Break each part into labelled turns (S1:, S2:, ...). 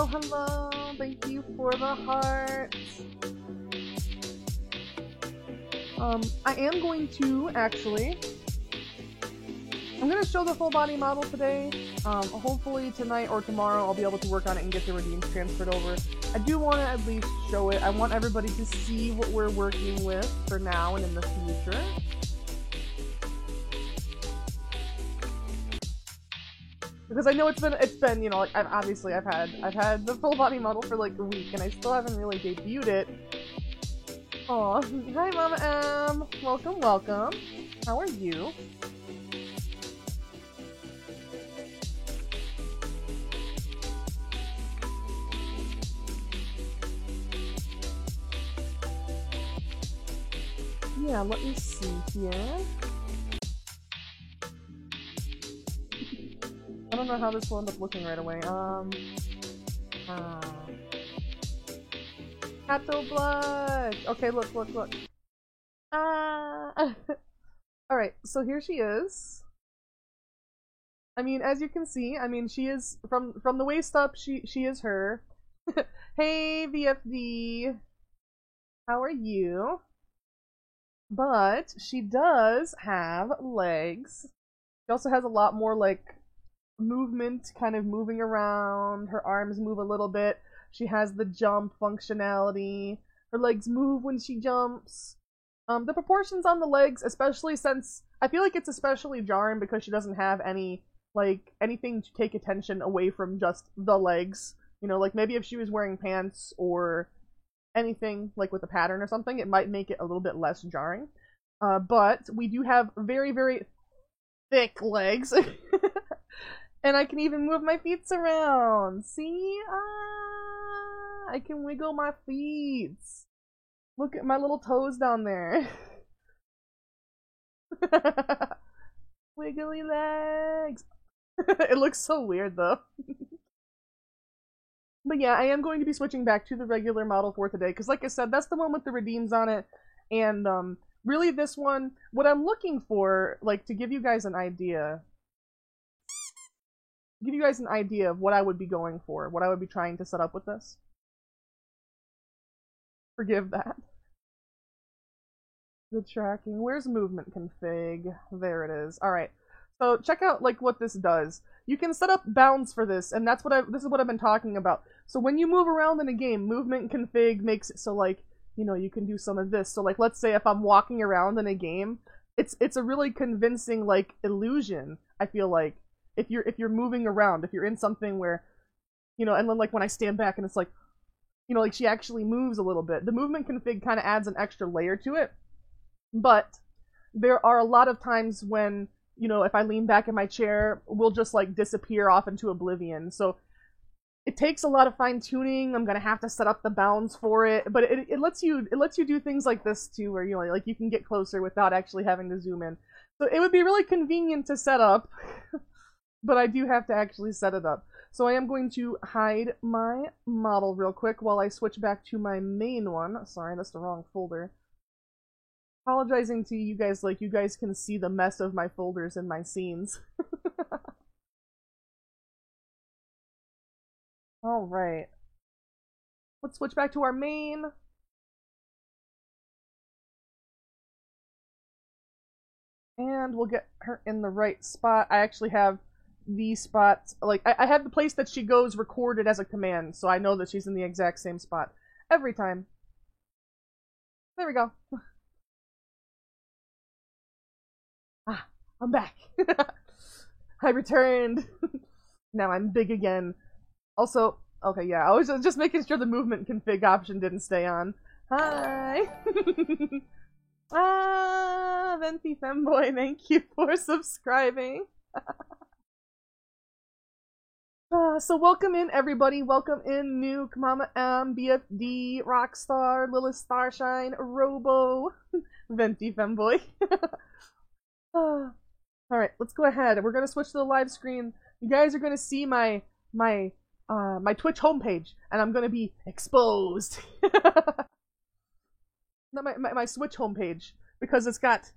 S1: hello. Thank you for the heart. I am going to actually. I'm going to show the full body model today. Hopefully tonight or tomorrow I'll be able to work on it and get the redeems transferred over. I do want to at least show it. I want everybody to see what we're working with for now and in the future. Because I know it's been, you know, like I've had the full body model for like a week and I still haven't really debuted it. Aw, hi Mama M! Welcome, welcome. How are you? Yeah, let me see here. I don't know how this will end up looking right away. Cato blood! Okay, look. Ah! Alright, so here she is. I mean, as you can see, I mean, she is, from the waist up, she is her. Hey, VFD! How are you? But she does have legs. She also has a lot more, like, movement, kind of moving around. Her arms move a little bit. She has the jump functionality. Her legs move when she jumps. The proportions on the legs, especially since I feel like it's especially jarring because she doesn't have any, like, anything to take attention away from just the legs. You know, like maybe if she was wearing pants or anything like with a pattern or something, it might make it a little bit less jarring. But we do have very, very thick legs. And I can even move my feet around. See? I can wiggle my feet. Look at my little toes down there. Wiggly legs. It looks so weird though. But yeah, I am going to be switching back to the regular model for today, because like I said, that's the one with the redeems on it. And really this one, what I'm looking for, like to give you guys an idea of what I would be going for, what I would be trying to set up with this. Forgive that. The tracking. Where's movement config? There it is. Alright. So check out like what this does. You can set up bounds for this, and this is what I've been talking about. So when you move around in a game, movement config makes it so like, you know, you can do some of this. So like let's say if I'm walking around in a game, it's a really convincing like illusion, I feel like. If you're moving around, if you're in something where, you know, and then like when I stand back and it's like, you know, like she actually moves a little bit. The movement config kind of adds an extra layer to it. But there are a lot of times when, you know, if I lean back in my chair, we'll just like disappear off into oblivion. So it takes a lot of fine tuning. I'm gonna have to set up the bounds for it, but it lets you do things like this too, where you know, like you can get closer without actually having to zoom in. So it would be really convenient to set up. But I do have to actually set it up. So I am going to hide my model real quick while I switch back to my main one. Sorry, that's the wrong folder. Apologizing to you guys, like you guys can see the mess of my folders and my scenes. Alright. Let's switch back to our main. And we'll get her in the right spot. I actually have the spots, like, I have the place that she goes recorded as a command, so I know that she's in the exact same spot every time. There we go. Ah, I'm back. I returned. Now I'm big again. Also, okay, yeah, I was just making sure the movement config option didn't stay on. Hi! Venti Femboy, thank you for subscribing. So welcome in everybody, welcome in Nuke, Mama M, BFD, Rockstar, Lilith Starshine, Robo, Venti Femboy. Alright, let's go ahead. We're gonna switch to the live screen. You guys are gonna see my Twitch homepage, and I'm gonna be exposed. Not my Switch homepage, because it's got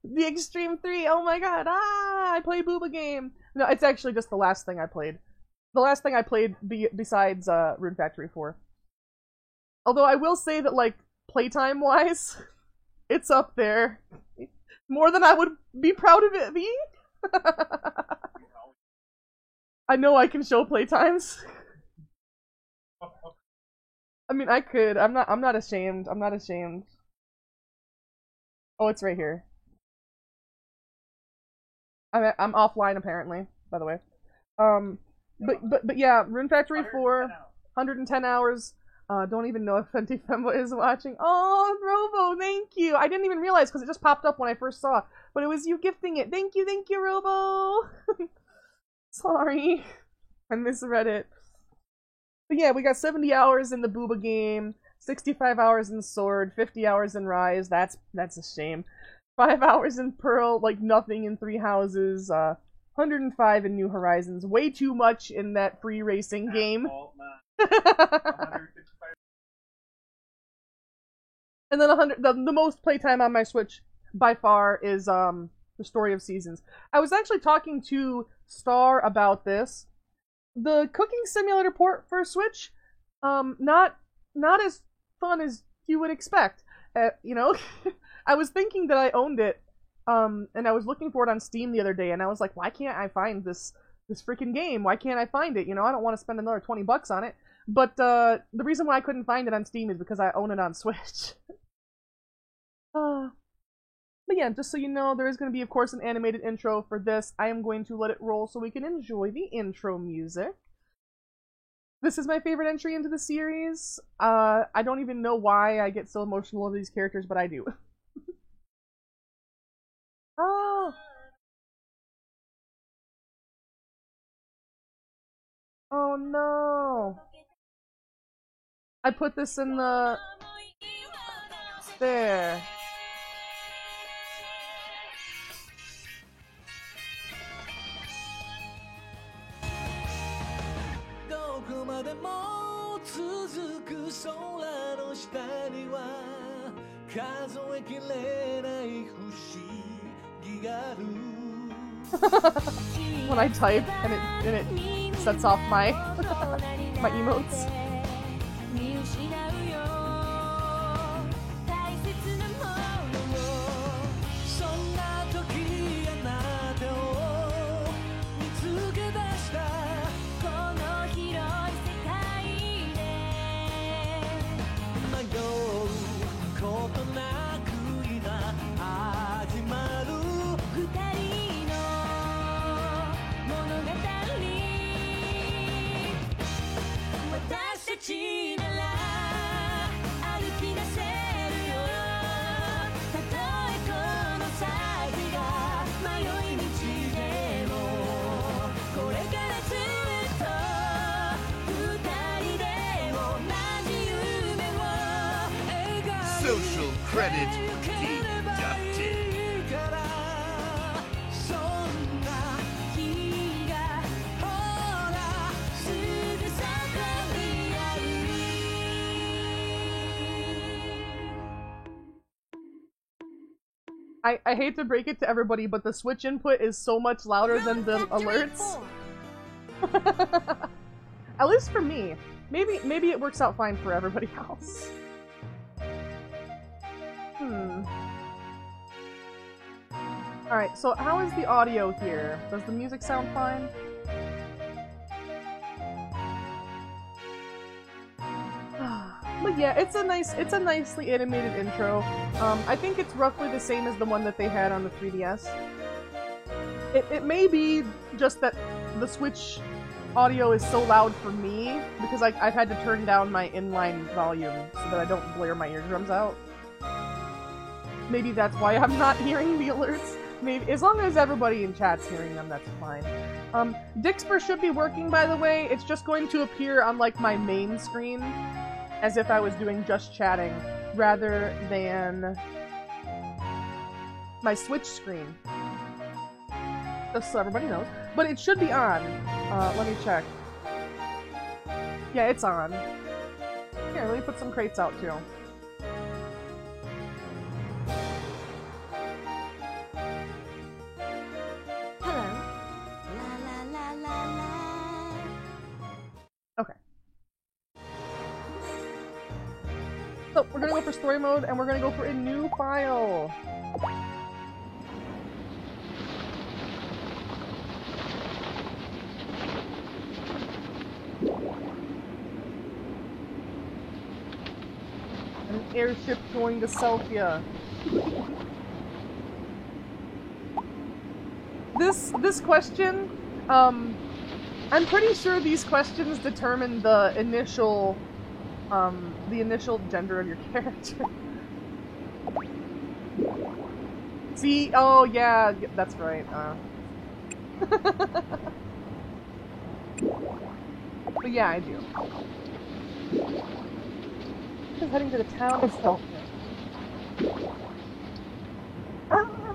S1: the Extreme 3, oh my god, I play Booba game. No, it's actually just the last thing I played. The last thing I played besides Rune Factory 4. Although I will say that, like, playtime wise, it's up there. More than I would be proud of it being. I know I can show playtimes. I mean, I could. I'm not ashamed. I'm not ashamed. Oh, it's right here. I'm offline apparently, by the way. Um, but yeah, Rune Factory 4, 110 hours. Don't even know if Fenty Femba is watching. Oh, Robo, thank you. I didn't even realize because it just popped up when I first saw, but it was you gifting it. Thank you, Robo. Sorry, I misread it. But yeah, we got 70 hours in the Booba game, 65 hours in Sword, 50 hours in Rise. That's a shame. 5 hours in Pearl, like nothing in Three Houses. 105 in New Horizons. Way too much in that free racing game. And then 100. The most playtime on my Switch by far is the Story of Seasons. I was actually talking to Star about this. The cooking simulator port for Switch, not as fun as you would expect. You know, I was thinking that I owned it, and I was looking for it on Steam the other day, and I was like, why can't I find this freaking game? Why can't I find it? You know, I don't want to spend another $20 on it. But the reason why I couldn't find it on Steam is because I own it on Switch. But yeah, just so you know, there is going to be, of course, an animated intro for this. I am going to let it roll so we can enjoy the intro music. This is my favorite entry into the series. I don't even know why I get so emotional over these characters, but I do. Oh! Oh no! I put this in the... There. When I type and it sets off my my emotes.
S2: Social credit deducted.
S1: I hate to break it to everybody, but the Switch input is so much louder than the alerts. At least for me. Maybe it works out fine for everybody else. Alright, so how is the audio here? Does the music sound fine? But yeah, it's a nicely animated intro. I think it's roughly the same as the one that they had on the 3DS. It may be just that the Switch audio is so loud for me, because I've had to turn down my inline volume so that I don't blare my eardrums out. Maybe that's why I'm not hearing the alerts. Maybe, as long as everybody in chat's hearing them, that's fine. Dixper should be working, by the way. It's just going to appear on, like, my main screen, as if I was doing just chatting, rather than my Switch screen. Just so everybody knows. But it should be on. Let me check. Yeah, it's on. Here, let me put some crates out, too. So we're gonna go for story mode, and we're gonna go for a new file. An airship going to Selphia. This question, I'm pretty sure these questions determine the initial gender of your character. See? Oh yeah, that's right. But yeah, I do. Just heading to the town of Selphia.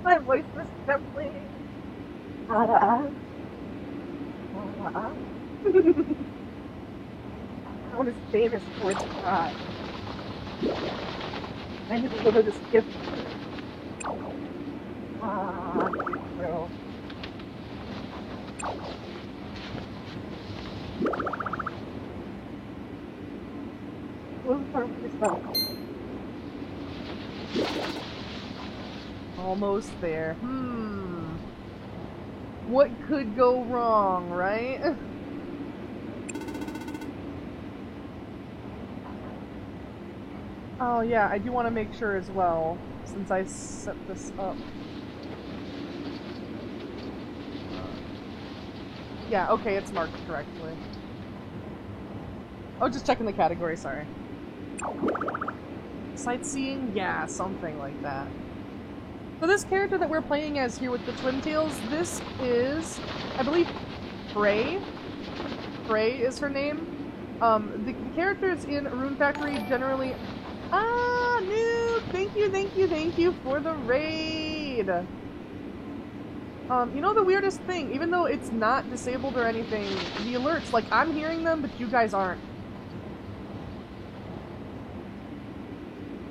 S1: My voice was trembling. Town is famous for its pride. I need to deliver this gift to her. Girl. Almost there. What could go wrong, right? Oh yeah, I do want to make sure as well, since I set this up. Yeah, okay, it's marked correctly. Oh, just checking the category, sorry. Sightseeing? Yeah, something like that. So this character that we're playing as here with the Twin Tails, this is, I believe, Frey. Frey is her name. The characters in Rune Factory generally... Ah, Noob! Thank you for the raid! You know the weirdest thing? Even though it's not disabled or anything, the alerts, like, I'm hearing them, but you guys aren't.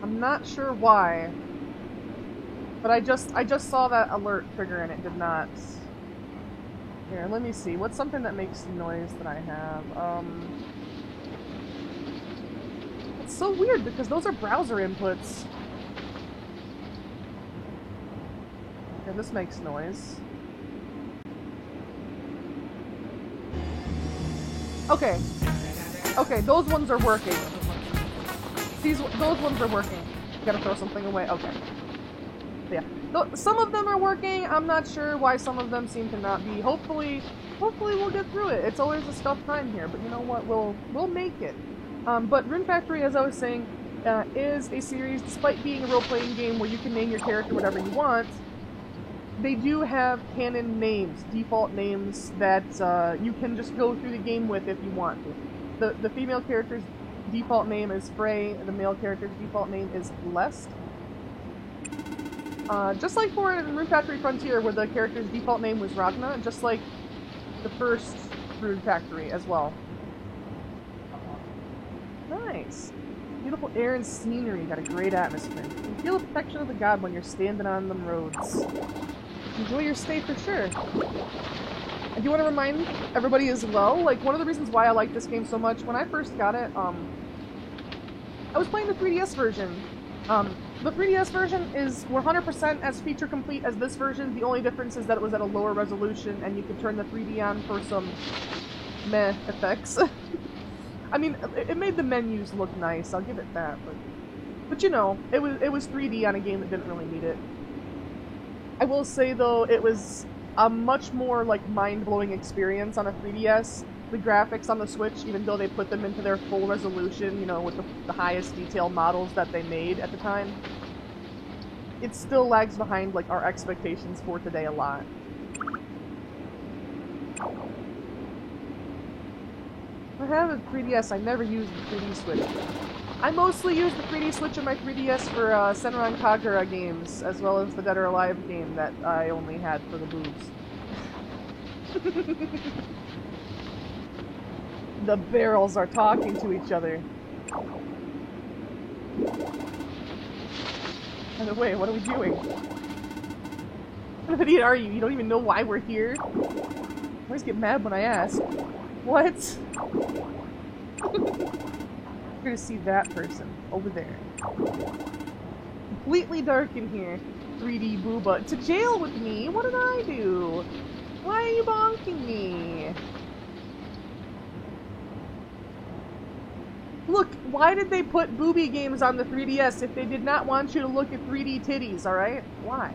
S1: I'm not sure why. But I just saw that alert trigger and it did not. Here, let me see. What's something that makes noise that I have? It's so weird because those are browser inputs. Okay, this makes noise. Okay. Okay, those ones are working. Those ones are working. Gotta throw something away. Okay. Yeah. Some of them are working. I'm not sure why some of them seem to not be. Hopefully we'll get through it. It's always a tough time here, but you know what? We'll make it. But Rune Factory, as I was saying, is a series, despite being a role-playing game where you can name your character whatever you want, they do have canon names, default names, that you can just go through the game with if you want to. The female character's default name is Frey, and the male character's default name is Lest. Just like for Rune Factory Frontier, where the character's default name was Ragna, just like the first Rune Factory as well. Nice. Beautiful air and scenery, got a great atmosphere. You can feel the protection of the god when you're standing on them roads. Enjoy your stay for sure. I do want to remind everybody as well, like, one of the reasons why I like this game so much, when I first got it, I was playing the 3DS version. The 3DS version is 100% as feature complete as this version. The only difference is that it was at a lower resolution and you could turn the 3D on for some meh effects. I mean, it made the menus look nice, I'll give it that, but you know, it was 3D on a game that didn't really need it. I will say though, it was a much more like mind-blowing experience on a 3DS. The graphics on the Switch, even though they put them into their full resolution, you know, with the highest detail models that they made at the time, it still lags behind, like, our expectations for today a lot. I have a 3DS, I never used the 3D Switch. I mostly use the 3D Switch in my 3DS for Senran Kagura games, as well as the Dead or Alive game that I only had for the boobs. The barrels are talking to each other. By the way, what are we doing? What idiot are you? You don't even know why we're here? I always get mad when I ask. What? We're gonna see that person over there. Completely dark in here. 3D booba. To jail with me? What did I do? Why are you bonking me? Look, why did they put booby games on the 3DS if they did not want you to look at 3D titties, alright? Why?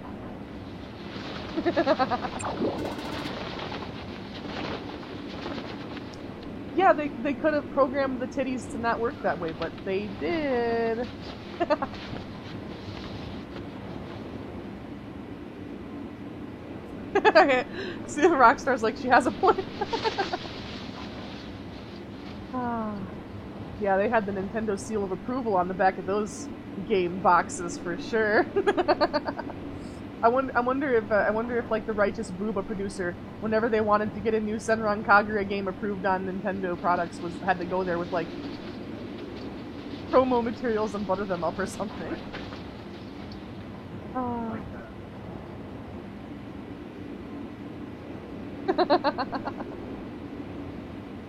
S1: Yeah, they could have programmed the titties to not work that way, but they did. See, the Rockstar's like, she has a point. Yeah, they had the Nintendo seal of approval on the back of those game boxes for sure. I wonder if like the Righteous Booba producer, whenever they wanted to get a new Senran Kagura game approved on Nintendo products, had to go there with like promo materials and butter them up or something.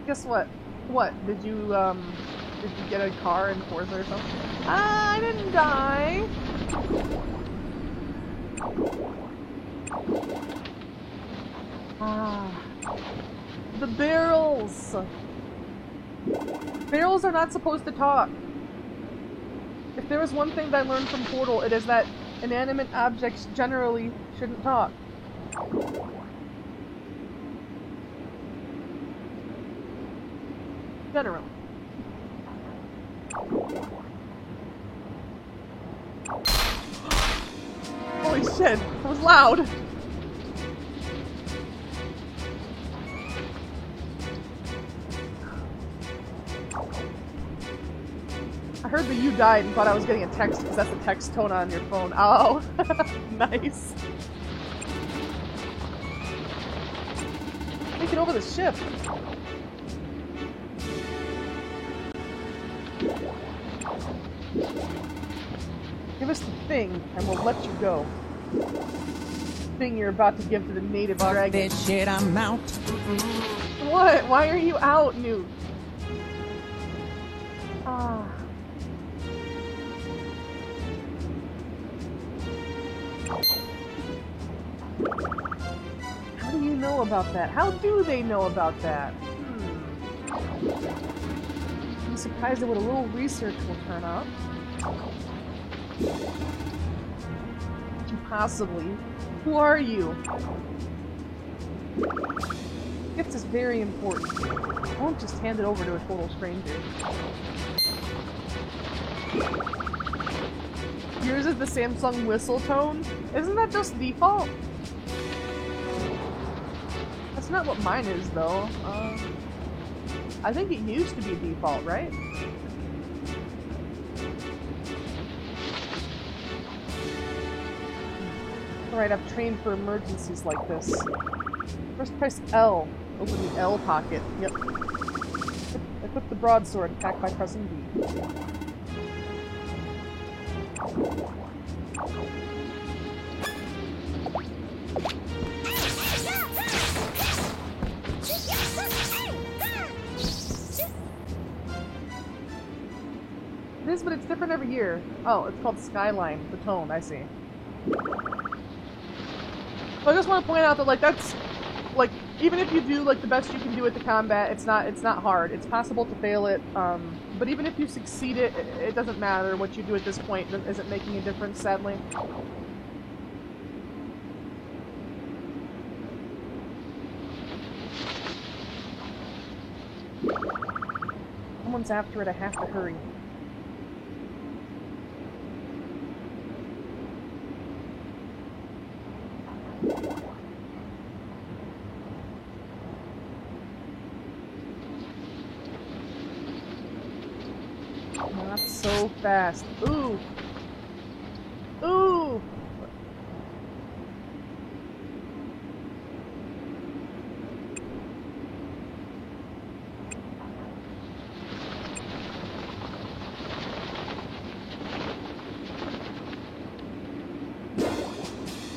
S1: Guess what? What? Did you get a car in Forza or something? I didn't die! The barrels! Barrels are not supposed to talk. If there was one thing that I learned from Portal, it is that inanimate objects generally shouldn't talk. Generally. Holy shit, that was loud! I heard that you died and thought I was getting a text because that's the text tone on your phone. Oh, nice. Make it over the ship. Give us the thing, and we'll let you go. The thing you're about to give to the native dragon.
S3: This shit, I'm out.
S1: What? Why are you out, Newt? How do you know about that? How do they know about that? I'm surprised at what a little research will turn up. Possibly. Who are you? Gift is very important. Don't just hand it over to a total stranger. Yours is the Samsung whistle tone? Isn't that just default? That's not what mine is, though. I think it used to be default, right? Alright, I've trained for emergencies like this. First press L. Open the L pocket. Yep. Equip the broadsword. Attack by pressing B. It is, but it's different every year. Oh, it's called Skyline. The tone, I see. So I just want to point out that, like, that's, like, even if you do, like, the best you can do at the combat, it's not hard. It's possible to fail it, but even if you succeed it doesn't matter what you do at this point. Isn't making a difference, sadly. Someone's after it, I have to hurry. Not so fast. Ooh! Ooh!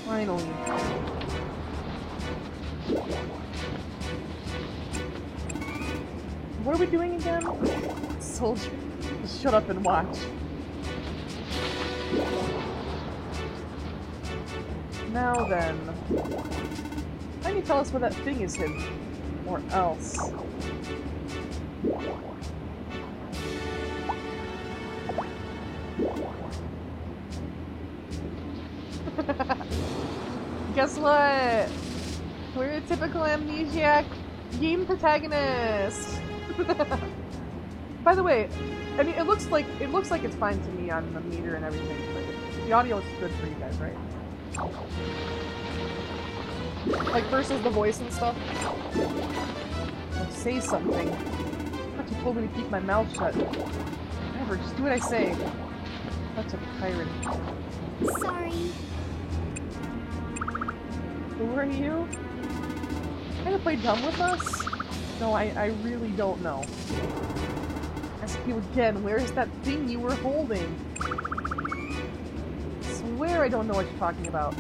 S1: Finally. What are we doing again? Soldier. Shut up and watch. Now then, why don't you tell us where that thing is hidden? Or else. Guess what? We're a typical amnesiac game protagonist. By the way, I mean it looks like it's fine to me on the meter and everything. But the audio is good for you guys, right? Like versus the voice and stuff. I'll say something. I thought you told me to keep my mouth shut. Whatever, just do what I say. Such a tyrant.
S3: Sorry.
S1: Who are you? Trying to play dumb with us? No, I really don't know. Ask you again, where is that thing you were holding? I swear I don't know what you're talking about.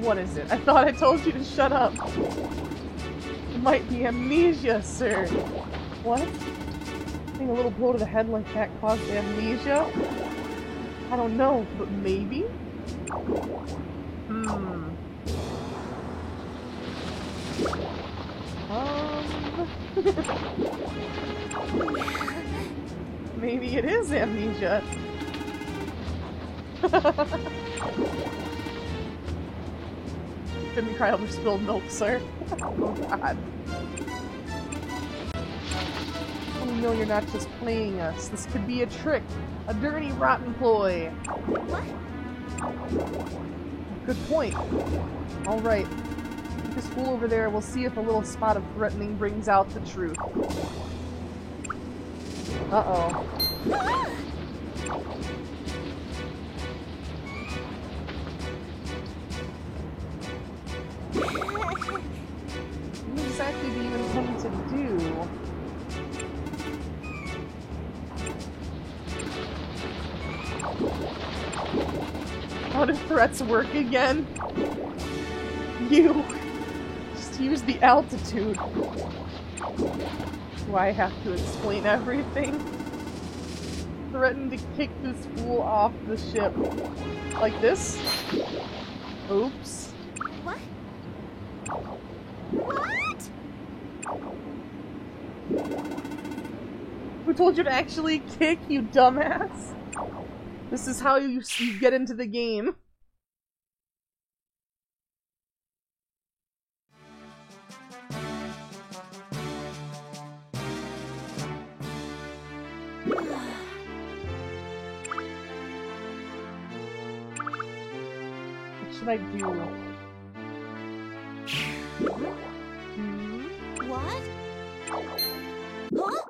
S1: What is it? I thought I told you to shut up. It might be amnesia, sir. What? Getting a little blow to the head like that caused amnesia? I don't know, but maybe? Maybe it is amnesia. Couldn't cry over spilled milk, sir. Oh god. Oh no, you're not just playing us. This could be a trick. A dirty, rotten ploy.
S3: What?
S1: Good point. Alright. Take this fool over there. We'll see if a little spot of threatening brings out the truth. Uh-oh. What exactly do you intend to do? How do threats work again? You just use the altitude. Do I have to explain everything? Threaten to kick this fool off the ship. Like this? Oops.
S3: What? What?
S1: Who told you to actually kick, you dumbass? This is how you get into the game. What should I do?
S3: What? Huh?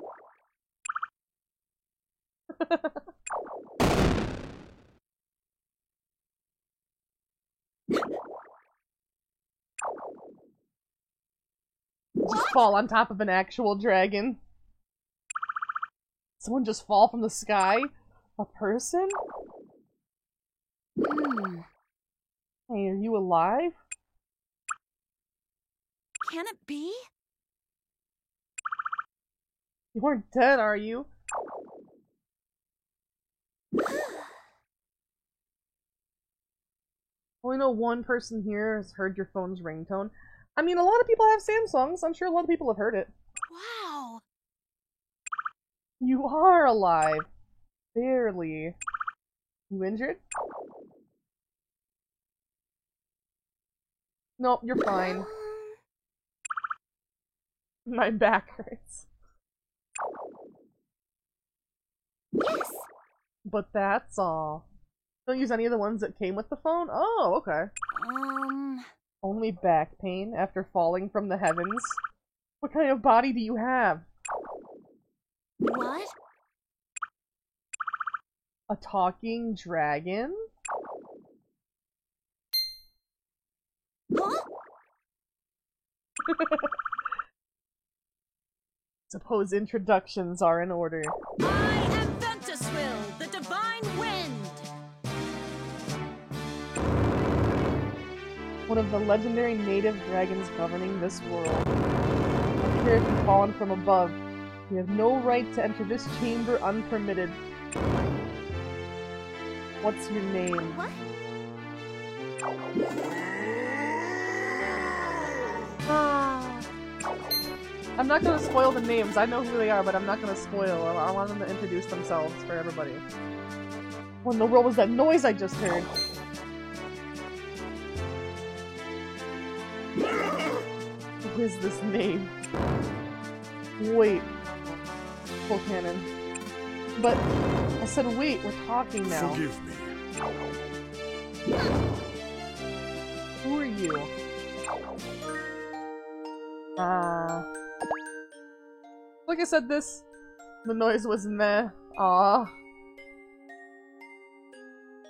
S1: Just fall on top of an actual dragon. Someone just fall from the sky? A person? Hey, are you alive?
S3: Can it be?
S1: You aren't dead, are you? Only know one person here has heard your phone's ringtone. I mean, a lot of people have Samsungs. I'm sure a lot of people have heard it.
S3: Wow.
S1: You are alive. Barely. You injured? Nope, you're fine. My back hurts.
S3: Yes.
S1: But that's all. Don't use any of the ones that came with the phone? Oh, okay. Only back pain after falling from the heavens? What kind of body do you have?
S3: What?
S1: A talking dragon?
S3: Huh?
S1: Suppose introductions are in order.
S3: I am Ventuswill, the Divine Wind!
S1: One of the legendary native dragons governing this world. I don't care if you've fallen from above. You have no right to enter this chamber unpermitted. What's your name?
S3: What?
S1: I'm not gonna spoil the names. I know who they are, but I'm not gonna spoil. I want them to introduce themselves for everybody. What in the world was that noise I just heard? Who is this name? Wait. Full cannon. But I said wait, we're talking now.
S2: Forgive me.
S1: Who are you? Like I said, the noise was meh. Aww.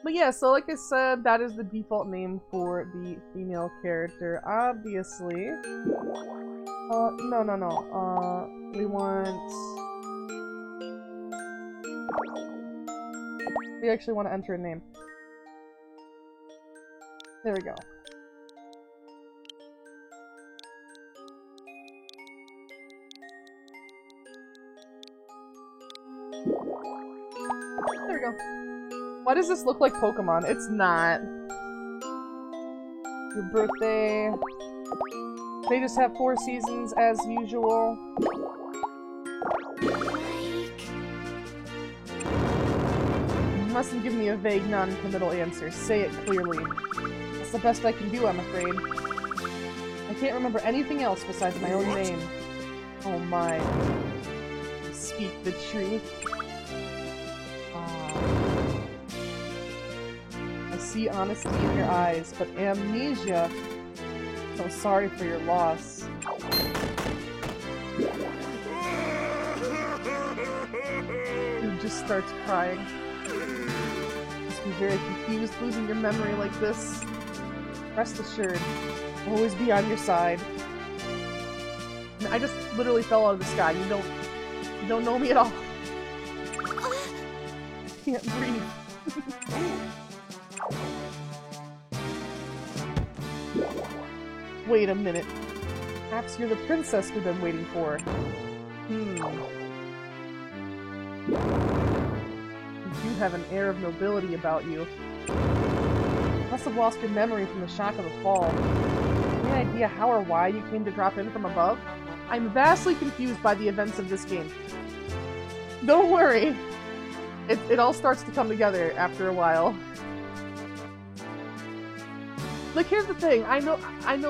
S1: But yeah, so like I said, that is the default name for the female character, obviously. No. We actually want to enter a name. There we go. There we go. Why does this look like Pokemon? It's not. Your birthday. They just have 4 seasons as usual. You mustn't give me a vague, non-committal answer. Say it clearly. That's the best I can do, I'm afraid. I can't remember anything else besides my own name. Oh my. Speak the truth. I see honesty in your eyes, but amnesia. So sorry for your loss. He just starts crying. Must be very confused losing your memory like this. Rest assured, I'll always be on your side. And I just literally fell out of the sky. You don't know me at all. Can't breathe. Wait a minute. Perhaps you're the princess we've been waiting for. You do have an air of nobility about you. You must have lost your memory from the shock of the fall. Any idea how or why you came to drop in from above? I'm vastly confused by the events of this game. Don't worry. It all starts to come together after a while. Like, here's the thing, I know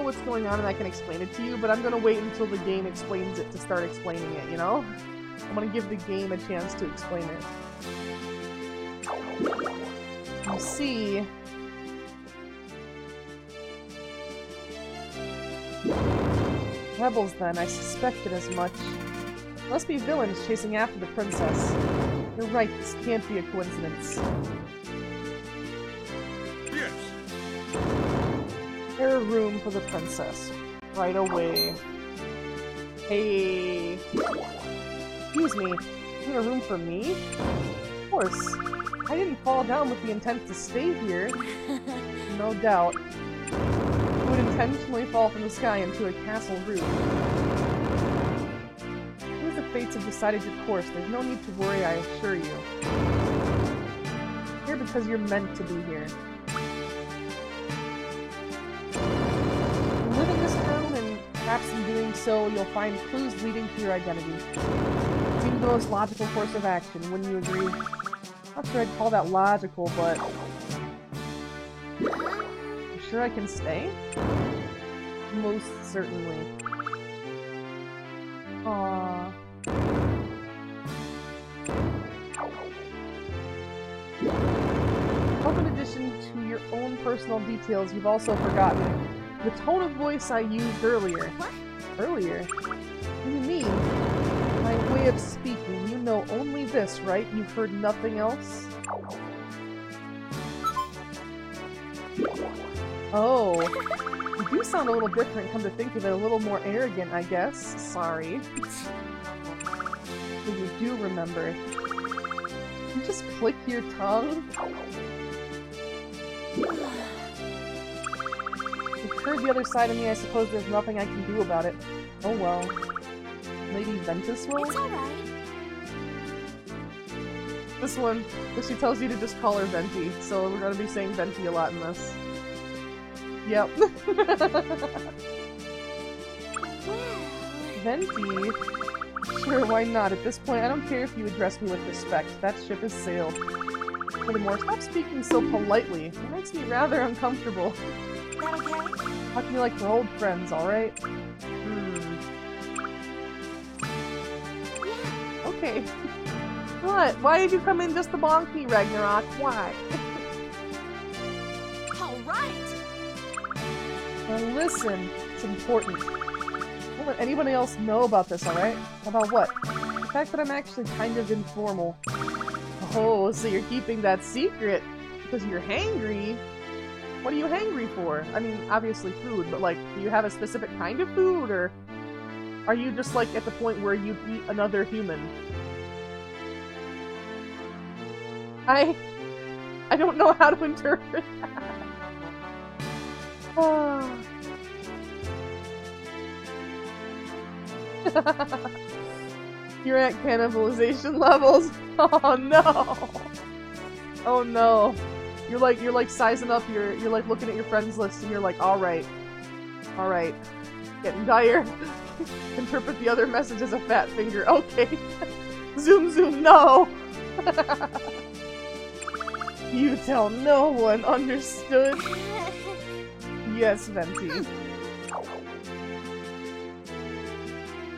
S1: what's going on and I can explain it to you, but I'm gonna wait until the game explains it to start explaining it, you know? I'm gonna give the game a chance to explain it. You see... Rebels, then. I suspected as much. Must be villains chasing after the princess. You're right, this can't be a coincidence.
S2: Yes.
S1: Prepare a room for the princess. Right away. Hey. Excuse me. In a room for me? Of course. I didn't fall down with the intent to stay here. No doubt. I would intentionally fall from the sky into a castle roof. As the fates have decided your course, there's no need to worry, I assure you. You're here because you're meant to be here. Live in this room, and perhaps in doing so, you'll find clues leading to your identity. It seems the most logical course of action, wouldn't you agree? Not sure I'd call that logical, but... You sure I can stay? Most certainly. Aww. Hope in addition to your own personal details, you've also forgotten the tone of voice I used earlier.
S3: What?
S1: Earlier? What do you mean? My way of speaking, you know only this, right? You've heard nothing else? Oh. You do sound a little different, come to think of it, a little more arrogant, I guess. Sorry. So you do remember. You just click your tongue? You've heard the other side of me, I suppose there's nothing I can do about it. Oh well. Lady Ventuswell?
S3: It's alright.
S1: This one, she tells you to just call her Venti, so we're gonna be saying Venti a lot in this. Yep. Venti? Sure, why not? At this point, I don't care if you address me with respect. That ship has sailed. Furthermore, stop speaking so politely. It makes me rather uncomfortable.
S3: That okay?
S1: Talk to me like we're old friends, alright?
S3: Yeah.
S1: Okay. What? Why did you come in just to bonk me, Ragnarok? Why?
S3: Alright.
S1: Now listen, it's important. Don't let anybody else know about this, alright? About what? The fact that I'm actually kind of informal. Oh, so you're keeping that secret because you're hangry? What are you hangry for? I mean, obviously food, but like, do you have a specific kind of food, or are you just like at the point where you eat another human? I don't know how to interpret that. Oh. You're at cannibalization levels. Oh no. Oh no. You're like sizing up you're like looking at your friends list and you're like, alright. Alright. Getting dire. Interpret the other message as a fat finger. Okay. Zoom zoom, no. You tell no one, understood? Yes, Venti.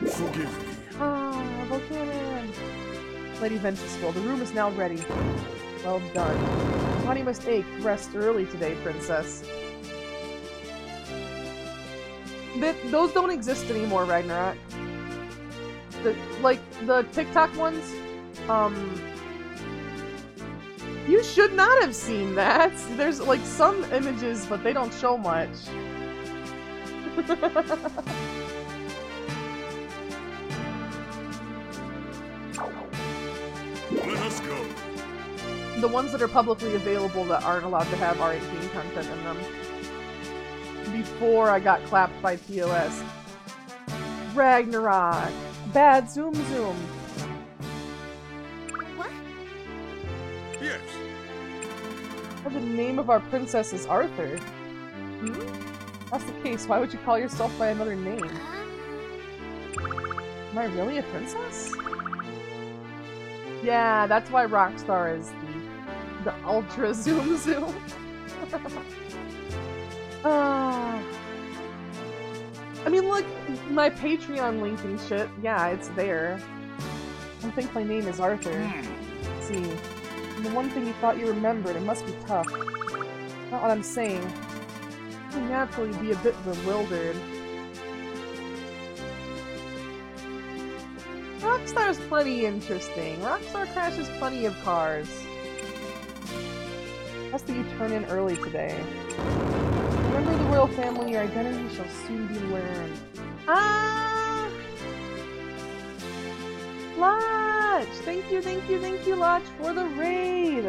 S2: Forgive me.
S1: Ah, Volcanon! Lady Ventuswell, the room is now ready. Well done. Body must ache. Rest early today, princess. Those don't exist anymore, Ragnarok. The TikTok ones, you should not have seen that! There's, like, some images, but they don't show much.
S2: Let us go.
S1: The ones that are publicly available that aren't allowed to have R18 content in them. Before I got clapped by TOS. Ragnarok! Bad zoom zoom!
S3: What?
S2: Yes.
S1: Well, the name of our princess is Arthur. Hmm? If that's the case, why would you call yourself by another name? Am I really a princess? Yeah, that's why Rockstar is the ultra zoom zoom. I mean, look, my Patreon link and shit, yeah, it's there. I think my name is Arthur. Let's see. And the one thing you thought you remembered, it must be tough. Not what I'm saying. You'll naturally be a bit bewildered. Rockstar's plenty interesting. Rockstar crashes plenty of cars. Best that you turn in early today. Remember the royal family, your identity shall soon be learned. Ah! Lodge! Thank you, Lodge, for the raid!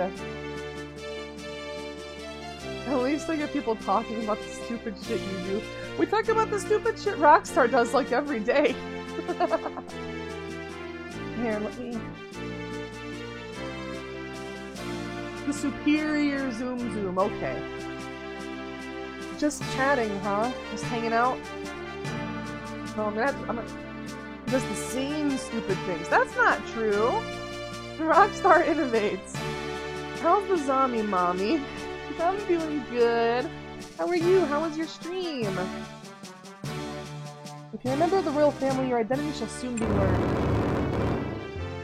S1: At least I get people talking about the stupid shit you do. We talk about the stupid shit Rockstar does like every day. Here, let me... The superior zoom zoom, okay. Just chatting, huh? Just hanging out? No, I'm gonna just the same stupid things. That's not true! Rockstar innovates. How's the zombie mommy? I'm doing good. How are you? How was your stream? If you remember the royal family, your identity shall soon be learned.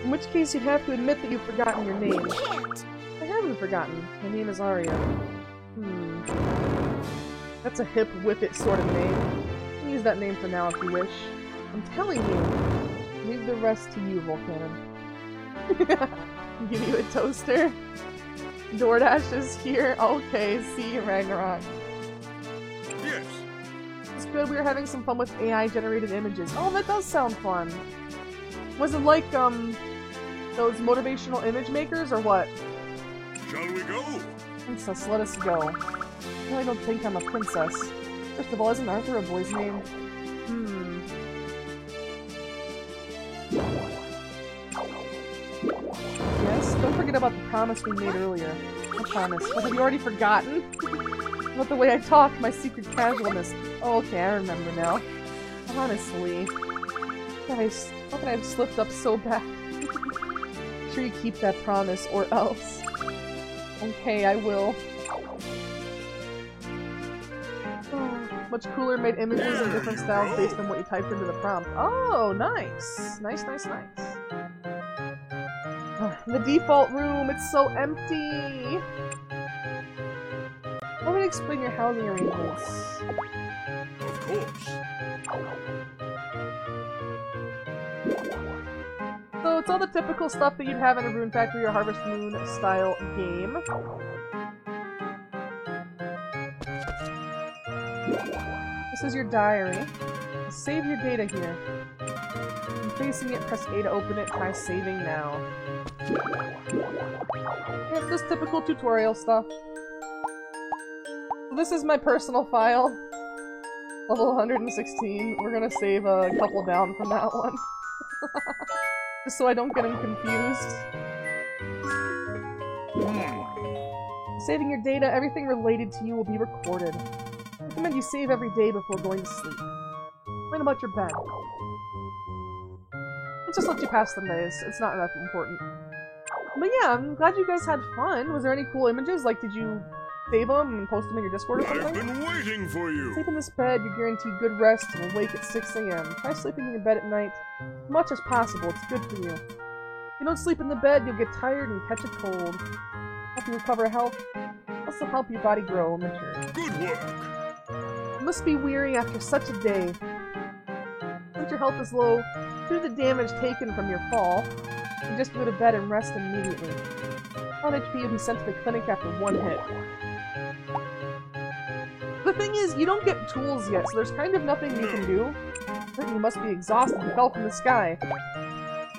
S1: In which case, you'd have to admit that you've forgotten your name.
S3: You can't.
S1: I haven't forgotten. My name is Arya. That's a hip whip-it sort of name. You can use that name for now if you wish. I'm telling you. Leave the rest to you, Volcanon. Give you a toaster. DoorDash is here. Okay, see you, Ragnarok.
S2: Yes.
S1: It's good. We were having some fun with AI-generated images. Oh, that does sound fun. Was it like, those motivational image makers, or what?
S2: Shall we go?
S1: Princess, let us go. I really don't think I'm a princess. First of all, isn't Arthur a boy's name? don't forget about the promise we made earlier. I promise. But have you already forgotten? About the way I talk, my secret casualness. Oh, okay, I remember now. Honestly. Guys, how could I have slipped up so bad? Make sure you keep that promise, or else. Okay, I will. Much cooler, made images in different styles based on what you typed into the prompt. Oh, nice! Nice, nice, nice. The default room, it's so empty! How would I explain your housing arrangements?
S2: Of course.
S1: So it's all the typical stuff that you'd have in a Rune Factory or Harvest Moon style game. This is your diary. Save your data here. I'm facing it, press A to open it, try saving now. Yep, just typical tutorial stuff. This is my personal file. Level 116. We're gonna save a couple down from that one. Just so I don't get them confused. Saving your data, everything related to you will be recorded. I recommend you save every day before going to sleep. Learn about your bed. It just lets you pass some days. It's not that important. But yeah, I'm glad you guys had fun. Was there any cool images? Like, did you save them and post them in your Discord or
S2: I've
S1: something?
S2: been waiting for you.
S1: Sleep in this bed, you're guaranteed good rest and will wake at 6 a.m. Try sleeping in your bed at night as much as possible. It's good for you. If you don't sleep in the bed, you'll get tired and catch a cold. Help you recover health. Also help your body grow and mature.
S2: Good work.
S1: You must be weary after such a day. Since your health is low, due to the damage taken from your fall, you just go to bed and rest immediately. On HP, you'll be sent to the clinic after one hit. The thing is, you don't get tools yet, so there's kind of nothing you can do. You must be exhausted. You fell from the sky.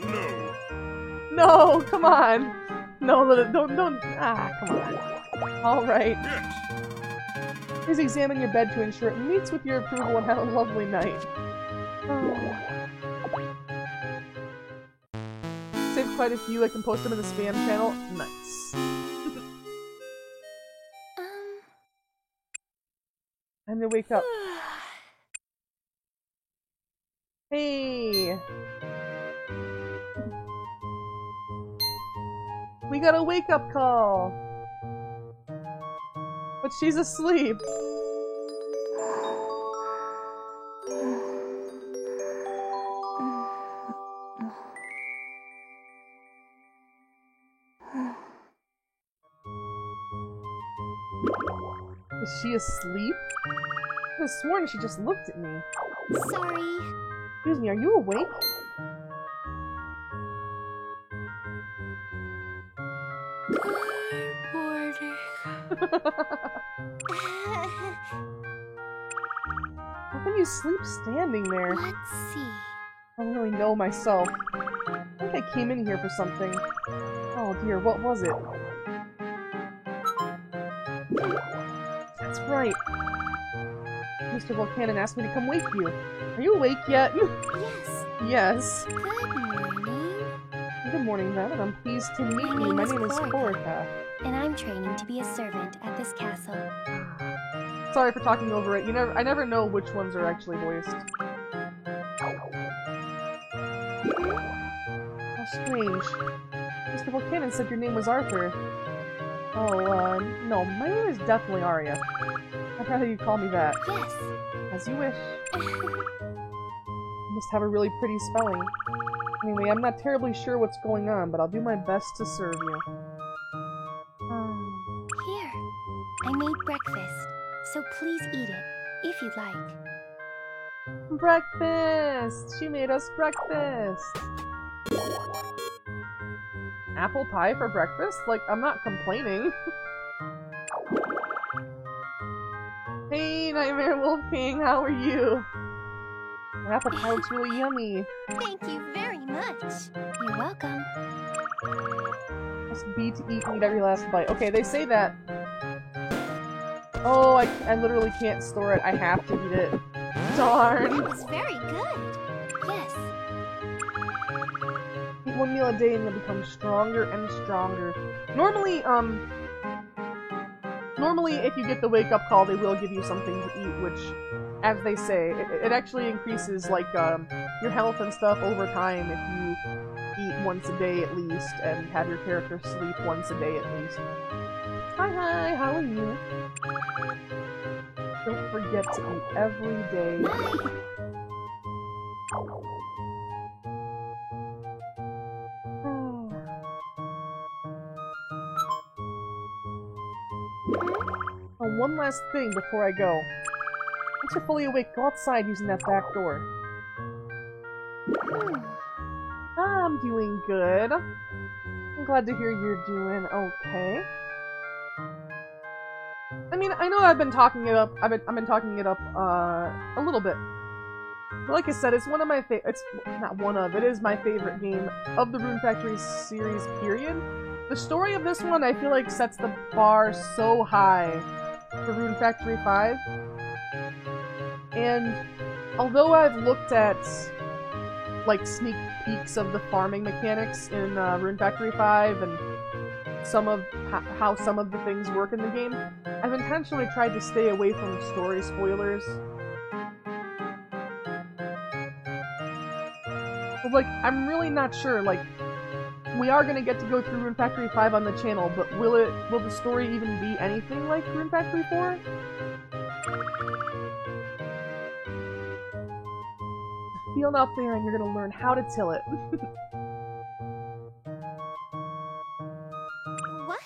S2: No.
S1: No, come on. No, don't. Ah, come on. All right.
S2: Yes.
S1: Please examine your bed to ensure it meets with your approval and have a lovely night. Oh. Saved quite a few. I can post them in the spam channel. Nice. Time to wake up. Hey! We got a wake-up call! But she's asleep! Is she asleep? I could have sworn she just looked at me.
S3: Sorry.
S1: Excuse me, are you awake?
S3: Morning.
S1: How can you sleep standing there?
S3: Let's see.
S1: I don't really know myself. I think I came in here for something. Oh dear, what was it? That's right. Mr. Volcanon asked me to come wake you. Are you awake yet?
S3: Yes.
S1: Yes.
S3: Good morning.
S1: Good morning, then, and I'm pleased to meet you. My name is Corica.
S3: And I'm training to be a servant at this castle.
S1: Sorry for talking over it. I never know which ones are actually voiced. How strange. Mr. Volcanon said your name was Arthur. Oh, no, my name is definitely Arya. I'd rather you call me that.
S3: Yes.
S1: As you wish. You must have a really pretty spelling. Anyway, I'm not terribly sure what's going on, but I'll do my best to serve you.
S3: Here. I made breakfast, so please eat it, if you'd like.
S1: Breakfast! She made us breakfast! Apple pie for breakfast? Like, I'm not complaining. Hey, Nightmare Wolf King, how are you? That apple pie looks really yummy.
S3: Thank you very much. You're welcome.
S1: Must be to eat every last bite. Okay, they say that. Oh, I literally can't store it. I have to eat it. Darn.
S3: It was very good. Yes.
S1: one meal a day and you'll become stronger and stronger. Normally if you get the wake-up call, they will give you something to eat, which, as they say, it actually increases, like, your health and stuff over time if you eat once a day at least, and have your character sleep once a day at least. Hi, how are you? Don't forget to eat every day. Oh, one last thing before I go. Once you're fully awake, go outside using that back door. I'm doing good. I'm glad to hear you're doing okay. I mean, I know I've been talking it up. I've been talking it up a little bit. But like I said, it's one of my it's not one of. It is my favorite game of the Rune Factory series. Period. The story of this one, I feel like, sets the bar so high for Rune Factory 5. And although I've looked at like sneak peeks of the farming mechanics in Rune Factory 5 and some of how some of the things work in the game, I've intentionally tried to stay away from story spoilers. But, like, I'm really not sure, like, we are gonna get to go through Rune Factory 5 on the channel, but will the story even be anything like Rune Factory 4? Field out there and you're gonna learn how to till it.
S3: What?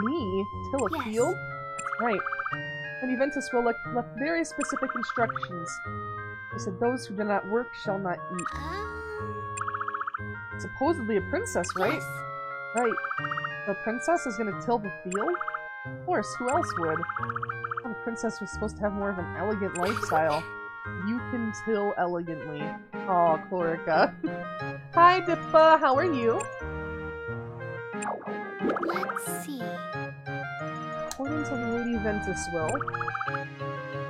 S1: Me? Till a
S3: Yes.
S1: field? That's right. And Juventus will left very specific instructions. He said those who do not work shall not eat. Supposedly a princess, right?
S3: Yes.
S1: Right. The princess is gonna till the field? Of course, who else would? Oh, the princess was supposed to have more of an elegant lifestyle. You can till elegantly. Aw, Chlorica. Hi, Dippa, how are you?
S3: Let's see.
S1: According to Lady Ventuswill,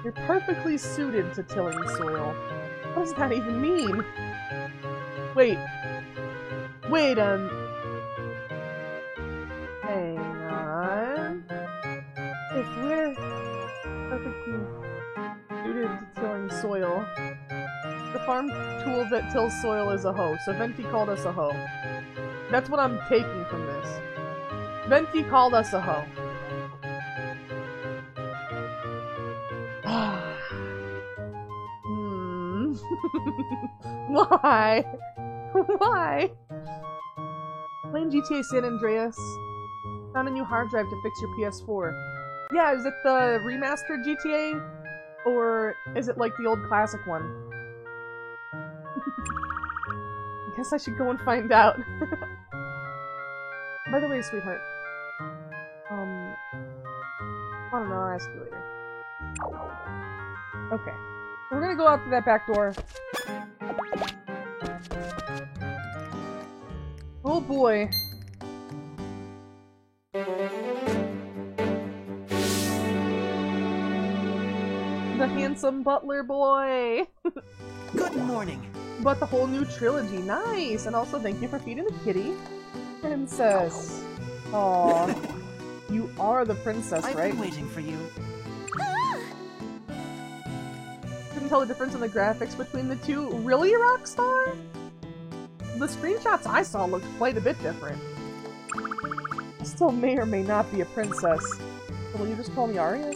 S1: you're perfectly suited to tilling soil. What does that even mean? Wait. Wait, hang on. If we're perfectly suited to tilling soil, the farm tool that tills soil is a hoe, so Venti called us a hoe. That's what I'm taking from this. Venti called us a hoe. Why? Why? Playing GTA San Andreas. Found a new hard drive to fix your PS4. Yeah, is it the remastered GTA? Or is it like the old classic one? I guess I should go and find out. By the way, sweetheart. I don't know, I'll ask you later. Okay. We're gonna go out through that back door. Oh boy. The handsome butler boy!
S4: Good morning.
S1: But the whole new trilogy, nice! And also thank you for feeding the kitty. Princess. Aww. You are the princess,
S4: I've
S1: right?
S4: been waiting for you.
S1: Couldn't tell the difference in the graphics between the two. Really, Rockstar? The screenshots I saw looked quite a bit different. I still may or may not be a princess. So will you just call me Aria?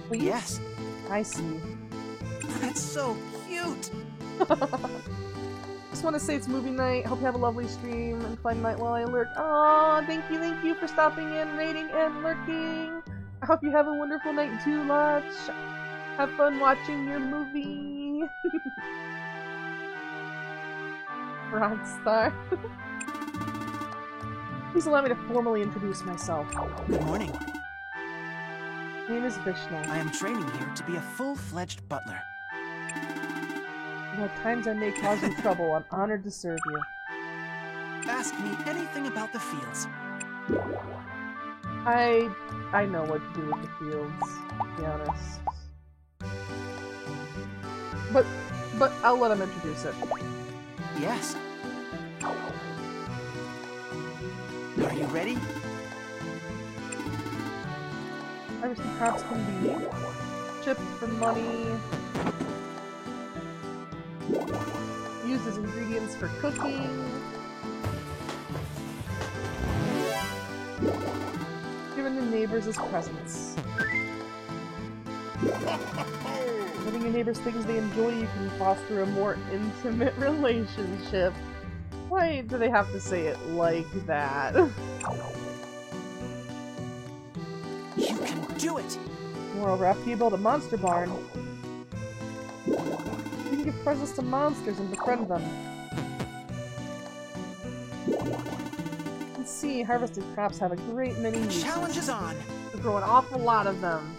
S1: Please?
S4: Yes.
S1: I see.
S4: That's so cute.
S1: Just want to say it's movie night. Hope you have a lovely stream and fun night while I lurk. Aw, thank you for stopping in, rating, and lurking. I hope you have a wonderful night too, Lotch. Have fun watching your movie. Rockstar. Please allow me to formally introduce myself.
S4: Good morning.
S1: My name is Vishnu.
S4: I am training here to be a full-fledged butler.
S1: At times I may cause you trouble. I'm honored to serve you.
S4: Ask me anything about the fields.
S1: I know what to do with the fields, to be honest. But I'll let him introduce it.
S4: Yes. you ready?
S1: Harvesting crops can be chipped for money, used as ingredients for cooking, given to neighbors as presents. Giving your neighbors things they enjoy, you can foster a more intimate relationship. Why do they have to say it like that?
S4: You can do it!
S1: Moreover, after you build a monster barn, you can give presents to monsters and befriend them. And see, harvested crops have a great many uses.
S4: Challenge is on!
S1: To grow an awful lot of them.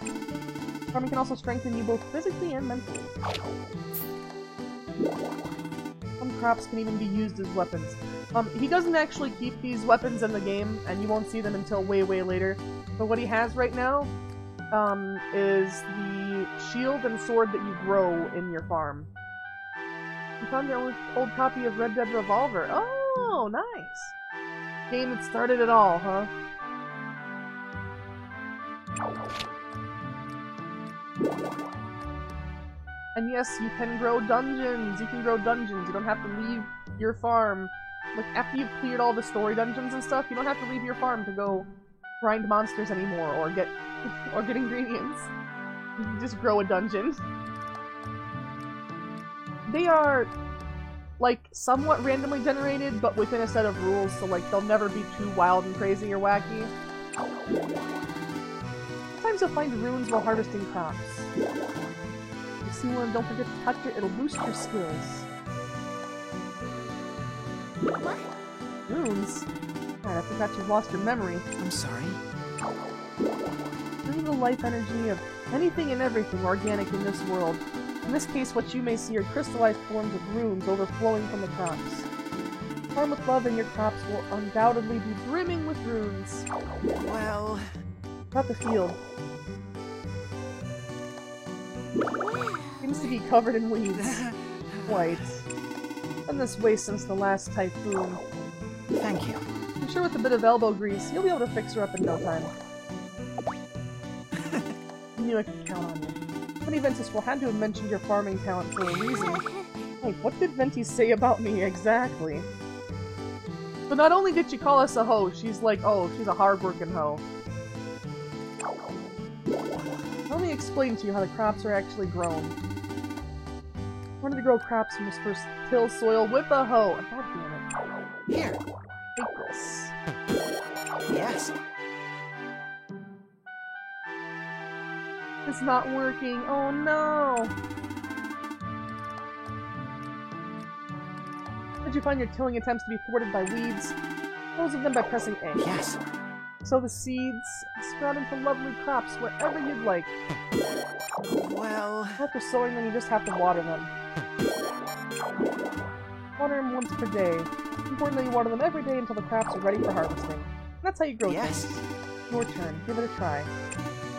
S1: Farming can also strengthen you both physically and mentally. Some crops can even be used as weapons. He doesn't actually keep these weapons in the game, and you won't see them until way, way later. But what he has right now is the shield and sword that you grow in your farm. You found your old copy of Red Dead Revolver. Oh, nice! Game that started it all, huh? And yes, you can grow dungeons! You can grow dungeons! You don't have to leave your farm. Like, after you've cleared all the story dungeons and stuff, you don't have to leave your farm to go grind monsters anymore, or get ingredients. You can just grow a dungeon. They are, like, somewhat randomly generated, but within a set of rules, so, like, they'll never be too wild and crazy or wacky. Sometimes you'll find runes while harvesting crops. You see one, don't forget to touch it, it'll boost your skills.
S3: What?
S1: Runes? God, I forgot you've lost your memory.
S4: I'm sorry.
S1: Through the life energy of anything and everything organic in this world. In this case, what you may see are crystallized forms of runes overflowing from the crops. Farm with love and your crops will undoubtedly be brimming with runes.
S4: Well...
S1: Not the field. Seems to be covered in weeds. Quite. Been this way since the last typhoon.
S4: Thank you.
S1: I'm sure with a bit of elbow grease, you'll be able to fix her up in no time. I knew I could count on you. Funny Ventus will have to have mentioned your farming talent for a reason. Wait, what did Venti say about me exactly? But not only did she call us a hoe, she's like, oh, she's a hard-working hoe. Let me explain to you how the crops are actually grown. In order to grow crops, you must first till soil with a hoe. God damn it.
S4: Here.
S1: Take this.
S4: Yes.
S1: It's not working. Oh no! Did you find your tilling attempts to be thwarted by weeds? Close of them by pressing A.
S4: Yes.
S1: Sow the seeds, sprout into lovely crops wherever you'd like.
S4: Well...
S1: After sowing them, you just have to water them. Water them once per day. Importantly, you water them every day until the crops are ready for harvesting. That's how you grow things. Your turn. Give it a try.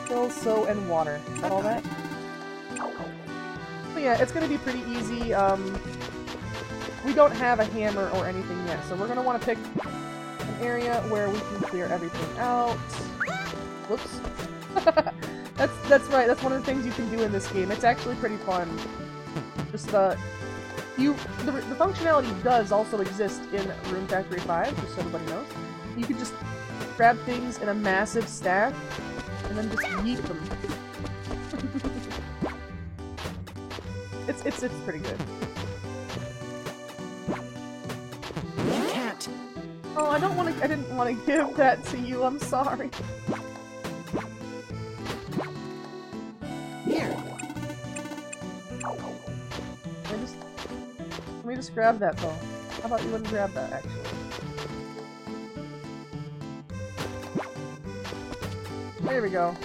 S1: Till, sow, and water. Is that all that? So yeah, it's gonna be pretty easy. We don't have a hammer or anything yet, so we're gonna want to pick an area where we can clear everything out. Whoops. That's right, that's one of the things you can do in this game. It's actually pretty fun. Just, the functionality does also exist in Rune Factory 5, just so everybody knows. You can just grab things in a massive stack, and then just yeet them. It's pretty good.
S4: You can't.
S1: Oh, I didn't want to give that to you, I'm sorry.
S4: Here.
S1: Let me just grab that though. How about you let me grab that actually? There we go.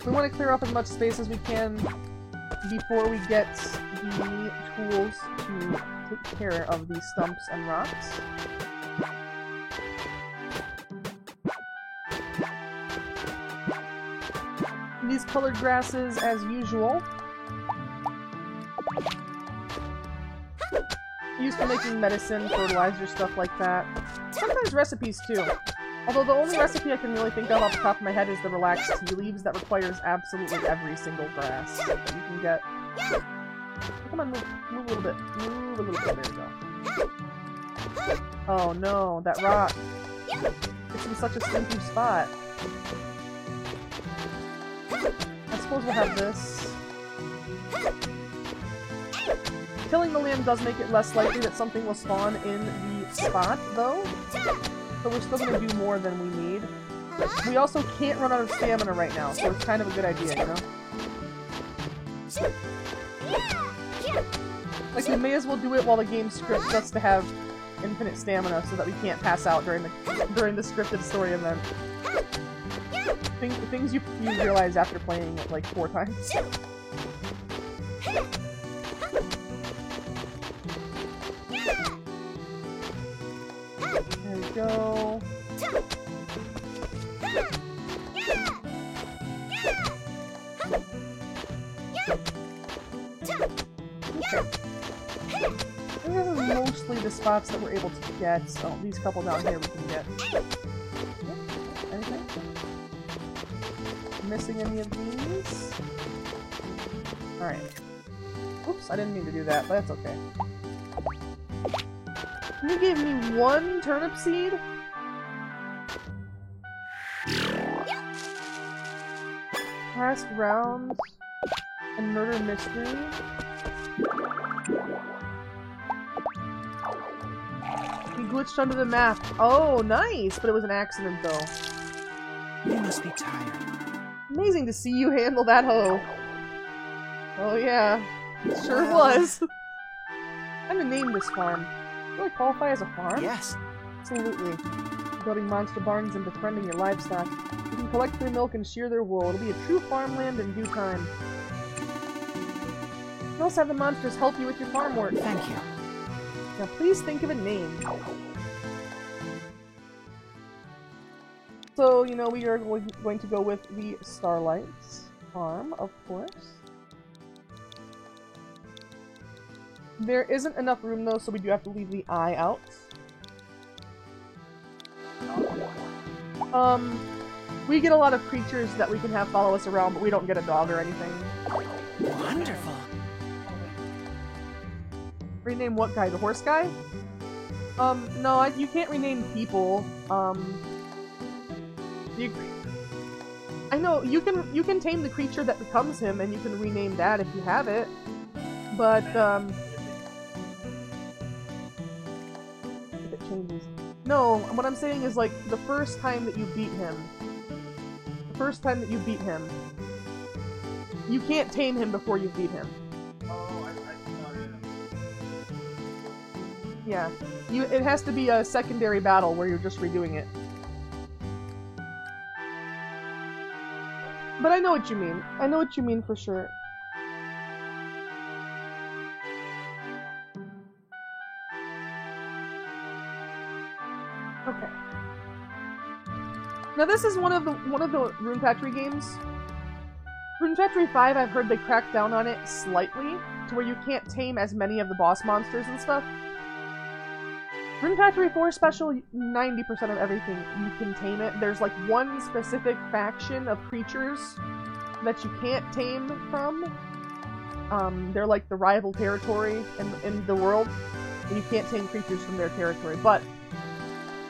S1: We want to clear up as much space as we can before we get the tools to take care of these stumps and rocks. These colored grasses, as usual, Used for making medicine, fertilizer, stuff like that. Sometimes recipes too. Although the only recipe I can really think of off the top of my head is the relaxed tea leaves that requires absolutely every single grass that you can get. Come on, move a little bit. Move a little bit. There we go. Oh no, that rock. It's in such a stinky spot. I suppose we'll have this. Killing the lamb does make it less likely that something will spawn in the spot, though. So we're still going to do more than we need. We also can't run out of stamina right now, so it's kind of a good idea, you know? Like, we may as well do it while the game scripts us to have infinite stamina so that we can't pass out during the scripted story event. Things you realize after playing it like 4 times. There we go. Okay. I think this is mostly the spots that we're able to get. Oh, these couple down here we can get. Anything? Missing any of these? Alright. Oops, I didn't mean to do that, but that's okay. You gave me 1 turnip seed? Last round and murder mystery? He glitched under the map. Oh, nice! But it was an accident, though.
S4: You must be tired.
S1: Amazing to see you handle that hoe. Oh yeah, it sure was. I'm gonna name this farm. Do I qualify as a farm?
S4: Yes.
S1: Absolutely. Building monster barns and befriending your livestock. You can collect their milk and shear their wool. It'll be a true farmland in due time. You can also have the monsters help you with your farm work.
S4: Thank you.
S1: Now please think of a name. So, you know, we are going to go with the Starlights farm, of course. There isn't enough room, though, so we do have to leave the I out. We get a lot of creatures that we can have follow us around, but we don't get a dog or anything.
S4: Wonderful.
S1: Rename what guy? The horse guy? No, you can't rename people. I know, you can tame the creature that becomes him, and you can rename that if you have it. But, if it changes. No, what I'm saying is, like, the first time that you beat him, you can't tame him before you beat him. Yeah. It has to be a secondary battle where you're just redoing it. But I know what you mean. I know what you mean for sure. Okay. Now this is one of the Rune Factory games. Rune Factory 5, I've heard they cracked down on it slightly, to where you can't tame as many of the boss monsters and stuff. Rune Factory 4 special, 90% of everything, you can tame it. There's like one specific faction of creatures that you can't tame from. They're like the rival territory in the world, and you can't tame creatures from their territory. But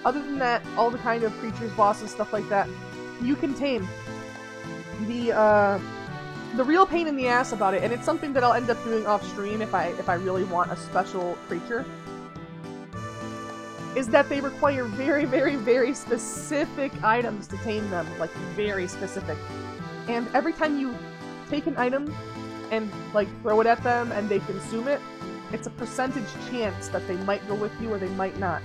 S1: other than that, all the kind of creatures, bosses, stuff like that, you can tame. The real pain in the ass about it, and it's something that I'll end up doing off stream if I really want a special creature, is that they require very, very, very specific items to tame them. Like, very specific. And every time you take an item and, like, throw it at them and they consume it, it's a percentage chance that they might go with you or they might not.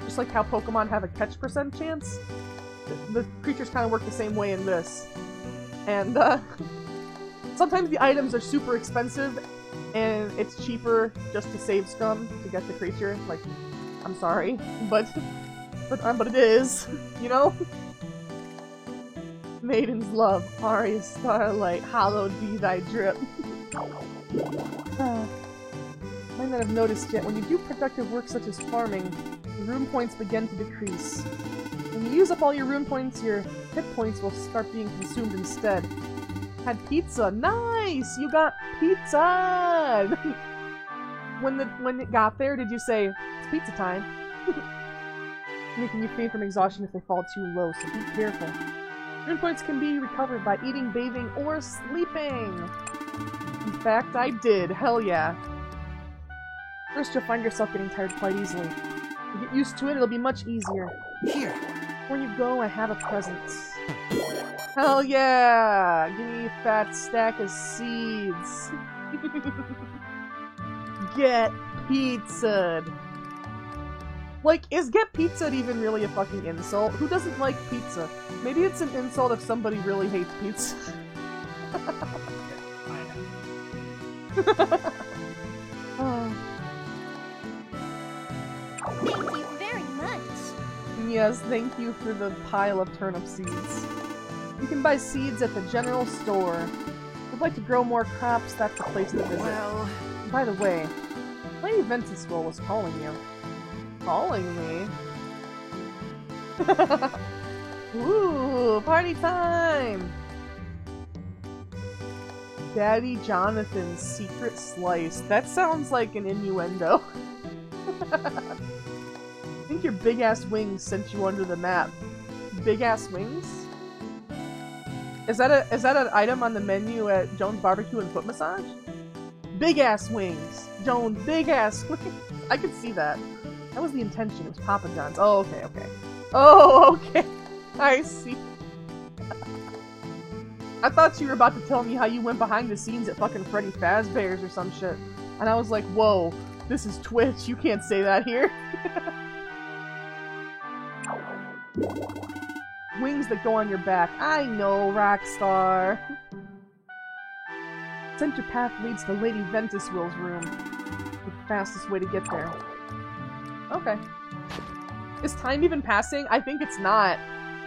S1: Just like how Pokemon have a catch percent chance, the creatures kind of work the same way in this. And, sometimes the items are super expensive, and it's cheaper just to save scum to get the creature. Like, I'm sorry, but it is, you know? Maiden's love, Ari Starlight, hallowed be thy drip. My Something that I've noticed yet, when you do productive work such as farming, your rune points begin to decrease. When you use up all your rune points, your hit points will start being consumed instead. Had pizza. Nice! You got pizza! When it got there, did you say, it's pizza time? Making you faint from exhaustion if they fall too low, so be careful. Rune points can be recovered by eating, bathing, or sleeping! In fact, I did. Hell yeah. First, you'll find yourself getting tired quite easily. You get used to it, it'll be much easier.
S4: Here.
S1: Before you go, I have a present. Hell yeah! Give me a fat stack of seeds. Get pizza. Like, is get pizza even really a fucking insult? Who doesn't like pizza? Maybe it's an insult if somebody really hates pizza. Oh.
S3: Thank you very much.
S1: Yes, thank you for the pile of turnip seeds. You can buy seeds at the general store. If you'd like to grow more crops, that's the place to visit.
S4: Well,
S1: By the way, Lady Ventusville was calling you. Calling me? Ooh, party time! Daddy Jonathan's secret slice. That sounds like an innuendo. I think your big-ass wings sent you under the map. Big-ass wings? Is that an item on the menu at Jones Barbecue and Foot Massage? Big-ass wings! Jones, big-ass wings! I could see that. That was the intention. It was Papa John's. Oh, okay, okay. Oh, okay. I see. I thought you were about to tell me how you went behind the scenes at fucking Freddy Fazbear's or some shit. And I was like, whoa, this is Twitch. You can't say that here. Wings that go on your back. I know, Rockstar. Center path leads to Lady Ventusville's room. The fastest way to get there. Okay. Is time even passing? I think it's not.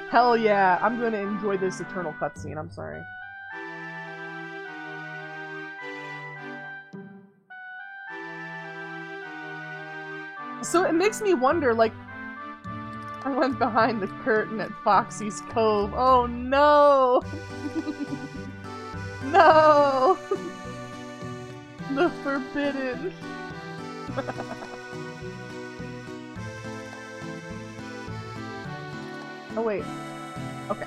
S1: Hell yeah, I'm gonna enjoy this eternal cutscene, I'm sorry. So it makes me wonder, like, I went behind the curtain at Foxy's Cove. Oh no! No! The forbidden. Oh wait. Okay.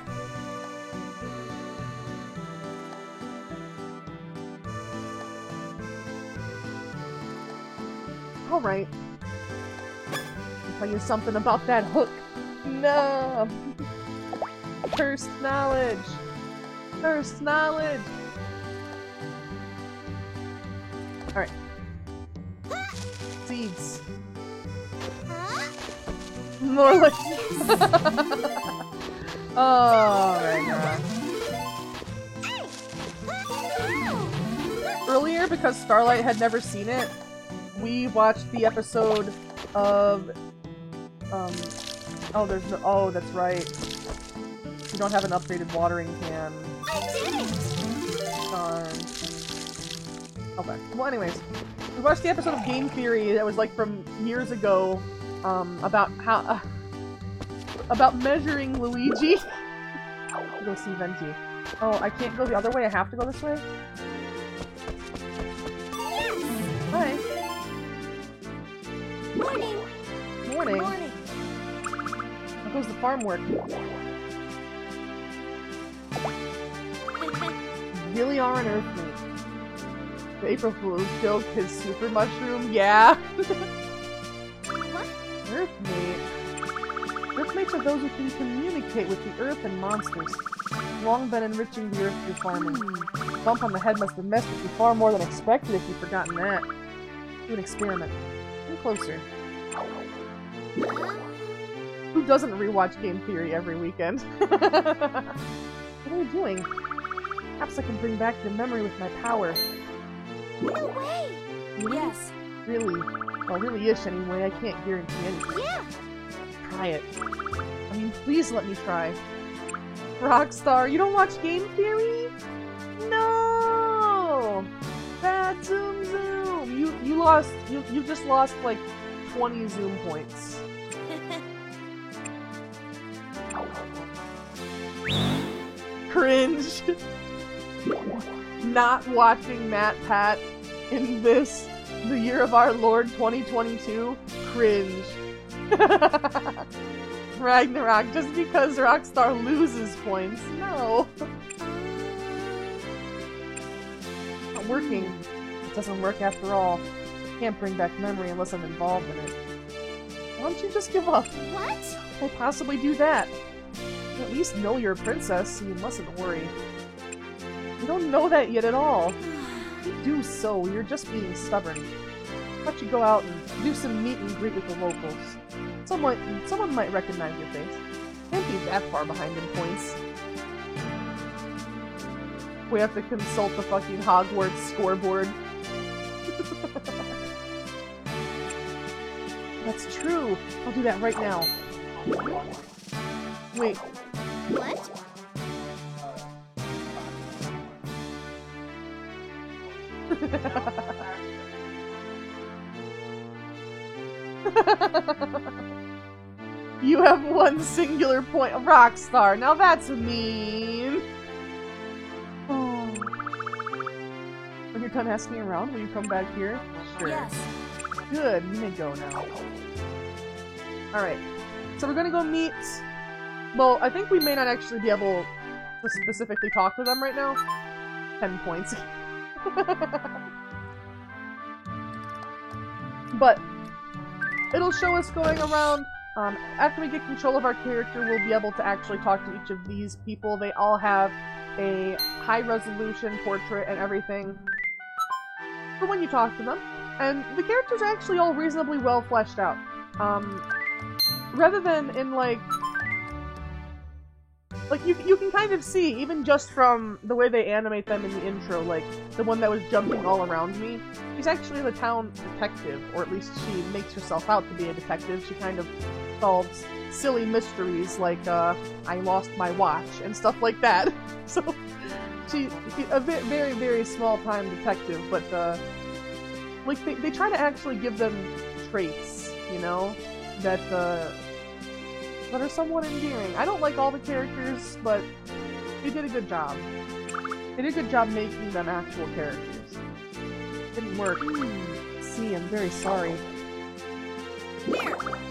S1: Alright. I'll tell you something about that hook. No! Cursed knowledge! Cursed knowledge! Alright. Seeds. More like... Oh my god. Earlier, because Starlight had never seen it, we watched the episode of... Oh, there's no... Oh, that's right. We don't have an upgraded watering can.
S3: I did it!
S1: Darn. Okay. Well, anyways. We watched the episode of Game Theory that was, like, from years ago, about how... about measuring Luigi. Go see Venti. Oh, I can't go the other way? I have to go this way?
S3: Yes!
S1: Hi.
S3: Morning!
S1: Morning.
S3: Morning!
S1: How goes the farm work? Really are an earthmate. The April Fool's joke is super mushroom. Yeah.
S3: What?
S1: Earthmate. Earthmates are those who can communicate with the earth and monsters. Long been enriching the earth through farming. Bump on the head must have messed with you far more than expected if you've forgotten that. Do an experiment. Come closer. Who doesn't rewatch Game Theory every weekend? What are you doing? Perhaps I can bring back your memory with my power.
S3: No way!
S1: Really?
S3: Yes.
S1: Really? Well, really-ish anyway. I can't guarantee anything.
S3: Yeah!
S1: Try it. I mean, please let me try. Rockstar, you don't watch Game Theory? No! Bad Zoom Zoom! You you just lost like 20 zoom points. Cringe. Not watching Matt Pat in this, the year of our Lord 2022. Cringe. Ragnarok, just because Rockstar loses points. No. Not working. It doesn't work after all. Can't bring back memory unless I'm involved in it. Why don't you just give up?
S3: What?
S1: Why possibly do that? You at least know you're a princess, so you mustn't worry. You don't know that yet at all. If you do so, you're just being stubborn. Why don't you go out and do some meet and greet with the locals? Someone might recognize your face. Can't be that far behind in points. We have to consult the fucking Hogwarts scoreboard. That's true. I'll do that right now. Wait.
S3: What?
S1: You have one singular point. Rockstar. Now that's mean. Oh. When you're done asking around, will you come back here? Sure.
S3: Yes.
S1: Good. You may go now. Alright. So we're gonna go meet... Well, I think we may not actually be able to specifically talk to them right now. 10 points. But it'll show us going around. After we get control of our character, we'll be able to actually talk to each of these people. They all have a high-resolution portrait and everything for when you talk to them. And the characters are actually all reasonably well fleshed out. Rather than in, like you can kind of see, even just from the way they animate them in the intro, like, the one that was jumping all around me, she's actually the town detective, or at least she makes herself out to be a detective. She kind of solves silly mysteries like, I lost my watch, and stuff like that. So, she's a very, very small-time detective, but, like, they try to actually give them traits, you know, that are somewhat endearing. I don't like all the characters, but they did a good job. They did a good job making them actual characters. Didn't work. See, I'm very sorry.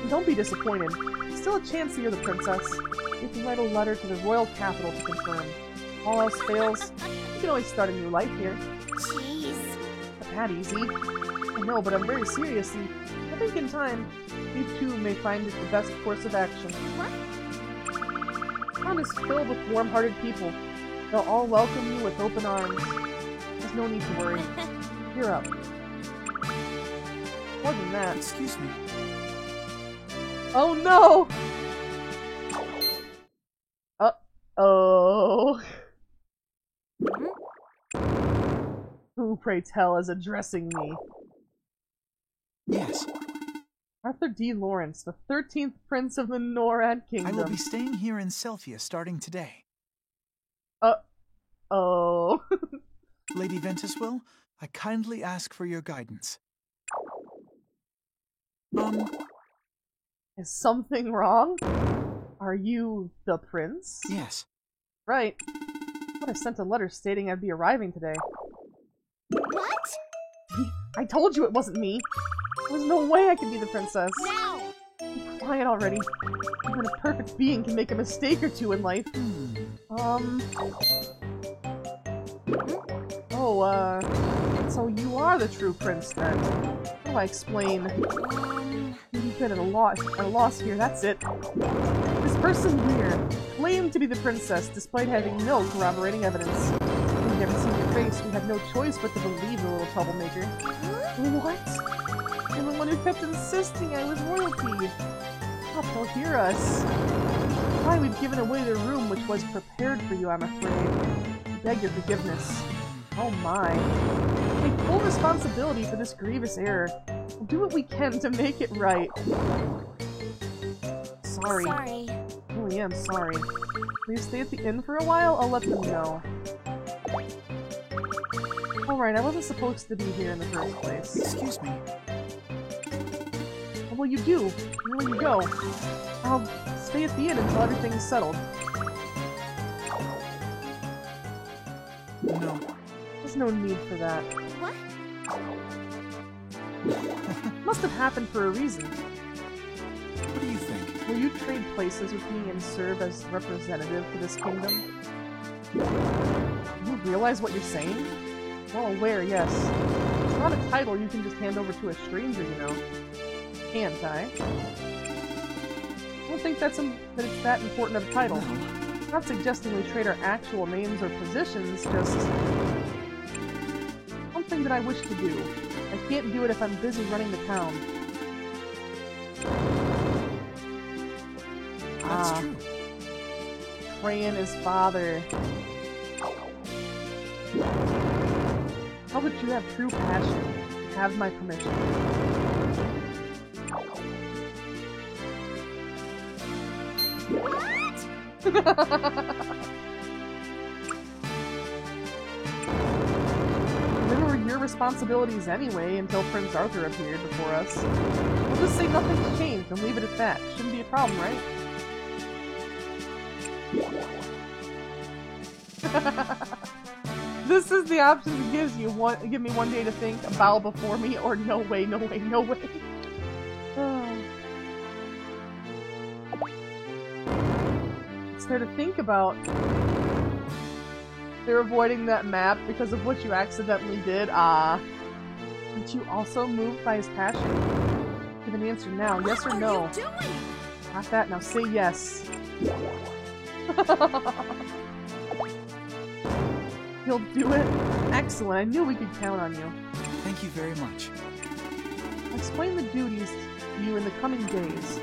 S1: Don't be disappointed. There's still a chance that you're the princess. You can write a letter to the royal capital to confirm. All else fails, you can always start a new life here.
S3: Jeez.
S1: Not that easy. I know, but I'm very serious, and I think in time, you too may find it the best course of action.
S3: What?
S1: Town is filled with warm-hearted people. They'll all welcome you with open arms. There's no need to worry. You're up. More than that.
S4: Excuse me.
S1: Oh no! Uh-oh. Who, pray tell, is addressing me?
S4: Yes.
S1: Arthur D. Lawrence, the 13th Prince of the Norad
S4: I will be
S1: Kingdom.
S4: staying here in Selphia starting today.
S1: Oh.
S4: Lady Ventuswil, I kindly ask for your guidance.
S1: Is something wrong? Are you the prince?
S4: Yes.
S1: Right. But I sent a letter stating I'd be arriving today.
S3: What?
S1: I told you it wasn't me. There's no way I could be the princess.
S3: Now!
S1: Be quiet already. Even a perfect being can make a mistake or two in life. Oh, so you are the true prince then. How do I explain? You've been at a loss here, that's it. This person here claimed to be the princess despite having no corroborating evidence. We've never seen your face, we had no choice but to believe the little troublemaker. What? I'm the one who kept insisting I was royalty. Help, they'll hear us. Why, we've given away the room which was prepared for you, I'm afraid. I beg your forgiveness. Oh my. Take full responsibility for this grievous error. We'll do what we can to make it right. Sorry.
S3: Sorry.
S1: I really am sorry. Please stay at the inn for a while? I'll let them know. Alright, I wasn't supposed to be here in the first place.
S4: Excuse me.
S1: Well, you do. Where will you go? I'll stay at the inn until everything's settled.
S4: No.
S1: There's no need for that.
S3: What?
S1: Must have happened for a reason.
S4: What do you think?
S1: Will you trade places with me and serve as representative for this kingdom? Do you realize what you're saying? Well aware, yes. It's not a title you can just hand over to a stranger, you know. Can't I? I don't think that it's that important of a title.
S4: Well,
S1: Not suggesting we trade our actual names or positions, just something that I wish to do. I can't do it if I'm busy running the town.
S4: that's true.
S1: Trayan is father. How would you have true passion? Have my permission. They were your responsibilities anyway until Prince Arthur appeared before us. We'll just say nothing's changed and leave it at that. Shouldn't be a problem, right? This is the option it gives you. Give me one day to think, bow before me, or no way, no way, no way. It's there to think about. They're avoiding that map because of what you accidentally did. Aren't you also moved by his passion? Give an answer now, yes or no.
S3: What are you doing?
S1: Not that, now say yes. You'll do it? Excellent, I knew we could count on you.
S4: Thank you very much.
S1: I'll explain the duties to you in the coming days.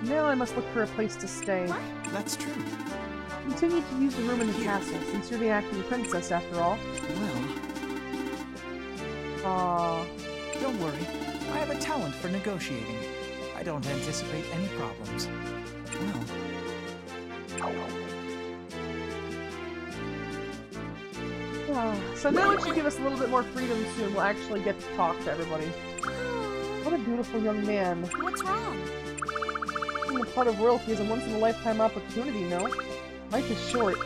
S1: Now I must look for a place to stay.
S3: What?
S4: That's true.
S1: Continue to use the room in the castle, since you're the acting princess after all.
S4: Well,
S1: Aww.
S4: don't worry. I have a talent for negotiating. I don't anticipate any problems. Well,
S1: So now it should give us a little bit more freedom soon. We'll actually get to talk to everybody. What a beautiful young man.
S3: What's wrong?
S1: Being a part of royalty is a once-in-a-lifetime opportunity, no? Life is short.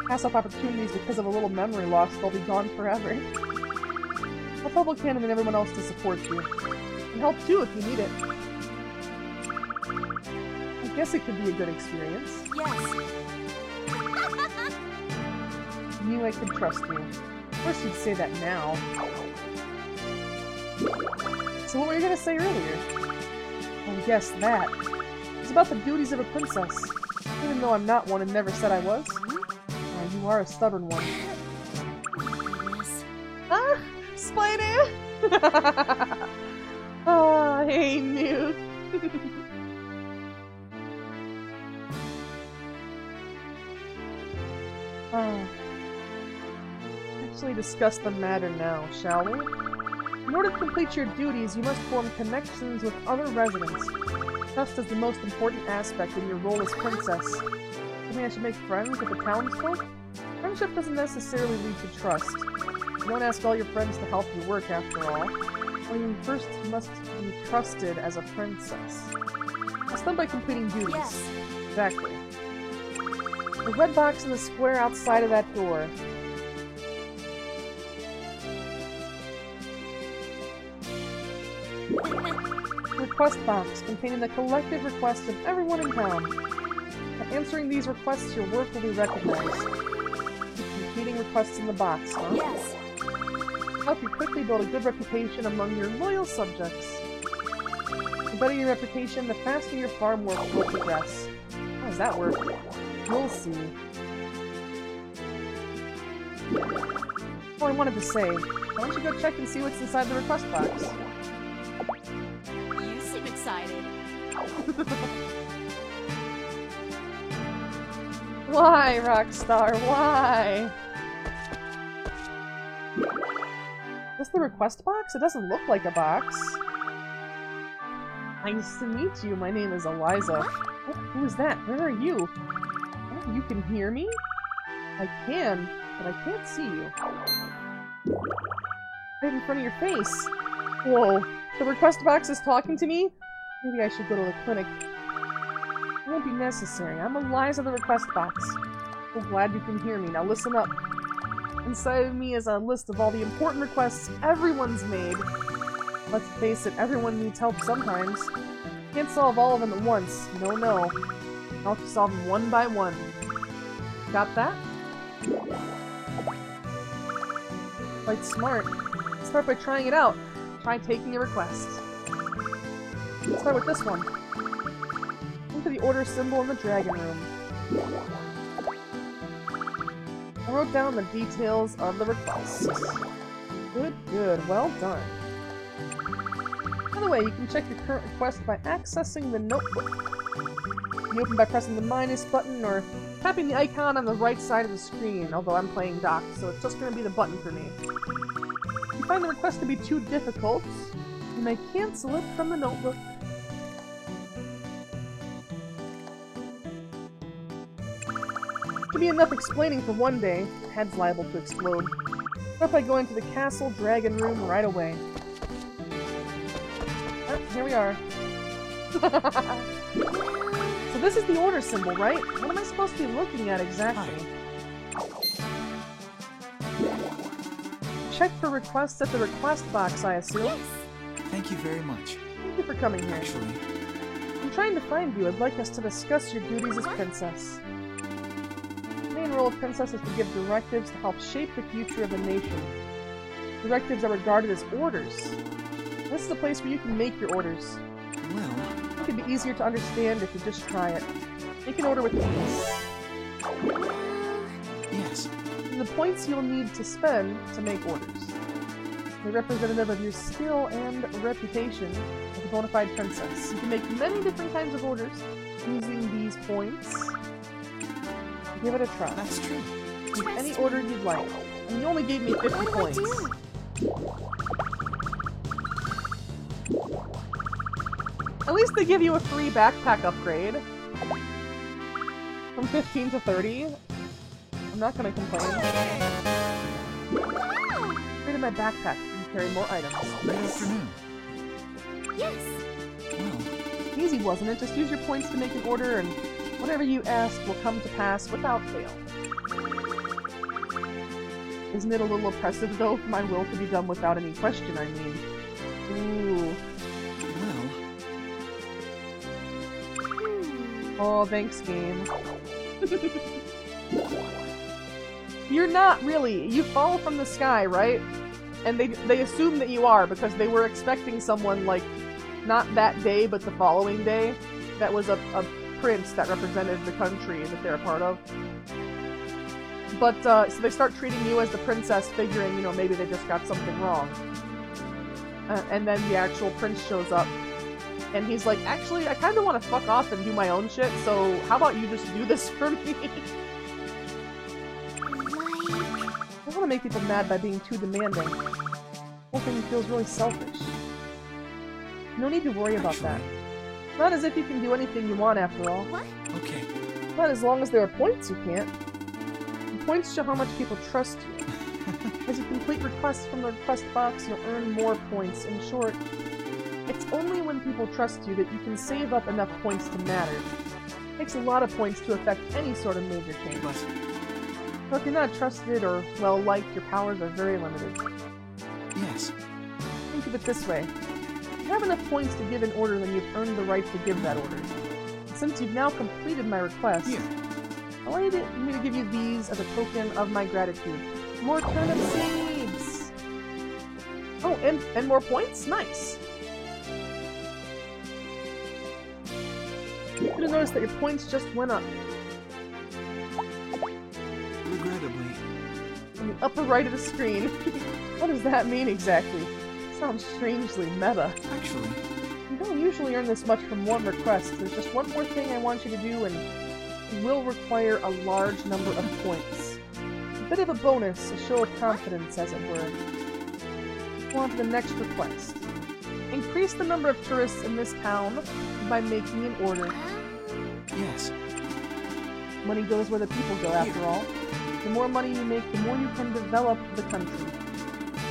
S1: Pass up opportunities because of a little memory loss, they'll be gone forever. I'll tell Buchanan and everyone else to support you. And help too if you need it. I guess it could be a good experience.
S3: Yes.
S1: Knew I could trust you. Of course you'd say that now. So what were you gonna say earlier? Oh yes, that. It's about the duties of a princess. Even though I'm not one and never said I was. You are a stubborn one.
S3: Yes.
S1: Ah! Spider! Ah, hey, Newt. Actually discuss the matter now, shall we? In order to complete your duties, you must form connections with other residents. Trust is the most important aspect in your role as princess. You mean I should make friends with the townsfolk? Friendship doesn't necessarily lead to trust. You don't ask all your friends to help you work, after all. I mean, first you must be trusted as a princess. It's done by completing duties.
S3: Yes.
S1: Exactly. The red box in the square outside of that door. Request box containing the collective requests of everyone in town. By answering these requests, your work will be recognized. Keep completing requests in the box, huh?
S3: Yes.
S1: Help you quickly build a good reputation among your loyal subjects. The better your reputation, the faster your farm work will progress. How does that work? You'll see. Oh, I wanted to say, why don't you go check and see what's inside the request box?
S3: You seem excited.
S1: Why, Rockstar? Why? Is this the request box? It doesn't look like a box. Nice to meet you. My name is Eliza. Oh, who is that? Where are you? Oh, you can hear me? I can, but I can't see you. Right in front of your face. Whoa. The request box is talking to me? Maybe I should go to the clinic. It won't be necessary. I'm Eliza the request box. So glad you can hear me. Now listen up. Inside of me is a list of all the important requests everyone's made. Let's face it, everyone needs help sometimes. Can't solve all of them at once. No, no. I'll have to solve them one by one. Got that? Quite smart. Let's start by trying it out. Try taking a request. Let's start with this one. Look at the order symbol in the dragon room. I wrote down the details of the request. Good, good. Well done. By the way, you can check your current request by accessing the notebook. You can open by pressing the minus button or tapping the icon on the right side of the screen, although I'm playing dock, so it's just going to be the button for me. If you find the request to be too difficult, you may cancel it from the notebook. Should be enough explaining for one day. Head's liable to explode. Start by going to the castle dragon room right away. Ah, here we are. So this is the order symbol, right? What am I supposed to be looking at exactly? Check for requests at the request box, I assume.
S3: Yes.
S4: Thank you very much.
S1: Thank you for coming here.
S4: Actually,
S1: I'm trying to find you. I'd like us to discuss your duties as princess. The main role of princess is to give directives to help shape the future of the nation. Directives are regarded as orders. This is the place where you can make your orders.
S4: well,
S1: It could be easier to understand if you just try it. Make an order with ease.
S4: yes.
S1: These are the points you'll need to spend to make orders. They're representative of your skill and reputation as a bona fide princess. You can make many different kinds of orders using these points. Give it a try.
S4: That's true.
S1: Make any order you'd like. And you only gave me 50
S3: What do I
S1: points.
S3: do?
S1: At least they give you a free backpack upgrade. From 15 to 30. I'm not gonna complain.
S3: Wow!
S1: Upgraded my backpack. You can carry more items.
S4: Good afternoon.
S3: Yes.
S4: Well,
S1: Easy, wasn't it? Just use your points to make an order, and whatever you ask will come to pass without fail. Isn't it a little oppressive, though, for my will to be done without any question, I mean? Ooh.
S4: well,
S1: Oh, thanks, game. You're not really. You fall from the sky, right? And they assume that you are, because they were expecting someone, like, not that day, but the following day, that was a prince that represented the country that they're a part of. But, so they start treating you as the princess, figuring, you know, maybe they just got something wrong. And then the actual prince shows up, and he's like, actually, I kind of want to fuck off and do my own shit, so how about you just do this for me? I don't want to make people mad by being too demanding. The whole thing feels really selfish. No need to worry about that. Not as if you can do anything you want, after all.
S3: What?
S4: okay.
S1: But as long as there are points, you can't. And points show how much people trust you. As you complete requests from the request box, you'll earn more points. In short, it's only when people trust you that you can save up enough points to matter. It takes a lot of points to affect any sort of major change.
S4: But,
S1: So if you're not trusted or well-liked, your powers are very limited.
S4: yes.
S1: Think of it this way. If you have enough points to give an order, then you've earned the right to give that order. And since you've now completed my request,
S4: Here.
S1: I want me to give you these as a token of my gratitude. More turnip seeds! Oh, and more points? Nice! You should have noticed that your points just went up.
S4: Regrettably.
S1: In the upper right of the screen. What does that mean exactly? Sounds strangely meta.
S4: Actually,
S1: You don't usually earn this much from one request. There's just one more thing I want you to do, and it will require a large number of points. A bit of a bonus, a show of confidence, as it were. Go on to the next request. Increase the number of tourists in this town by making an order.
S4: yes.
S1: Money goes where the people go, after all. The more money you make, the more you can develop the country.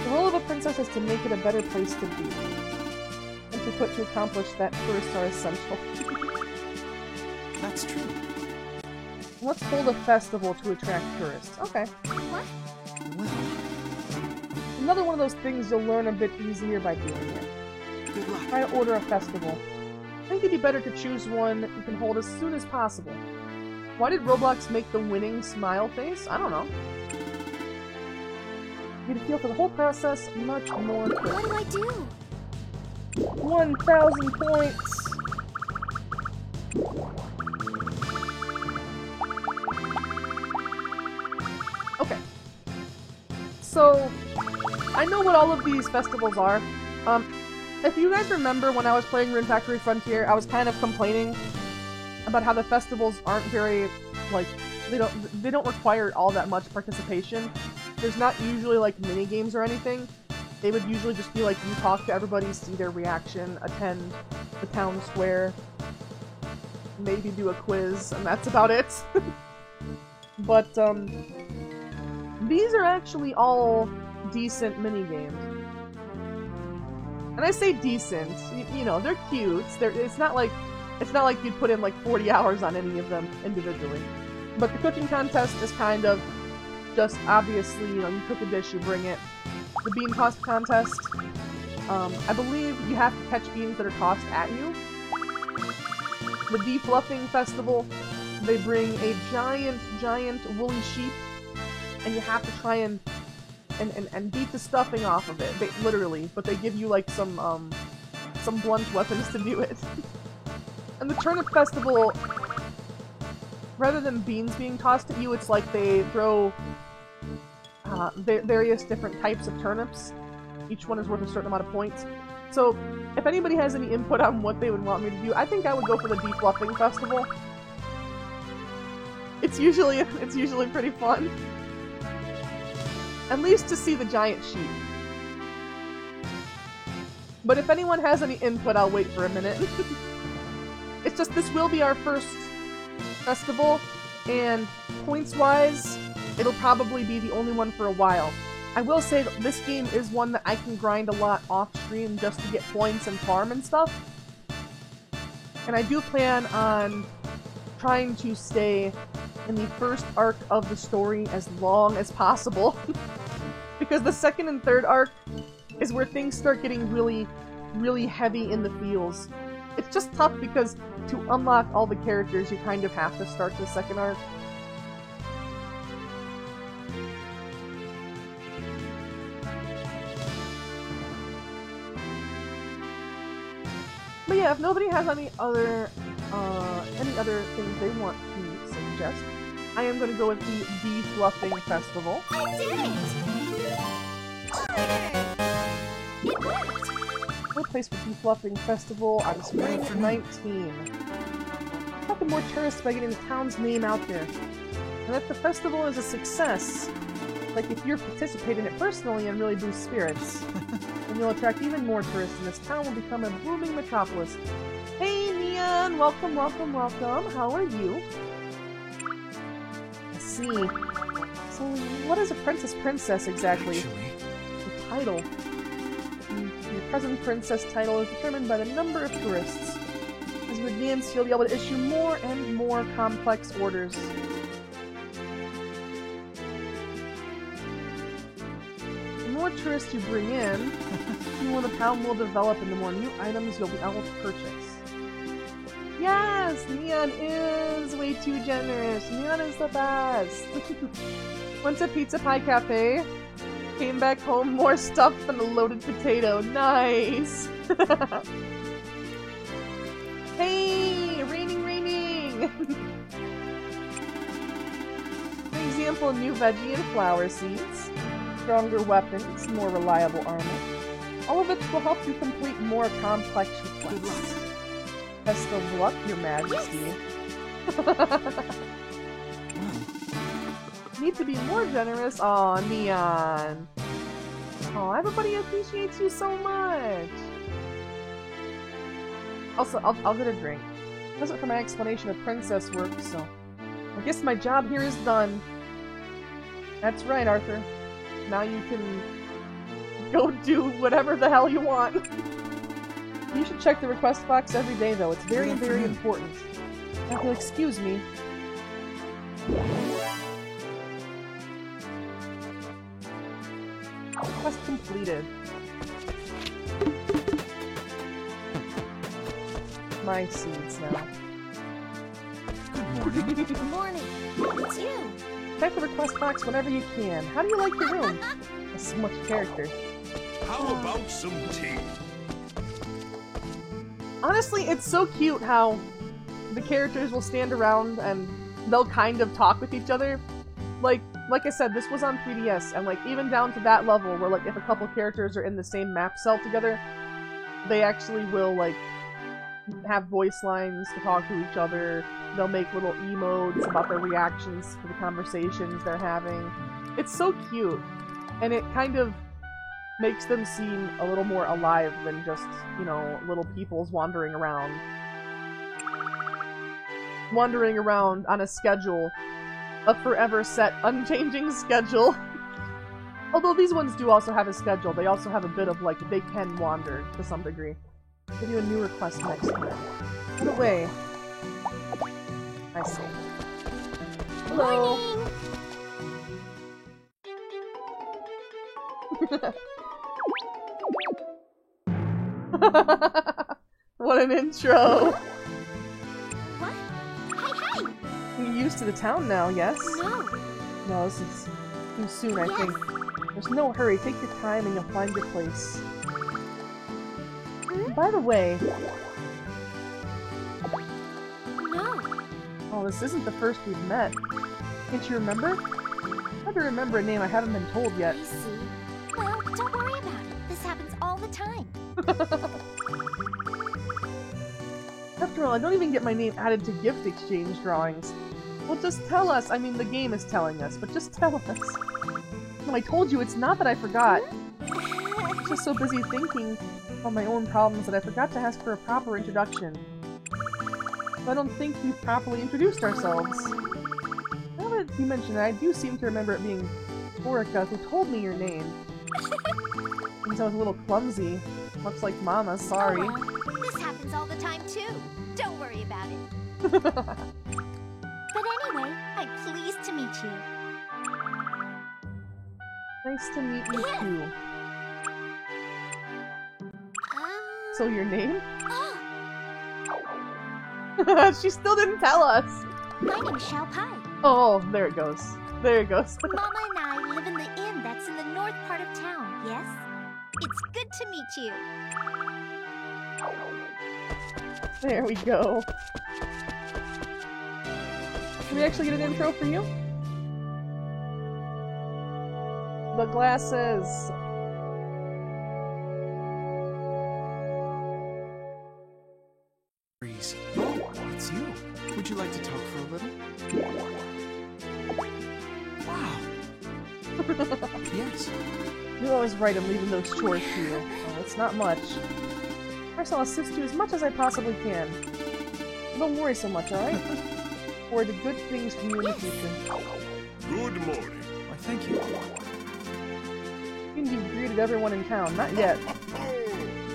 S1: The role of a princess is to make it a better place to be. And to put to accomplish that tourists are essential.
S4: That's true.
S1: Let's hold a festival to attract tourists. Okay.
S3: What?
S4: Well,
S1: Another one of those things you'll learn a bit easier by doing it.
S4: good luck.
S1: Try to order a festival. I think it'd be better to choose one you can hold as soon as possible. Why did Roblox make the winning smile face? I don't know. Get a feel for the whole process, much more quick.
S3: What do I do?
S1: 1,000 points! Okay. So, I know what all of these festivals are. If you guys remember when I was playing Rune Factory Frontier, I was kind of complaining about how the festivals aren't very, like, they don't require all that much participation. There's not usually, like, mini games or anything. They would usually just be like, you talk to everybody, see their reaction, attend the town square, maybe do a quiz, and that's about it. But, these are actually all decent mini-games. And I say decent, you know, they're cute. It's not like you'd put in like 40 hours on any of them individually. But the cooking contest is kind of just obviously, you know, you cook a dish, you bring it. The bean toss contest, I believe you have to catch beans that are tossed at you. The defluffing festival, they bring a giant woolly sheep, and you have to try and beat the stuffing off of it, literally. But they give you like some blunt weapons to do it. And the turnip festival, rather than beans being tossed at you, it's like they throw various different types of turnips. Each one is worth a certain amount of points. So, if anybody has any input on what they would want me to do, I think I would go for the defluffing festival. It's usually pretty fun. At least to see the giant sheep. But if anyone has any input, I'll wait for a minute. It's just, this will be our first festival, and points-wise, it'll probably be the only one for a while. I will say that this game is one that I can grind a lot off-stream just to get points and farm and stuff. And I do plan on trying to stay in the first arc of the story as long as possible. Because the second and third arc is where things start getting really, really heavy in the feels. It's just tough because to unlock all the characters, you kind of have to start the second arc. But yeah, if nobody has any other things they want to suggest, I am going to go with the defluffing festival.
S3: I did it! It worked!
S1: Good place for defluffing festival on spring 19. Attract more tourists by getting the town's name out there. And if the festival is a success, like if you're participating in it personally and really boost spirits, then you'll attract even more tourists and this town will become a booming metropolis. Hey Neon! Welcome, welcome, welcome. How are you? Let's see. So, what is a princess exactly?
S4: Actually,
S1: The title. Your present princess title is determined by the number of tourists. As you advance, you'll be able to issue more and more complex orders. The more tourists you bring in, the more the town will develop and the more new items you'll be able to purchase. Yes! Neon is way too generous. Neon is the best. Went to Pizza Pie Cafe. Came back home, more stuff than a loaded potato. Nice! Hey! Raining! For example, new veggie and flower seeds, stronger weapons, more reliable armor. All of it will help you complete more complex requests. Best of luck, Your Majesty. Need to be more generous? Aw, Neon. Aw, everybody appreciates you so much. Also, I'll get a drink. Wasn't for my explanation of princess work, so I guess my job here is done. That's right, Arthur. Now you can go do whatever the hell you want. You should check the request box every day, though. It's very, very important. Now, if you'll excuse me. Quest completed. My seeds now.
S4: Good morning.
S3: Good morning. It's you.
S1: Check the request box whenever you can. How do you like your room? That's so much character.
S2: How about some tea?
S1: Honestly, it's so cute how the characters will stand around and they'll kind of talk with each other. Like I said, this was on 3DS, and like even down to that level where like if a couple characters are in the same map cell together, they actually will like have voice lines to talk to each other. They'll make little emotes about their reactions to the conversations they're having. It's so cute, and it kind of makes them seem a little more alive than just, you know, little peoples wandering around. Wandering around on a schedule. A forever set, unchanging schedule. Although these ones do also have a schedule, they also have a bit of, like, they can wander to some degree. Give you a new request next time. Put away. I see. Hello! What an intro!
S3: What? Hey, hey!
S1: You're used to the town now, yes?
S3: No.
S1: No, this is too soon, I think. There's no hurry. Take your time and you'll find your place.
S3: Hmm?
S1: By the way...
S3: No.
S1: Oh, this isn't the first we've met. Can't you remember? Hard to remember a name I haven't been told yet.
S3: I see. Well, don't worry about it. This happens all the time.
S1: After all, I don't even get my name added to gift exchange drawings. Well, just tell us. I mean, the game is telling us, but just tell us. No, I told you, it's not that I forgot. I was just so busy thinking of my own problems that I forgot to ask for a proper introduction. So I don't think we've properly introduced ourselves. Now that you mention it, I do seem to remember it being Orica who told me your name. Since I was a little clumsy. Much like Mama, sorry.
S3: Oh, well, this happens all the time, too. Don't worry about it. But anyway, I'm pleased to meet you.
S1: Nice to meet you too.
S3: Um,
S1: So your name?
S3: oh,
S1: She still didn't tell us!
S3: my name's Xiao Pai.
S1: Oh, there it goes. There it goes.
S3: Mama and I live in the inn that's in the north part of town, yes? It's good to meet you.
S1: There we go. Can we actually get an intro for you? The glasses!
S4: Breeze. Oh, it's you. Would you like to talk for a little? Wow. Yes.
S1: You're always right in leaving those chores to you. Oh, it's not much. Of course, I'll assist you as much as I possibly can. Don't worry so much, alright? Forward to good things from you in the future.
S2: Good morning.
S4: Why, thank you.
S1: You can be greeted everyone in town. Not yet.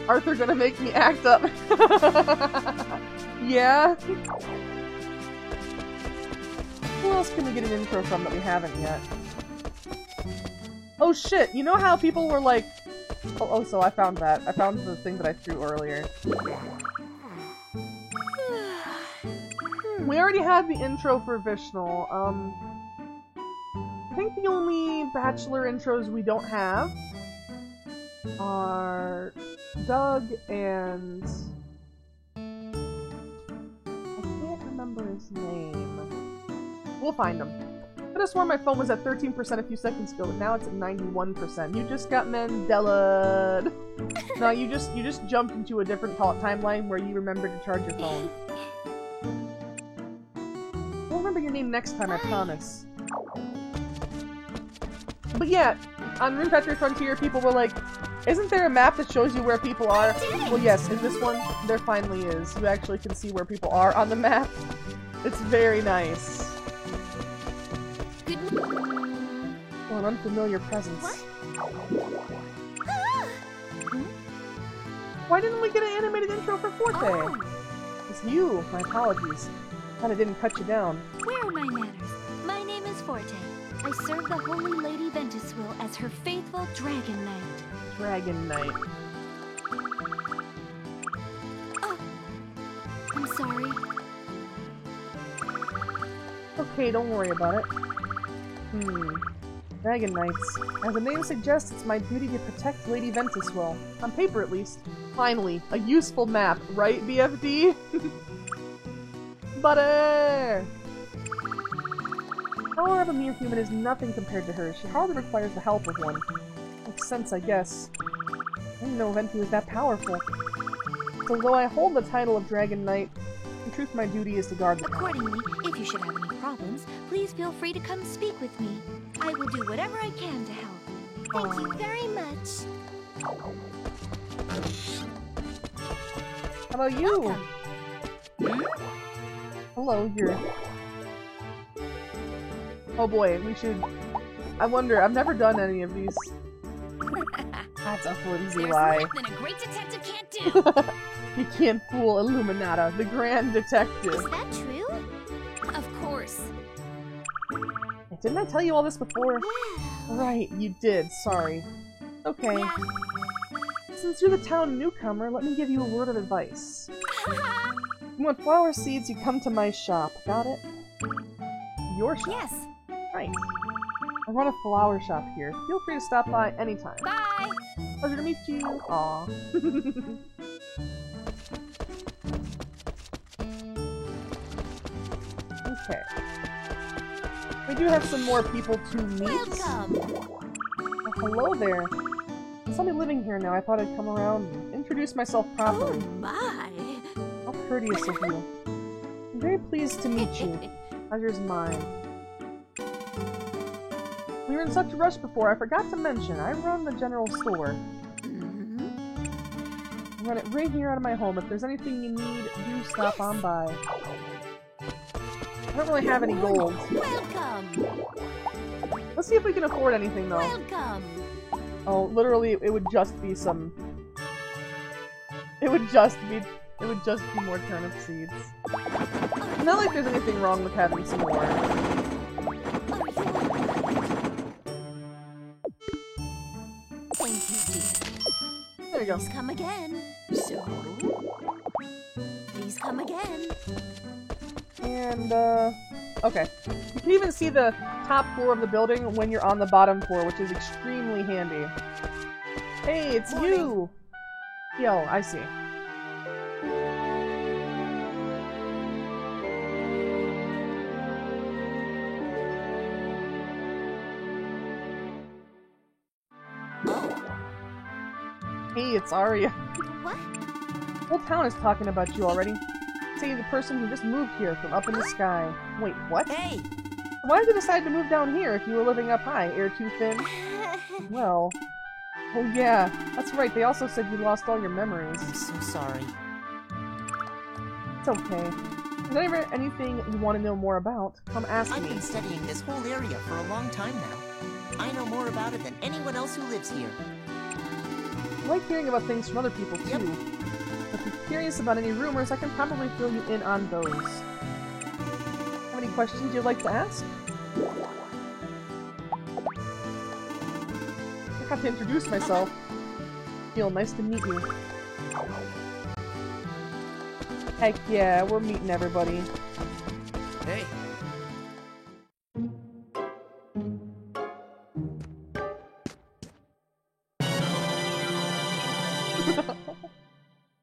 S1: Arthur gonna make me act up. Yeah? Who else can we get an intro from that we haven't yet? Oh shit, you know how people were like... Oh, so I found that. I found the thing that I threw earlier. We already had the intro for Vishnal. I think the only Bachelor intros we don't have are Doug and... I can't remember his name. We'll find him. I could have sworn my phone was at 13% a few seconds ago, but now it's at 91%. You just got Mandela. No, you just jumped into a different timeline where you remembered to charge your phone. We'll remember your name next time, I promise. But yeah, on Rune Factory Frontier, people were like, isn't there a map that shows you where people are? Well, yes, in this one, there finally is. You actually can see where people are on the map. It's very nice. Oh, an unfamiliar presence.
S3: Ah!
S1: Why didn't we get an animated intro for Forte?
S3: Oh,
S1: It's you. My apologies. Glad I didn't cut you down.
S3: where are my manners? My name is Forte. I serve the Holy Lady Ventuswil as her faithful Dragon Knight.
S1: Dragon Knight.
S3: Oh, I'm sorry.
S1: Okay, don't worry about it. Dragon Knights. As the name suggests, it's my duty to protect Lady Ventuswil. On paper, at least. Finally, a useful map, right, BFD? Butter! The power of a mere human is nothing compared to hers. She hardly requires the help of one. Makes sense, I guess. I didn't know Venti was that powerful. So though I hold the title of Dragon Knight, in truth my duty is to guard the
S3: Accordingly, if you should have any problems, please feel free to come speak with me. I will do whatever I can to help. Thank you very much.
S1: How about you?
S3: Welcome.
S1: Hello, you're... Oh boy, we should... I wonder, I've never done any of these. That's a flimsy
S3: There's
S1: lie.
S3: nothing a great detective can't do.
S1: You can't fool Illuminata, the Grand Detective.
S3: Is that true? Of course.
S1: Didn't I tell you all this before?
S3: Well,
S1: Right, you did, sorry. Okay. Since you're the town newcomer, let me give you a word of advice. You want flower seeds, you come to my shop. Got it? Your shop?
S3: yes.
S1: Right. I run a flower shop here. Feel free to stop by anytime.
S3: Bye.
S1: Pleasure to meet you. Aw. Okay. We do have some more people to meet.
S3: Welcome.
S1: Oh, hello there. Since I'll be living here now, I thought I'd come around and introduce myself
S3: Oh
S1: properly.
S3: my.
S1: How courteous of you. I'm very pleased to meet you. Pleasure's mine. We were in such a rush before, I forgot to mention, I run the general store.
S3: Mhm.
S1: I run it right here out of my home. If there's anything you need, do stop on by. I don't really have any gold.
S3: Welcome.
S1: Let's see if we can afford anything, though.
S3: Welcome.
S1: Oh, literally, it would just be some... It would just be more turnip seeds. Not like there's anything wrong with having some more.
S3: Thank you, dear.
S1: There you go.
S3: Please come again. So, please come again.
S1: And, okay. You can even see the top floor of the building when you're on the bottom floor, which is extremely handy. Hey, it's you! Yo, I see. Hey, it's Arya.
S3: What?
S1: The whole town is talking about you already. Say the person who just moved here from up in the sky. Wait, what?
S4: Hey!
S1: Why did you decide to move down here if you were living up high? Air too thin? Well... Oh yeah, that's right, they also said you lost all your memories.
S4: I'm so sorry.
S1: It's okay. If there's ever anything you want to know more about, come ask
S5: I've
S1: me.
S5: been studying this whole area for a long time now. I know more about it than anyone else who lives here.
S1: I like hearing about things from other people too.
S5: Yep.
S1: If you're curious about any rumors, I can probably fill you in on those. Have any questions you'd like to ask? I have to introduce myself. Feel nice to meet you. Heck yeah, we're meeting everybody.
S4: Hey!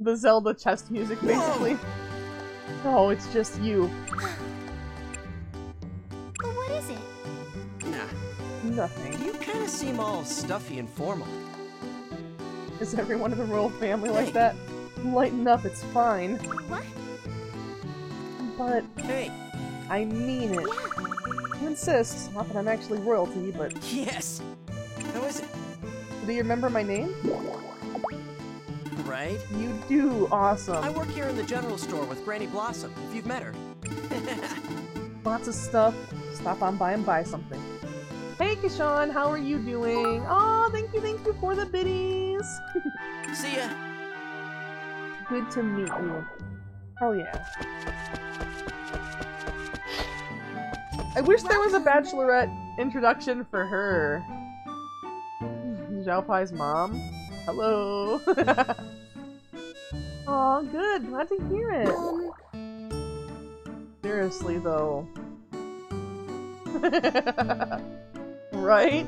S1: The Zelda chest music, basically. Oh, it's just you.
S3: But what is it?
S4: Nah.
S1: Nothing.
S4: You kinda seem all stuffy and formal.
S1: Is everyone in the royal family like that? Lighten up, it's fine.
S3: What?
S1: But
S4: Hey!
S1: I mean it. You insist. Not that I'm actually royalty, but
S4: Yes! How is it?
S1: do you remember my name?
S4: Right?
S1: You do. Awesome.
S4: I work here in the general store with Granny Blossom, if you've met her.
S1: Lots of stuff. Stop on by and buy something. Hey, Kishan, how are you doing? Oh, thank you for the biddies.
S4: See ya!
S1: good to meet you. Hell yeah. I wish there was a bachelorette introduction for her. Zhao Pai's mom. Hello. Aw, good. Glad to hear it. Seriously, though. Right?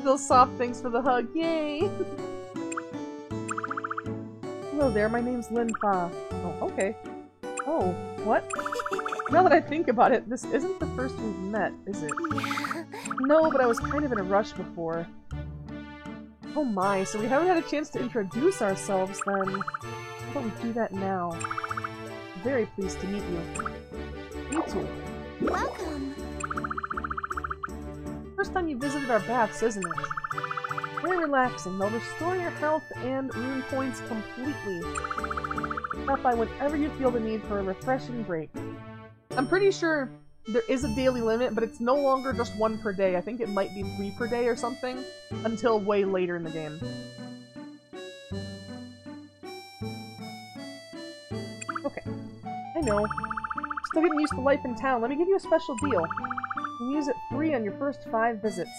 S1: Still soft, thanks for the hug. Yay! Hello there, my name's Lin Fa. Oh, okay. Oh, what? Now that I think about it, this isn't the first we've met, is it? No, but I was kind of in a rush before. Oh my, so we haven't had a chance to introduce ourselves then. How about we do that now? Very pleased to meet you. You too.
S3: Welcome.
S1: First time you visited our baths, isn't it? Very relaxing. They'll restore your health and rune points completely. Stop by whenever you feel the need for a refreshing break. I'm pretty sure there is a daily limit, but it's no longer just 1 per day. I think it might be 3 per day or something, until way later in the game. Okay. I know. Still getting used to life in town. Let me give you a special deal. You can use it free on your first 5 visits.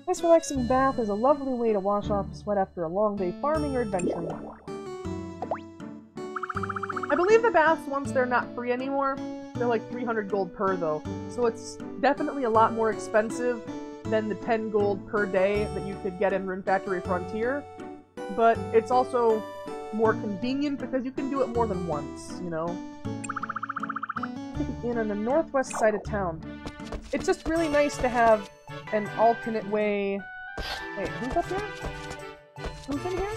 S1: This relaxing bath is a lovely way to wash off the sweat after a long day farming or adventuring. I believe the baths, once they're not free anymore, they're like 300 gold per, though. So it's definitely a lot more expensive than the 10 gold per day that you could get in Rune Factory Frontier. But it's also more convenient because you can do it more than once, you know? In on the northwest side of town. It's just really nice to have an alternate way... Wait, who's up here? Who's in here?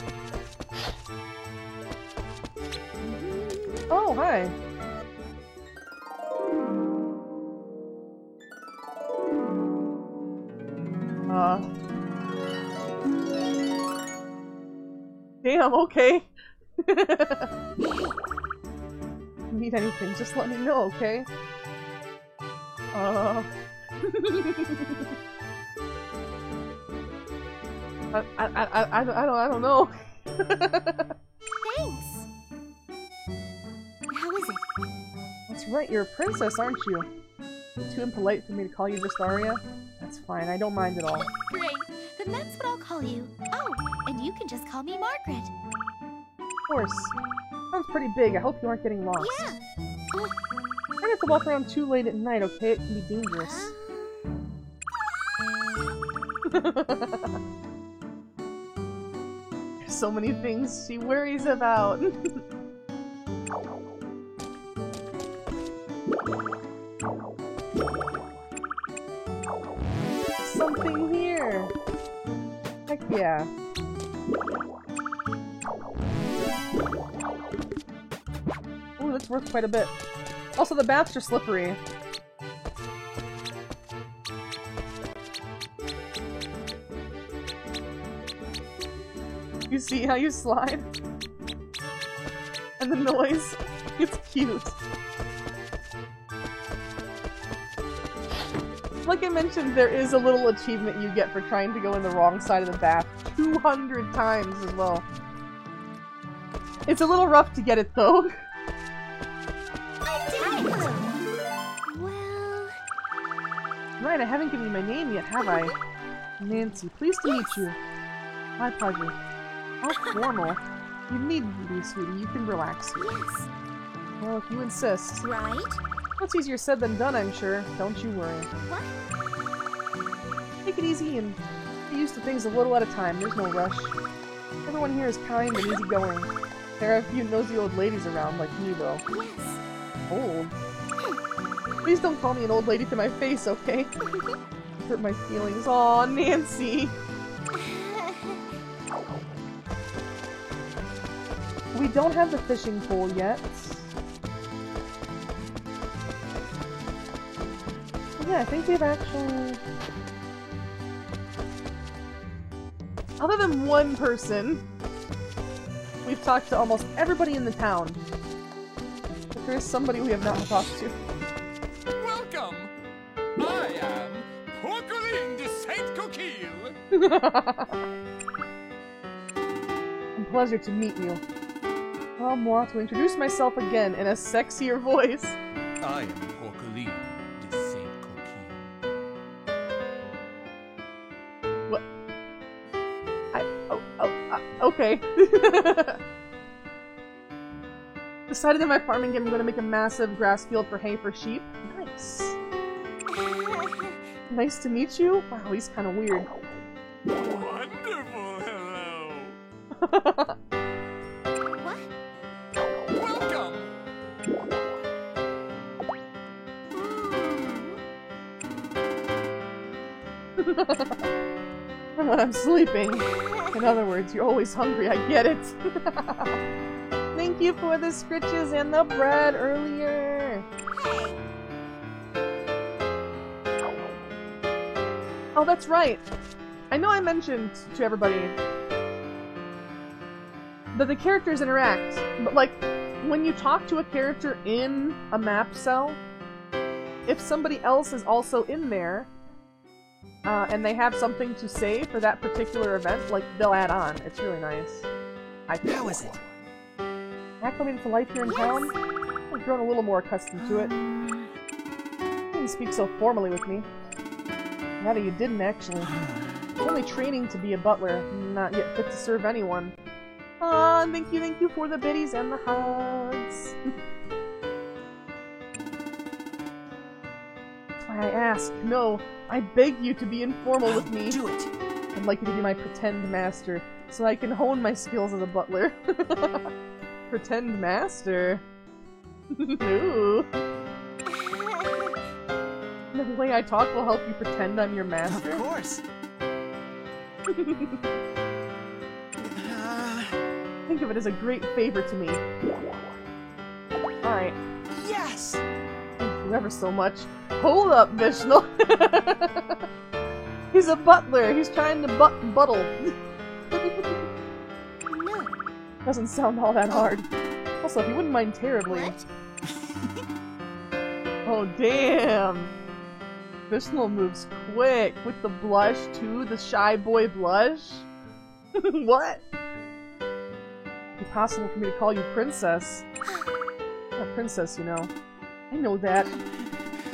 S1: Oh, hi. Damn, okay. Need anything, just let me know, okay? I don't know.
S3: Thanks. How is it?
S1: That's right, you're a princess, aren't you? It's too impolite for me to call you just Aria? That's fine, I don't mind at all.
S3: Great. Then that's what I'll call you. Oh, and you can just call me Margaret.
S1: Of course. Sounds pretty big, I hope you aren't getting lost.
S3: Yeah.
S1: Try not to walk around too late at night, okay? It can be dangerous. There's so many things she worries about. Something here! Heck yeah. Ooh, that's worth quite a bit. Also, the baths are slippery. You see how you slide? And the noise? It's cute. Like I mentioned, there is a little achievement you get for trying to go in the wrong side of the bath 200 times as well. It's a little rough to get it, though.
S3: Well...
S1: Right, I haven't given you my name yet, have I? Nancy, pleased to meet you. My pleasure. How formal. You needn't be, sweetie. You can relax.
S3: Yes.
S1: Well, if you insist.
S3: Right?
S1: Much easier said than done, I'm sure. Don't you worry.
S3: What?
S1: Take it easy and get used to things a little at a time. There's no rush. Everyone here is kind and easygoing. There are a few nosy old ladies around, like me, though.
S3: Yes.
S1: Old? Please don't call me an old lady to my face, okay? Hurt my feelings. Aw, Nancy! We don't have the fishing pole yet. Yeah, I think we've actually... Other than one person, we've talked to almost everybody in the town. But there is somebody we have not talked to.
S2: Welcome! I am Pauline de Saint-Coquille!
S1: I'm pleasure to meet you. Allow moi to introduce myself again in a sexier voice.
S2: I am Coqueline de Saint Coquille.
S1: What? Okay. Decided in my farming game I'm going to make a massive grass field for hay for sheep. Nice. Nice to meet you? Wow, he's kind of weird.
S2: Wonderful, hello.
S3: What?
S2: Welcome.
S1: And when I'm sleeping. In other words, you're always hungry, I get it. Thank you for the scritches and the bread earlier. Oh, that's right. I know I mentioned to everybody that the characters interact, but like, when you talk to a character in a map cell, if somebody else is also in there, and they have something to say for that particular event, like, they'll add on. It's really nice.
S4: How is it?
S1: Acclimated to life here in town? I've grown a little more accustomed to it. You didn't speak so formally with me. Now that you didn't, actually. I'm only training to be a butler, not yet fit to serve anyone. Aw, thank you for the biddies and the hugs. That's why I ask. No, I beg you to be informal with me.
S4: Do it.
S1: I'd like you to be my pretend master, so I can hone my skills as a butler. Pretend master? Ooh. The way I talk will help you pretend I'm your master?
S4: Of course.
S1: Think of it as a great favor to me. Alright.
S4: Yes!
S1: Thank you ever so much. Hold up, Vishnu! He's a butler! He's trying to buttle.
S3: No.
S1: Doesn't sound all that hard. Also, if you wouldn't mind terribly...
S3: What?
S1: Oh, damn! Vishnu moves quick with the blush, too. The shy boy blush. What? It'd be possible for me to call you princess. I'm a princess, you know. I know that.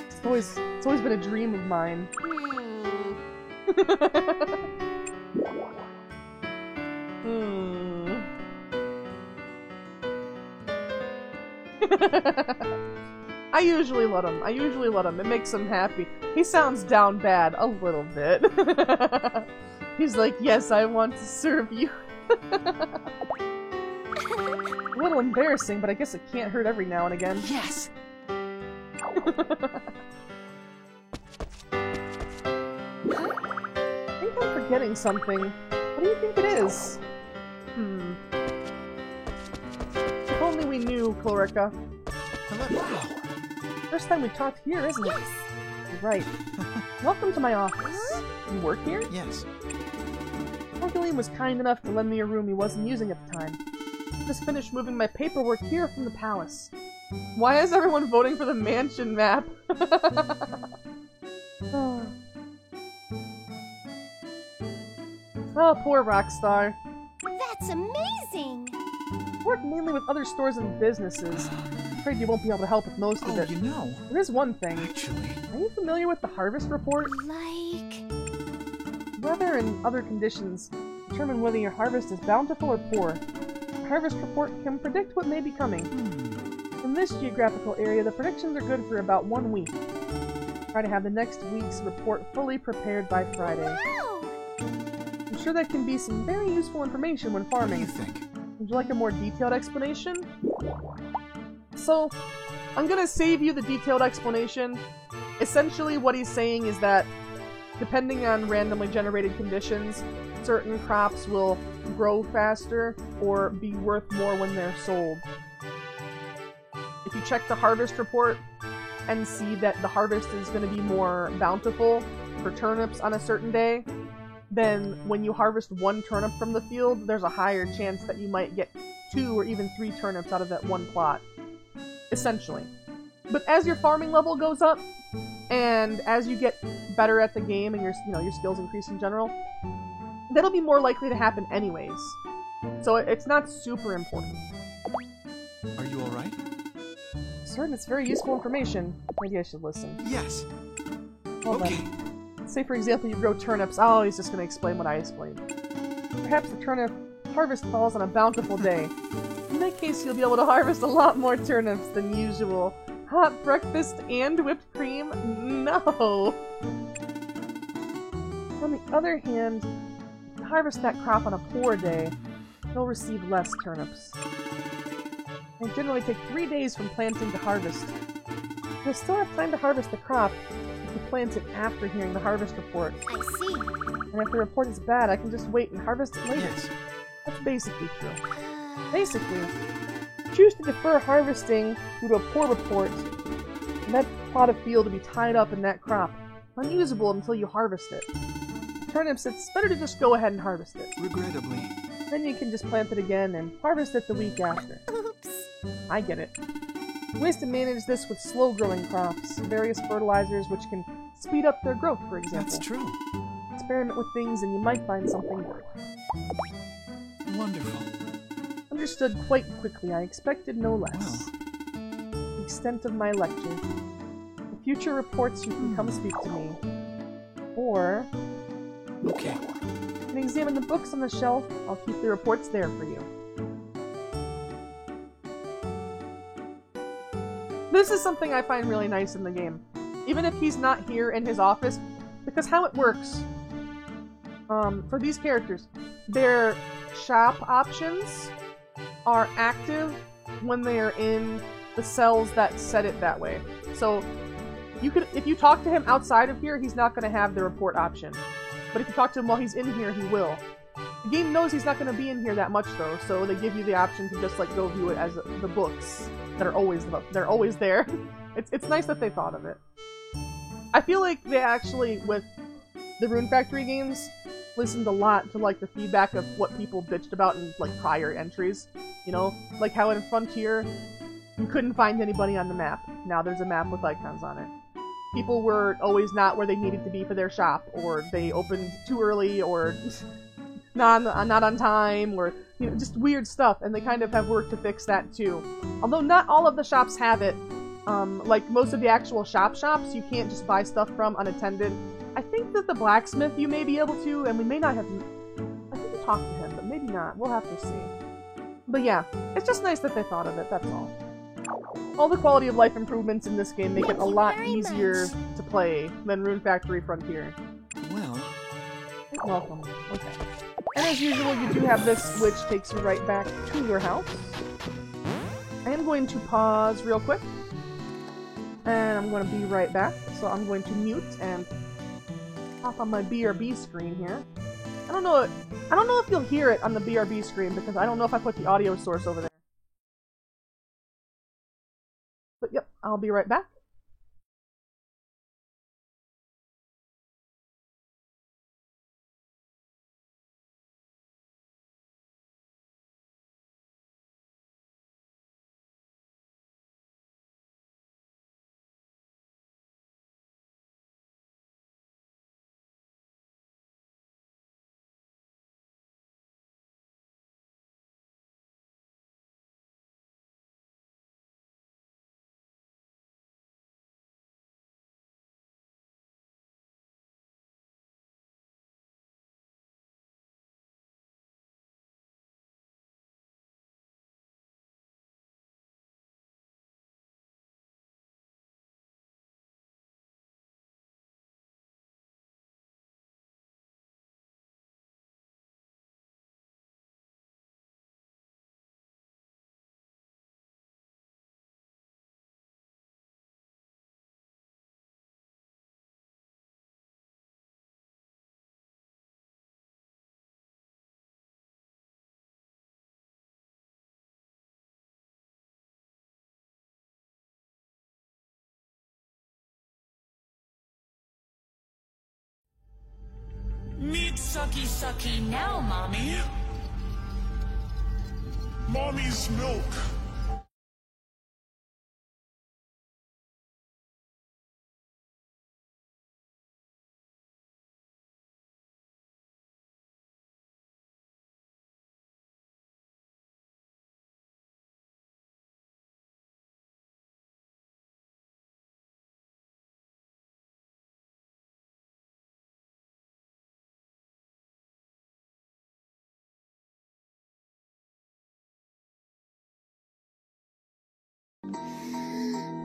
S1: It's always been a dream of mine. I usually let him. It makes him happy. He sounds down bad a little bit. He's like, yes, I want to serve you. A little embarrassing, but I guess it can't hurt every now and again.
S4: Yes!
S1: I think I'm forgetting something. What do you think it is? If only we knew, Chlorica.
S4: Wow!
S1: First time we talked here, isn't it?
S3: Yes.
S1: Right. Welcome to my office. You work here?
S4: Yes.
S1: Coqueline was kind enough to lend me a room he wasn't using at the time. Just finished moving my paperwork here from the palace. Why is everyone voting for the mansion map? Oh, poor Rockstar.
S3: That's amazing.
S1: Work mainly with other stores and businesses. Afraid you won't be able to help with most of
S4: Oh,
S1: it.
S4: you know,
S1: There is one thing.
S4: actually...
S1: Are you familiar with the harvest report?
S3: Like...
S1: Weather and other conditions determine whether your harvest is bountiful or poor. The harvest report can predict what may be coming. In this geographical area, the predictions are good for about 1 week. Try to have the next week's report fully prepared by Friday.
S3: Wow.
S1: I'm sure that can be some very useful information when
S4: What do
S1: farming.
S4: you think?
S1: Would you like a more detailed explanation? So, I'm gonna save you the detailed explanation. Essentially, what he's saying is that, depending on randomly generated conditions, certain crops will grow faster or be worth more when they're sold. If you check the harvest report and see that the harvest is going to be more bountiful for turnips on a certain day, then when you harvest 1 turnip from the field, there's a higher chance that you might get 2 or even 3 turnips out of that 1 plot. Essentially. But as your farming level goes up, and as you get better at the game and your skills increase in general, that'll be more likely to happen anyways. So it's not super important.
S4: Are you alright?
S1: Certain it's very useful information. Maybe I should listen.
S4: Yes.
S1: Well
S4: Okay.
S1: then. Say for example you grow turnips. Oh, he's just gonna explain what I explained. Perhaps the turnip harvest falls on a bountiful day. In that case, you'll be able to harvest a lot more turnips than usual. Hot breakfast and whipped cream? No! On the other hand, if you harvest that crop on a poor day, you'll receive less turnips. They generally take 3 days from planting to harvest. You'll still have time to harvest the crop if you plant it after hearing the harvest report.
S3: I see.
S1: And if the report is bad, I can just wait and harvest it later.
S4: Yes.
S1: That's basically true. Basically, choose to defer harvesting due to a poor report, and that plot of field to be tied up in that crop, unusable until you harvest it. Turnips, it's better to just go ahead and harvest it.
S4: Regrettably.
S1: Then you can just plant it again and harvest it the week after.
S3: Oops.
S1: I get it. Ways to manage this with slow-growing crops, various fertilizers which can speed up their growth, for example.
S4: That's true.
S1: Experiment with things and you might find something good.
S4: Wonderful.
S1: Understood quite quickly, I expected no less.
S4: Well.
S1: The extent of my lecture. The future reports you can come speak to me. Or,
S4: Okay.
S1: you can examine the books on the shelf, I'll keep the reports there for you. This is something I find really nice in the game. Even if he's not here in his office, because how it works, for these characters, their shop options are active when they are in the cells that set it that way. So, you could, if you talk to him outside of here, he's not going to have the report option. But if you talk to him while he's in here, he will. The game knows he's not going to be in here that much though, so they give you the option to just like go view it as the books that are always there. It's nice that they thought of it. I feel like they actually, with the Rune Factory games, listened a lot to like the feedback of what people bitched about in like prior entries. You know, like how in Frontier you couldn't find anybody on the map. Now there's a map with icons on it. People were always not where they needed to be for their shop, or they opened too early, or not on time, or you know, just weird stuff, and they kind of have worked to fix that too. Although not all of the shops have it, like most of the actual shops, you can't just buy stuff from unattended. I think that the blacksmith you may be able to, and we may not have... I think we talked to him, but maybe not. We'll have to see. But yeah, it's just nice that they thought of it, that's all. All the quality of life improvements in this game make it a lot easier to play than Rune Factory Frontier.
S4: Well.
S1: You're welcome. Okay. And as usual, you do have this, which takes you right back to your house. I am going to pause real quick. And I'm going to be right back. So I'm going to mute and pop on my BRB screen here. I don't know if you'll hear it on the BRB screen because I don't know if I put the audio source over there. But yep, I'll be right back.
S2: Meet Sucky Sucky now, Mommy. Mommy's milk.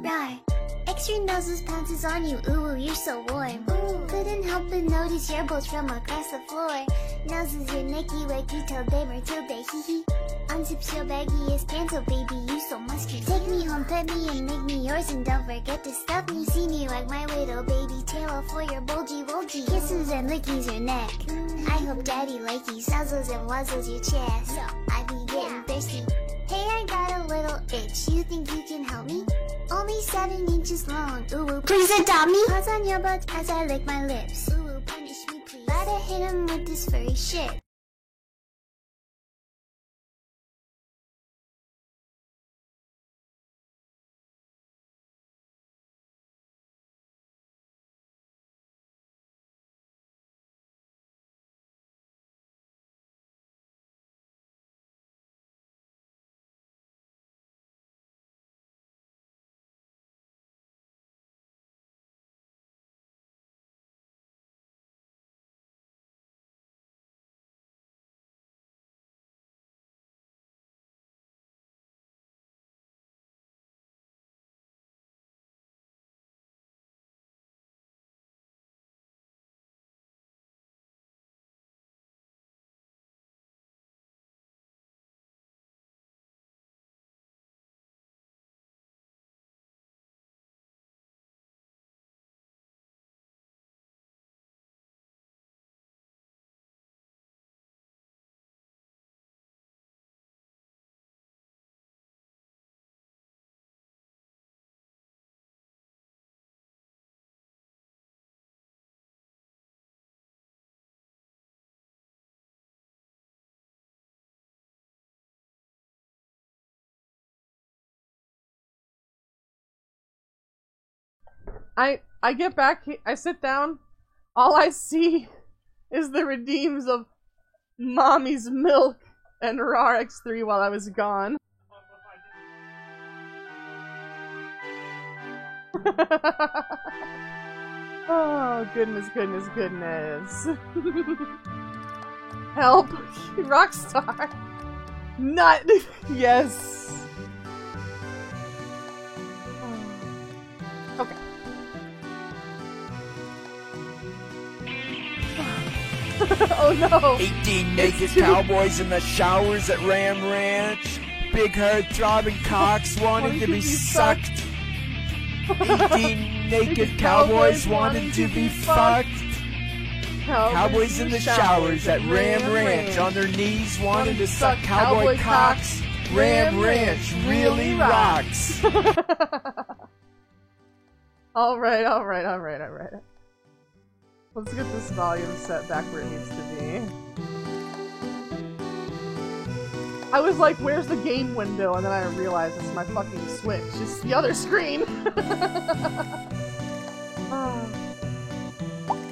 S3: Right. Extra noses pounces on you, ooh, you're so warm. Ooh. Couldn't help but notice your bolts from across the floor. Noses your necky wacky till they Matilda, hee hee. Unzips your baggiest pants, oh baby, you so musky. Take me home, pet me, and make me yours, and don't forget to stuff me. See me like my little baby tail for your bulgy bulgy. Kisses and lickies your neck. I hope daddy likey nuzzles and wuzzles your chest. I be getting thirsty. Hey, I got a little itch. You think you can help me? Only 7 inches long. Ooh, please adopt me. Paws on your butt as I lick my lips. Ooh, punish me, please. Gotta hit him with this furry shit.
S1: I get back, I sit down, all I see is the redeems of Mommy's Milk and RARX3 while I was gone. Oh, goodness, goodness, goodness. Help! Rockstar! Nut! Yes! Okay. Oh no!
S6: 18 naked cowboys in the showers at Ram Ranch. Big haired throbbing cocks wanting to be sucked. 18 naked cowboys wanting to be fucked. Cowboys in the showers at Ram Ranch on their knees wanting to suck cowboy cocks. Ram Ranch really rocks.
S1: Alright. Let's get this volume set back where it needs to be. I was like, where's the game window? And then I realized it's my fucking Switch. It's the other screen! To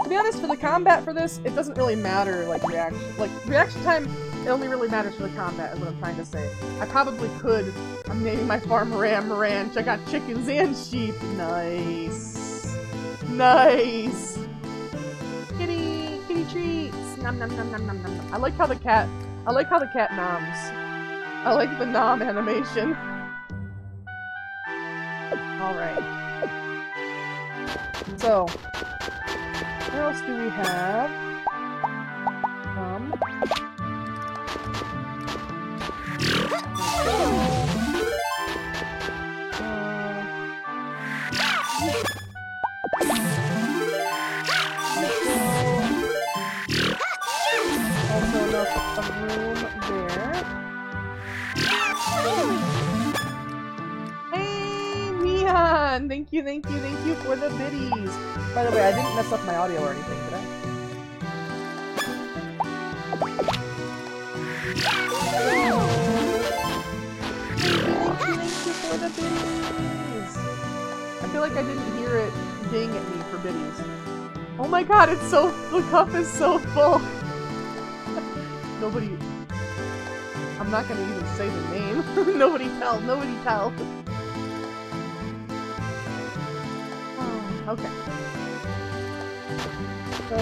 S1: be honest, for the combat for this, it doesn't really matter, reaction time, it only really matters for the combat, is what I'm trying to say. I probably could. I'm naming my farm Ram Ranch. I got chickens and sheep. Nice. Nice. Kitty treats. Nom nom nom nom nom nom. I like how the cat noms. I like the nom animation. Alright. So, what else do we have? Also enough of room there. Hey, Mian! Thank you for the biddies! By the way, I didn't mess up my audio or anything, did I? Thank you for the biddies! I feel like I didn't hear it ding at me for biddies. Oh my god, it's so- the cup is so full! Nobody- I'm not gonna even say the name. Nobody tell. Oh, okay. So,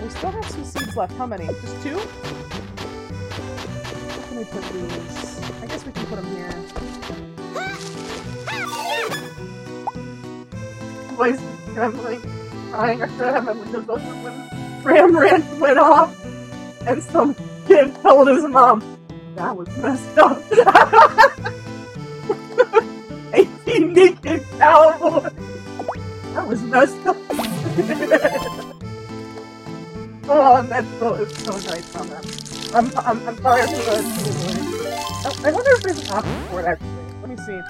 S1: we still have some seeds left. How many? Just 2? Where can we put these? I guess we can put them here. voice trembling, crying after having windows open when Ram Ranch went off, and some kid told his mom, that was messed up. 18 naked cowboys. That was messed up. Oh, that's so nice on them. I'm sorry for the. I wonder if there's an option for it actually. Let me see.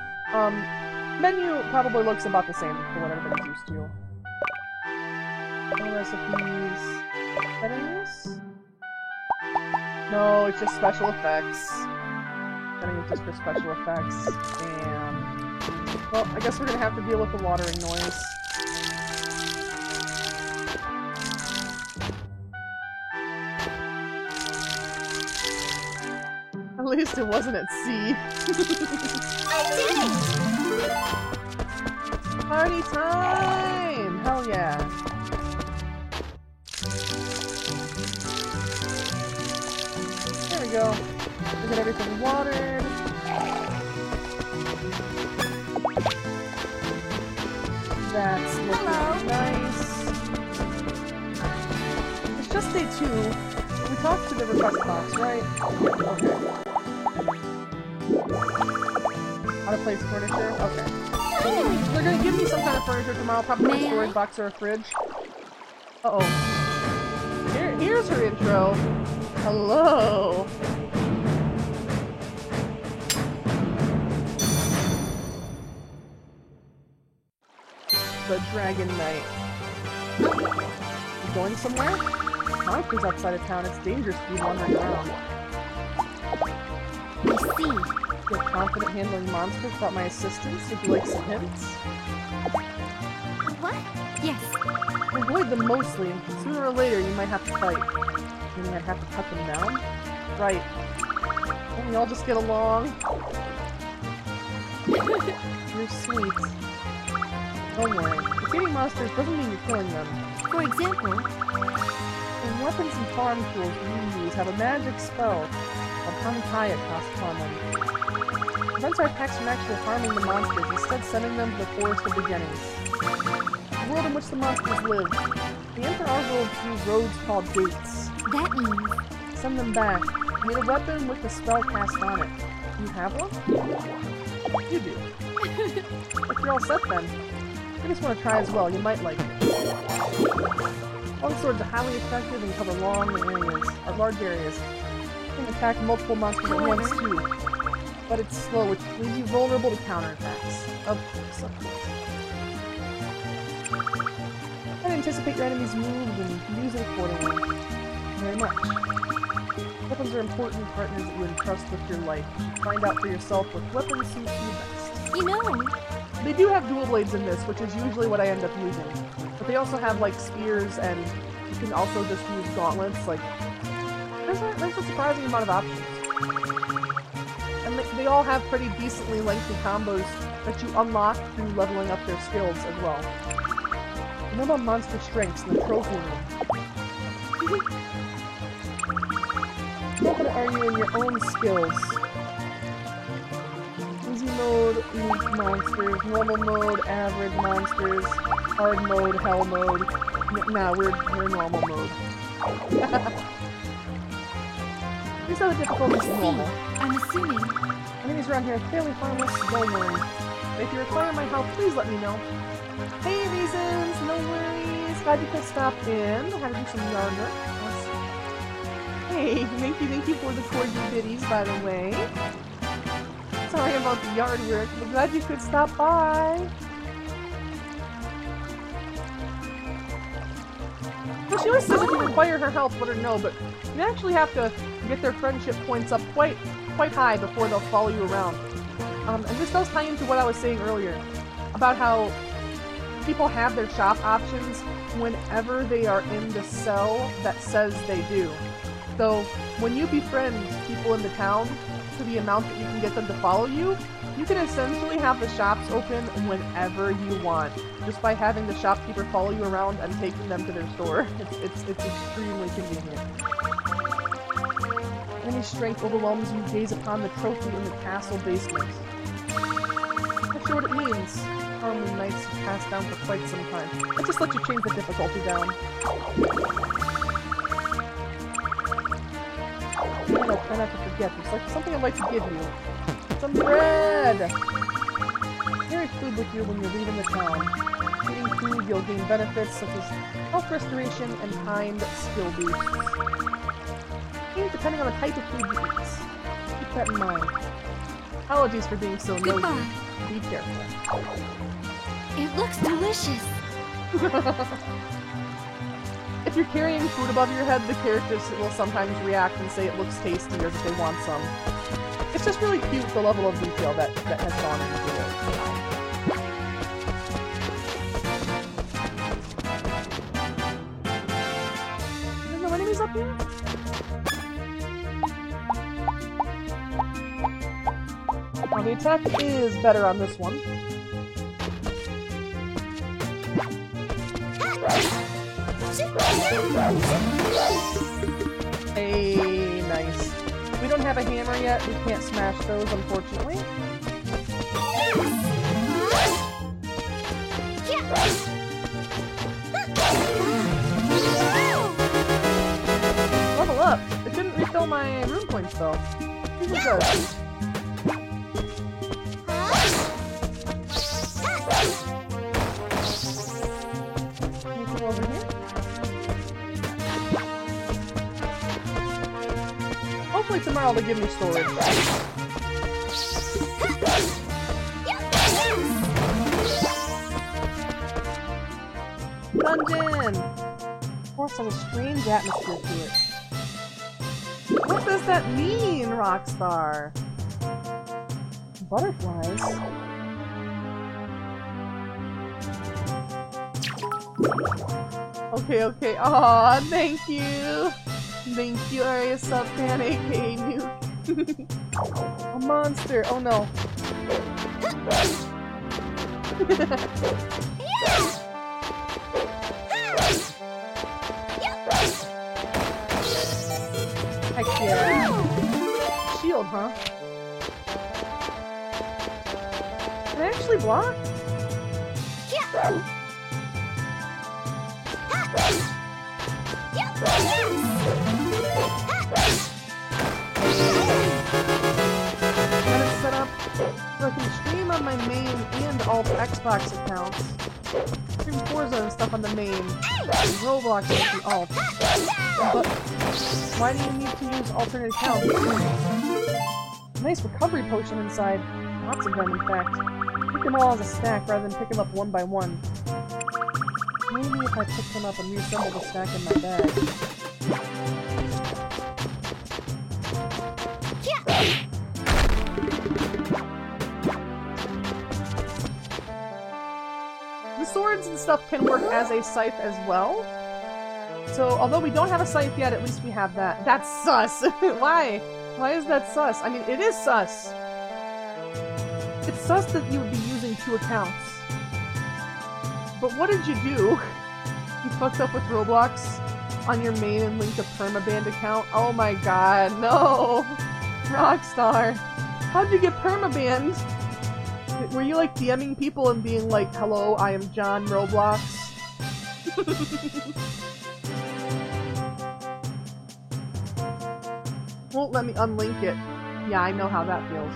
S1: Menu probably looks about the same for what everybody's used to. No recipes. Settings? No, it's just special effects. Settings just for special effects. And well, I guess we're gonna have to deal with the watering noise. At least it wasn't at sea.
S3: I did it!
S1: Party time! Hell yeah. There we go. We got everything watered. That's looking nice. It's just day 2. We talked to the request box, right? Okay. How to place furniture? Okay. They're gonna give me some kind of furniture tomorrow, probably a storage box or a fridge. Uh-oh. Here's her intro. Hello. The Dragon Knight. You going somewhere? Monsters outside of town. It's dangerous to be wandering around.
S3: I see.
S1: You're confident handling monsters without my assistance? Would you like some hints?
S3: What? Yes.
S1: Avoid them mostly. Sooner or later, you might have to fight. Meaning I'd have to cut them down? Right. Don't we all just get along? You're sweet. Don't worry. Defeating monsters doesn't mean you're killing them.
S3: For example,
S1: The weapons and farm tools you use have a magic spell of Untie cost upon them. Prevents our attacks from actually harming the monsters, instead sending them to the Forest of Beginnings. The world in which the monsters live. They enter our world through roads called gates.
S3: that means
S1: Send them back. You need a weapon with the spell cast on it. Do you have one? You do. If you're all set then. I just want to try as well, you might like it. Long swords are highly effective and cover large areas. You can attack multiple monsters at once too. But it's slow, which leaves you vulnerable to counterattacks. Of course. And anticipate your enemy's moves and use it accordingly. Very much. Weapons are important partners that you entrust with your life. Find out for yourself what weapons suit you best.
S3: you know.
S1: They do have dual blades in this, which is usually what I end up using. But they also have, like, spears, and you can also just use gauntlets, like... There's a surprising amount of options. And they all have pretty decently lengthy combos that you unlock through leveling up their skills as well. You know about monster strengths in the trophy room. Confident are you in your own skills? Easy mode, weak monsters, normal mode, average monsters, hard mode, hell mode. Nah, we're normal mode. These are the difficulties of normal.
S3: I'm assuming.
S1: Enemies around here are fairly harmless, don't worry. If you require my help, please let me know. Hey, Reasons! No worries! Glad you could stop in. I had to do some yard work. Hey, thank you for the corgi biddies, by the way. Sorry about the yard work, but glad you could stop by. Well, she always says if you require her help, let her know, but you actually have to get their friendship points up quite high before they'll follow you around. And this does tie into what I was saying earlier, about how people have their shop options whenever they are in the cell that says they do. So, when you befriend people in the town to the amount that you can get them to follow you, you can essentially have the shops open whenever you want, just by having the shopkeeper follow you around and taking them to their store. It's extremely convenient. Enemy strength overwhelms you, gaze upon the trophy in the castle basement. Not sure what it means. uniformly nice to pass down for quite some time. Let's just let you change the difficulty down. No, try not to forget. There's like something I'd like to give you. Some bread! Carry food with you when you're leaving the town. Eating food, you'll gain benefits such as health restoration and kind skill boosts. Change depending on the type of food you eat. Keep that in mind. Apologies for being so nosy. Be careful.
S3: It looks delicious.
S1: If you're carrying food above your head, the characters will sometimes react and say it looks tasty as if they want some. It's just really cute, the level of detail that has gone into it. There's no enemies up here? Well, the attack is better on this one. Hey, nice. We don't have a hammer yet. We can't smash those, unfortunately. Level up! It didn't refill my rune points, though. These are good. Anything over here? Hopefully tomorrow they'll give me storage. Dungeon! Of course, has a strange atmosphere to it. What does that mean, Rockstar? Butterflies? Okay. Aw, thank you! Thank you, Area Sub-Fan, aka Nuke. A monster! Oh no. Heck yeah. Shield, huh? Can I actually block? Got it set up so I can stream on my main and alt Xbox accounts. Stream Forza and stuff on the main, and Roblox on the alt. But why do you need to use alternate accounts? Nice recovery potion inside. Lots of them, in fact. Pick them all as a stack rather than pick them up one by one. Maybe if I pick them up and reassemble the stack in my bag. The swords and stuff can work as a scythe as well. So, although we don't have a scythe yet, at least we have that. That's sus! Why? Why is that sus? I mean, it is sus! It's sus that you would be using 2 accounts. But what did you do? You fucked up with Roblox on your main and linked a permabanned account? Oh my god, no! Rockstar! How'd you get permabanned? Were you like DMing people and being like, hello, I am John Roblox? Won't let me unlink it. Yeah, I know how that feels.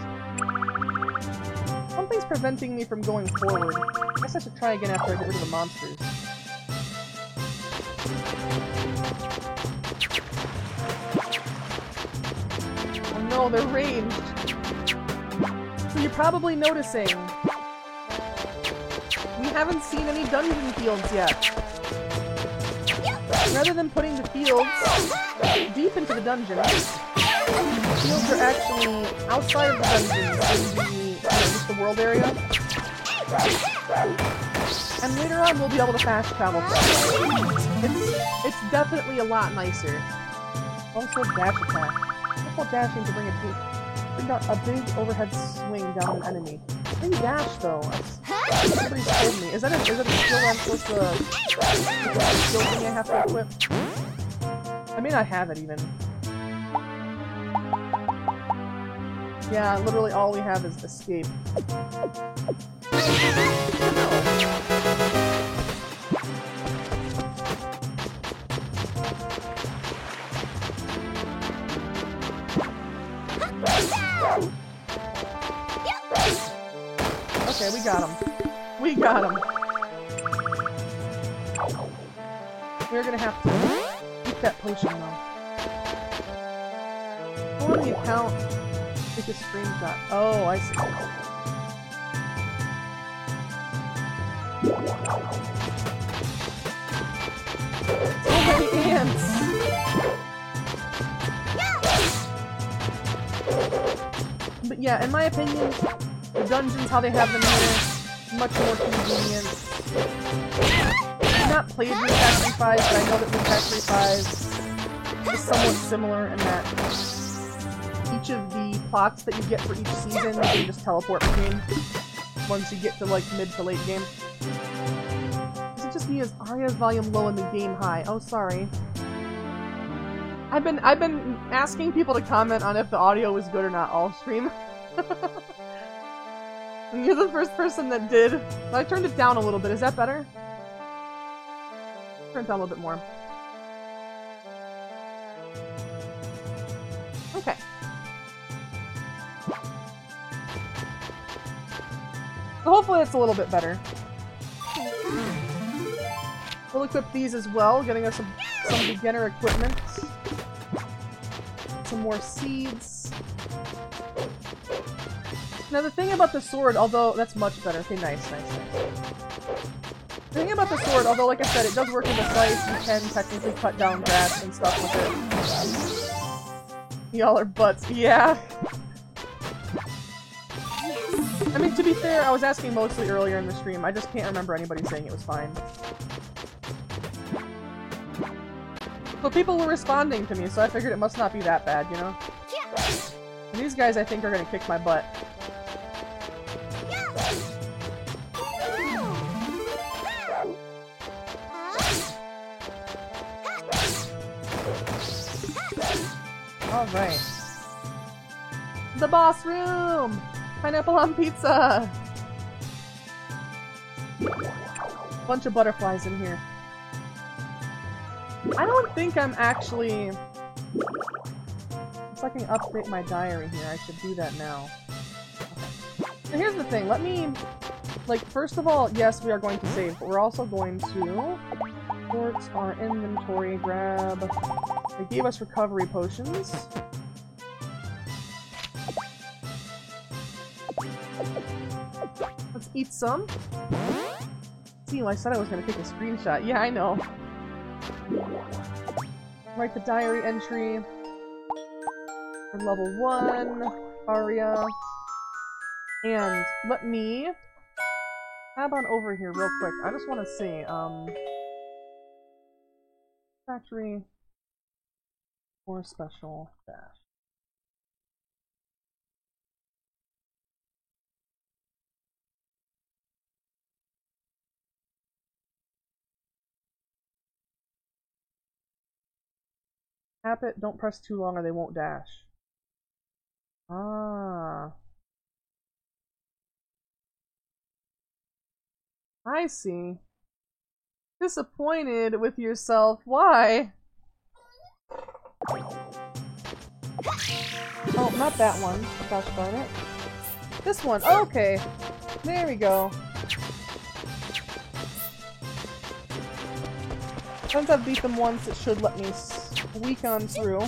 S1: Something's preventing me from going forward. I guess I should try again after I get rid of the monsters. Oh no, they're ranged! So you're probably noticing we haven't seen any dungeon fields yet. Rather than putting the fields deep into the dungeon, the fields are actually outside of the dungeon in the just the world area. And later on we'll be able to fast travel. It's definitely a lot nicer. Also dash attack. Careful dashing to bring a big overhead swing down an enemy. Bring dash though. Somebody's told me. Is that a skill I'm supposed to skill thing I have to equip? I may not have it even. Yeah, literally all we have is escape. Okay, we got him. We got him. We're gonna have to eat that potion though. Go on the account. Take a screenshot. Oh, I see. So many ants! But yeah, in my opinion, the dungeons, how they have them here, much more convenient. I've not played Rune Factory 5, but I know that Rune Factory 5 is somewhat similar in that each of the plots that you get for each season, you can just teleport between once you get to like mid to late game. Is it just me? Is Arya's volume low and the game high? Oh, sorry. I've been asking people to comment on if the audio was good or not all stream. And you're the first person that did. I turned it down a little bit. Is that better? Turn it down a little bit more. Okay. So hopefully it's a little bit better. We'll equip these as well, getting us some beginner equipment. Some more seeds. Now the thing about the sword, although that's much better. Okay, nice. The thing about the sword, although like I said, it does work as a scythe, you can technically cut down grass and stuff with it. Y'all are butts. Yeah. I mean, to be fair, I was asking mostly earlier in the stream. I just can't remember anybody saying it was fine. But people were responding to me, so I figured it must not be that bad, you know? And these guys, I think, are gonna kick my butt. Alright. The boss room! Pineapple on pizza! Bunch of butterflies in here. I don't think I'm actually... If I can update my diary here, I should do that now. Okay. So here's the thing, let me... Like, first of all, yes, we are going to save, but we're also going to... Sort our inventory, grab... They gave us recovery potions. Let's eat some. See, I said I was gonna take a screenshot. Yeah, I know. Write the diary entry. For level 1, Arya. And let me tab on over here real quick. I just want to see, factory or special dash. Tap it, don't press too long or they won't dash. Ah. I see. Disappointed with yourself. Why? Oh, not that one. Gosh darn it. This one. Oh, okay. There we go. Since I've beat them once, it should let me squeak on through.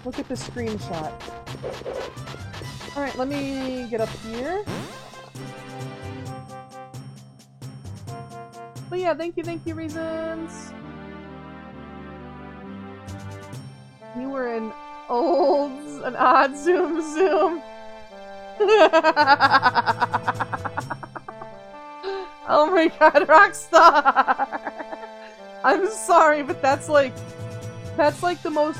S1: Look at this screenshot. Alright, let me get up here. But yeah, thank you, Reasons! You were an odd zoom. Oh my god, Rockstar! I'm sorry, but that's like the most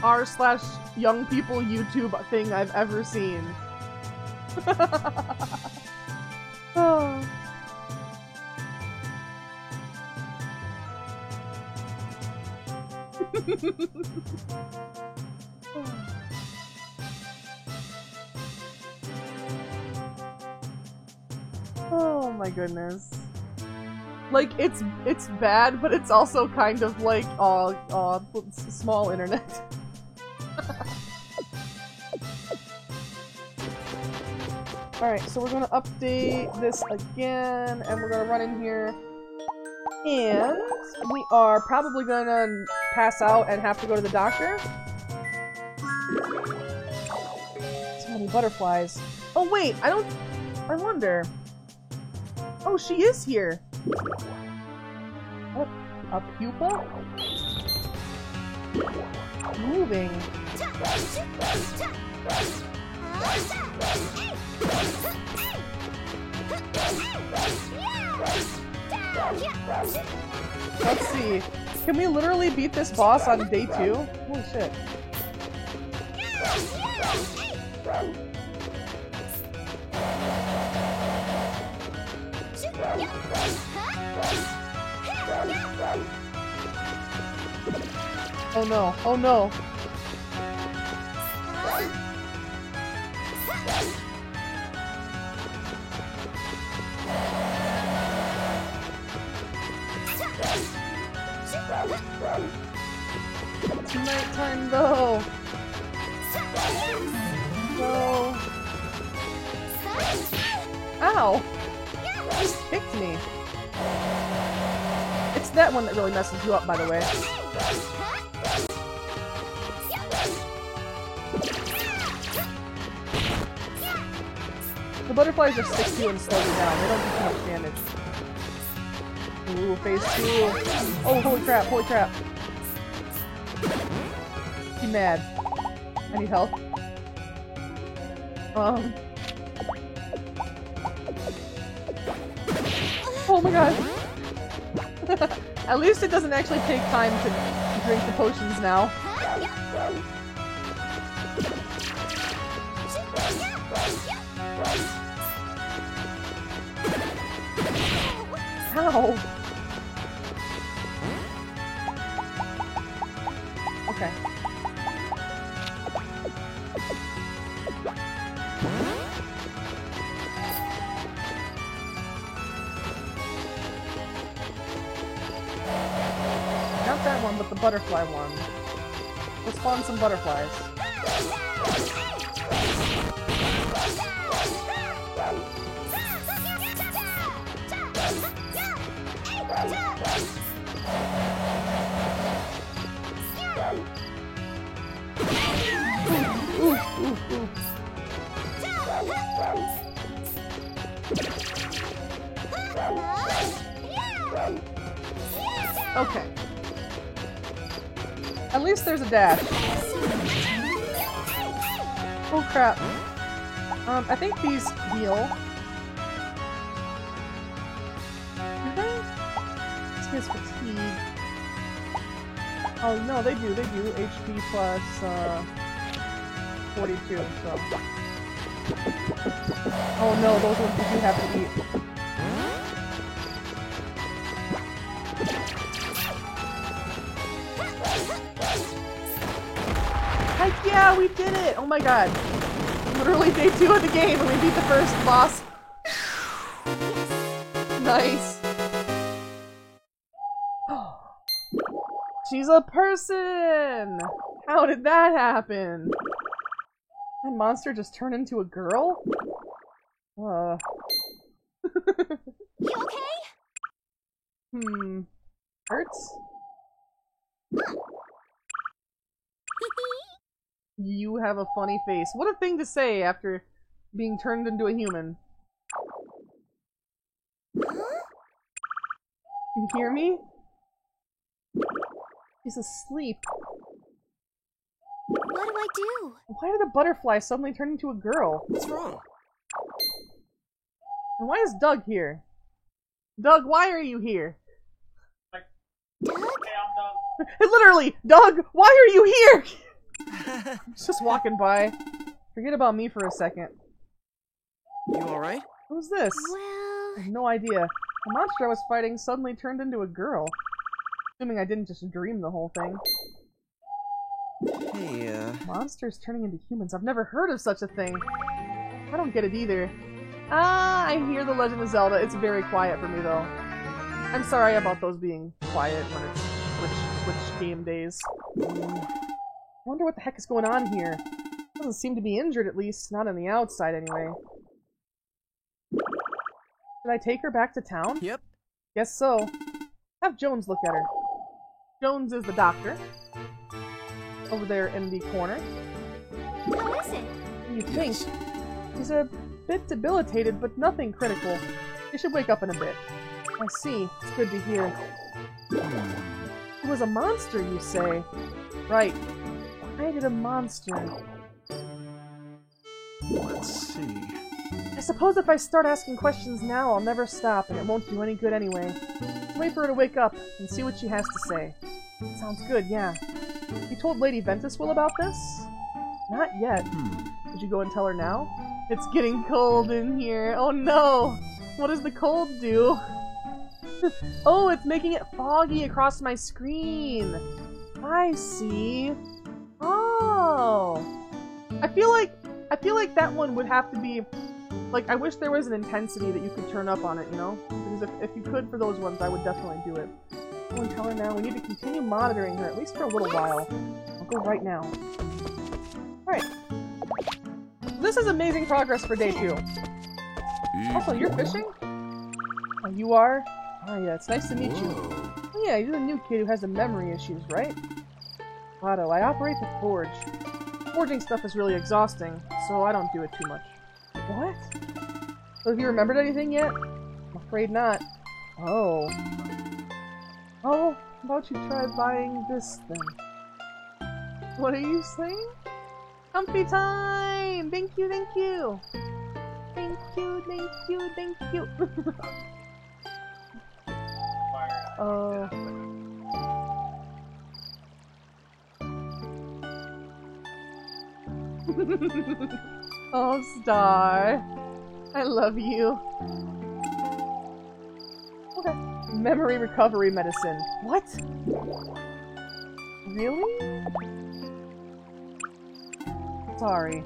S1: r/young people YouTube thing I've ever seen. Oh. Oh my goodness. Like, it's bad, but it's also kind of like, small internet. Alright, so we're gonna update this again, and we're gonna run in here. And we are probably gonna pass out and have to go to the doctor. So many butterflies. Oh wait, I wonder. Oh, she is here! What? A pupa? Moving. Let's see. Can we literally beat this boss on day 2? Holy shit. Oh no, oh no. It's nighttime though. No. Ow! Just kicked me. It's that one that really messes you up, by the way. The butterflies just stick to you and slow you down. They don't do too much damage. Ooh, phase 2. Oh, holy crap, holy crap. Be mad. I need help. Oh my god. At least it doesn't actually take time to drink the potions now. Ow! Okay. Not that one, but the butterfly one. Let's spawn some butterflies. Okay. At least there's a dash. Oh crap. I think these heal. Do they? This gives fatigue. Oh no, they do. They do. HP plus 42, so. Oh no, those ones you do have to eat. Heck yeah, we did it! Oh my god. Literally day 2 of the game and we beat the first boss. Nice. She's a person! How did that happen? That monster just turned into a girl?
S3: You okay?
S1: Hurts? You have a funny face. What a thing to say after being turned into a human. You hear me? He's asleep.
S3: What do I do?
S1: Why did a butterfly suddenly turn into a girl?
S5: What's wrong?
S1: And why is Doug here? Doug, why are you here?
S3: Doug?
S1: Literally, Doug, why are you here? He's just walking by. Forget about me for a second.
S5: You alright?
S1: Who's this?
S3: Well...
S1: I have no idea. The monster I was fighting suddenly turned into a girl. Assuming I didn't just dream the whole thing.
S4: Hey,
S1: Monsters turning into humans. I've never heard of such a thing. I don't get it either. Ah, I hear The Legend of Zelda. It's very quiet for me, though. I'm sorry about those being quiet when it's Switch game days. I wonder what the heck is going on here. Doesn't seem to be injured, at least. Not on the outside, anyway. Did I take her back to town?
S4: Yep.
S1: Guess so. Have Jones look at her. Jones is the doctor. Over there in the corner.
S3: How is it?
S1: What do you think? He's a bit debilitated, but nothing critical. He should wake up in a bit. I see. It's good to hear. He was a monster, you say? Right. Why did a monster?
S4: Let's see.
S1: I suppose if I start asking questions now, I'll never stop, and it won't do any good anyway. Let's wait for her to wake up and see what she has to say. Sounds good, yeah. You told Lady Ventuswil about this? Not yet. Should you go and tell her now? It's getting cold in here. Oh no! What does the cold do? Oh, it's making it foggy across my screen. I see. Oh. I feel like that one would have to be like, I wish there was an intensity that you could turn up on it, you know? Because if you could for those ones, I would definitely do it. Go and tell her now. We need to continue monitoring her, at least for a little while. I'll go right now. Alright. This is amazing progress for day 2. Also, you're fishing? Oh, you are? Oh yeah, it's nice to meet you. Oh yeah, you're the new kid who has the memory issues, right? Otto, I operate the forge. Forging stuff is really exhausting, so I don't do it too much. What? So have you remembered anything yet? I'm afraid not. Oh. Oh, how about you try buying this thing? What are you saying? Comfy time! Thank you, thank you! Thank you, thank you, thank you! Oh. Oh, Star. I love you. Okay. Memory recovery medicine. What? Really? Sorry.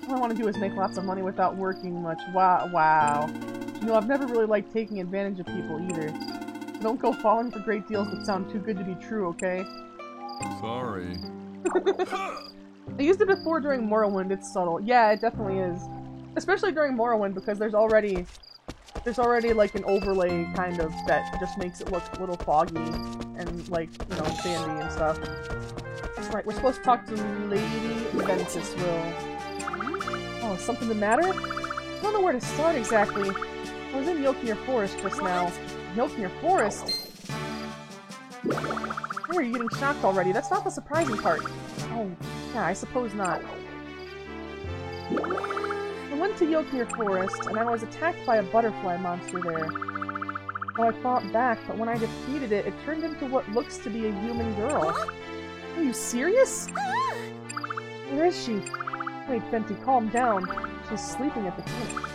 S1: All I want to do is make lots of money without working much. Wow. You know, I've never really liked taking advantage of people either. Don't go falling for great deals that sound too good to be true, okay?
S2: Sorry.
S1: I used it before during Morrowind, it's subtle. Yeah, it definitely is. Especially during Morrowind, because there's already like an overlay kind of that just makes it look a little foggy and like, you know, sandy and stuff. That's right, we're supposed to talk to Lady Ventuswil. Oh, is something the matter? I don't know where to start exactly. I was in Yolknir Forest just now. Yolknir Forest? Hey, are you getting shocked already? That's not the surprising part. Oh, yeah, I suppose not. I went to Yolknir Forest, and I was attacked by a butterfly monster there. Well, I fought back, but when I defeated it, it turned into what looks to be a human girl. Are you serious? Where is she? Wait, Fenty, calm down. She's sleeping at the clinic.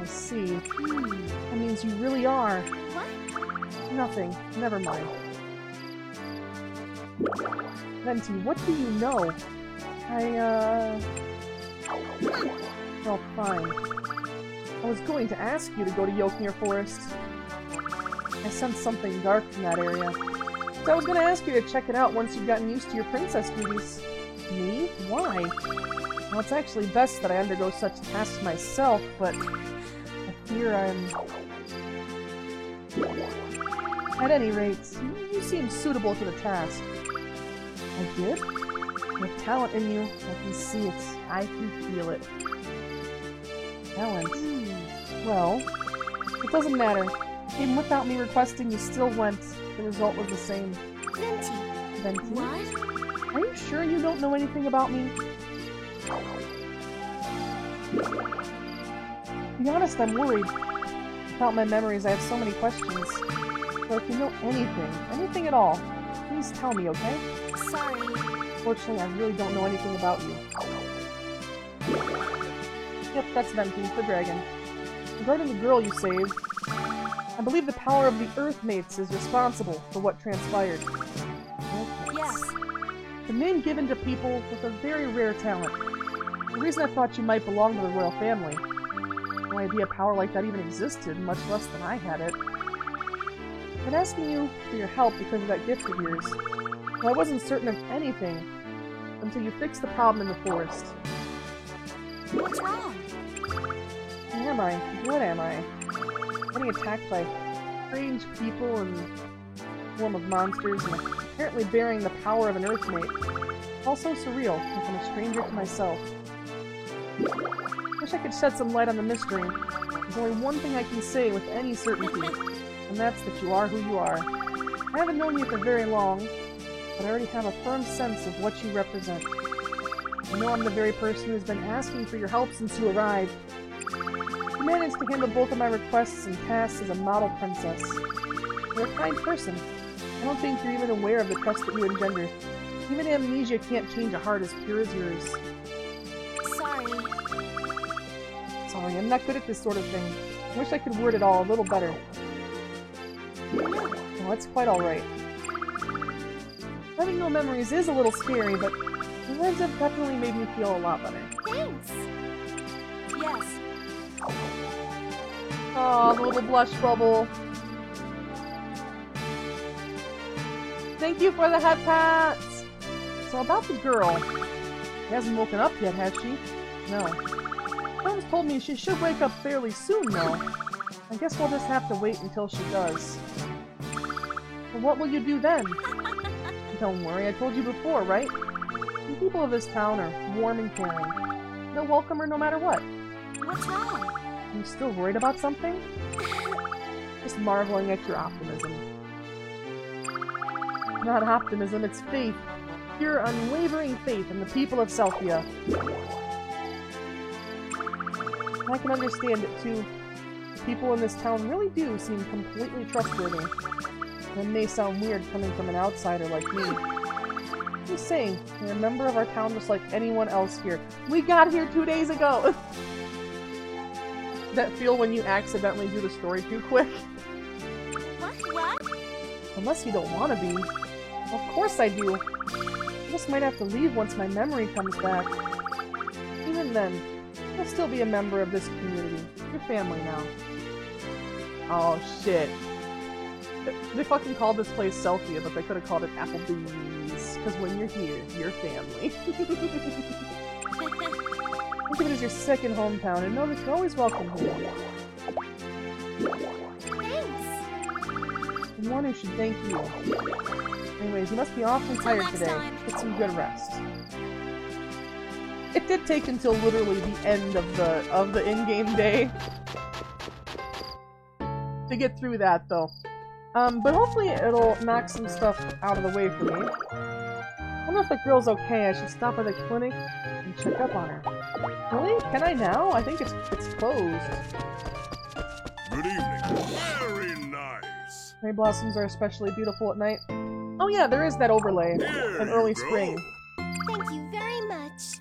S1: I see. That means you really are. What? Nothing. Never mind. Venti, what do you know? Well, fine. I was going to ask you to go to Yolknir Forest. I sensed something dark in that area. So I was going to ask you to check it out once you've gotten used to your princess duties. Me? Why? Well, it's actually best that I undergo such tasks myself, but I fear I'm... At any rate, you seem suitable to the task. I did? You have talent in you. I can see it. I can feel it. Talent. Well, it doesn't matter. Even without me requesting, you still went. The result was the same.
S3: Venti.
S1: Venti?
S3: What?
S1: Are you sure you don't know anything about me? To be honest, I'm worried. Without my memories, I have so many questions. So if you know anything at all, please tell me, okay?
S3: Sorry.
S1: Fortunately, I really don't know anything about you. Yep, that's Venti, the dragon. Regarding the girl you saved, I believe the power of the Earth Mates is responsible for what transpired.
S3: Yes.
S1: The name given to people with a very rare talent. The reason I thought you might belong to the royal family. No idea a power like that even existed, much less than I had it. I've been asking you for your help because of that gift of yours. Well, I wasn't certain of anything until you fixed the problem in the forest.
S3: What's wrong?
S1: Who am I? What am I? Getting attacked by strange people in the form of monsters and apparently bearing the power of an earthmate. Also surreal, and from a stranger to myself. Wish I could shed some light on the mystery. There's only one thing I can say with any certainty, and that's that you are who you are. I haven't known you for very long, but I already have a firm sense of what you represent. I know I'm the very person who's been asking for your help since you arrived. You managed to handle both of my requests and tasks as a model princess. You're a kind person. I don't think you're even aware of the trust that you engender. Even amnesia can't change a heart as pure as yours.
S3: Sorry.
S1: Sorry, I'm not good at this sort of thing. I wish I could word it all a little better. Well, that's quite alright. Having no memories is a little scary, but the words have definitely made me feel a lot better.
S3: Thanks. Yes.
S1: Aw, the little blush bubble. Thank you for the head pats! So about the girl. She hasn't woken up yet, has she? No. Friends told me she should wake up fairly soon, though. I guess we'll just have to wait until she does. But what will you do then? Don't worry, I told you before, right? The people of this town are warm and caring. They'll welcome her no matter what.
S3: What's wrong?
S1: Are you still worried about something? Just marveling at your optimism. Not optimism, it's faith. Pure, unwavering faith in the people of Selphia. I can understand it, too. People in this town really do seem completely trustworthy. It may sound weird coming from an outsider like me. Just saying, you're a member of our town just like anyone else here. We got here 2 days ago! That feel when you accidentally do the story too quick?
S3: What?
S1: Unless you don't want to be. Of course I do. I just might have to leave once my memory comes back. Even then, I'll still be a member of this community. Your family now. Oh shit. They fucking called this place Selphia, but they could have called it Applebee's. Because when you're here, you're family. Think of it as your second hometown, and know that you're always welcome here.
S3: Thanks.
S1: The one who should thank you. Anyways, you must be awfully tired
S3: next
S1: today.
S3: time.
S1: Get some good rest. It did take until literally the end of the in-game day to get through that, though. But hopefully it'll knock some stuff out of the way for me. I don't know if the girl's okay. I should stop by the clinic and check up on her. Really? Can I now? I think it's closed.
S2: Good evening. Very nice.
S1: Cherry blossoms are especially beautiful at night. Oh yeah, there is that overlay
S2: Here
S1: in early
S2: you go.
S1: spring.
S3: Thank you very much.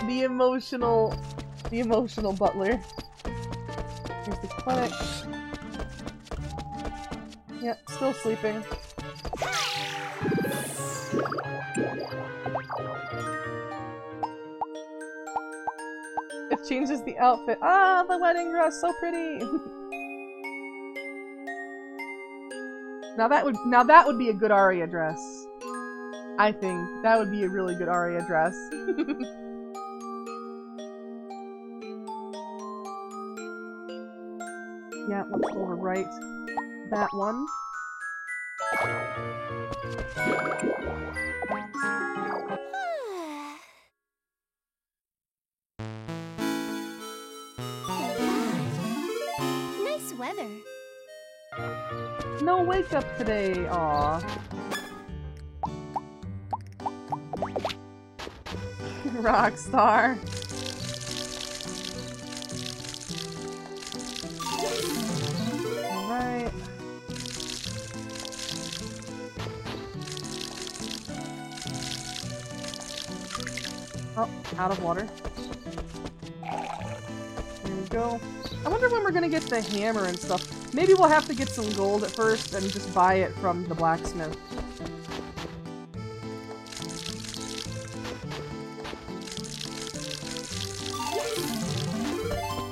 S1: The emotional butler. Here's the clinic. Yep, still sleeping. It changes the outfit. Ah, the wedding dress, so pretty. Now that would be a good Aria dress. I think that would be a really good Aria dress. Yeah, let's overwrite that one.
S3: Nice weather.
S1: No wake up today, aw. Rockstar. Alright. Oh, out of water. There we go. I wonder when we're gonna get the hammer and stuff. Maybe we'll have to get some gold at first and just buy it from the blacksmith.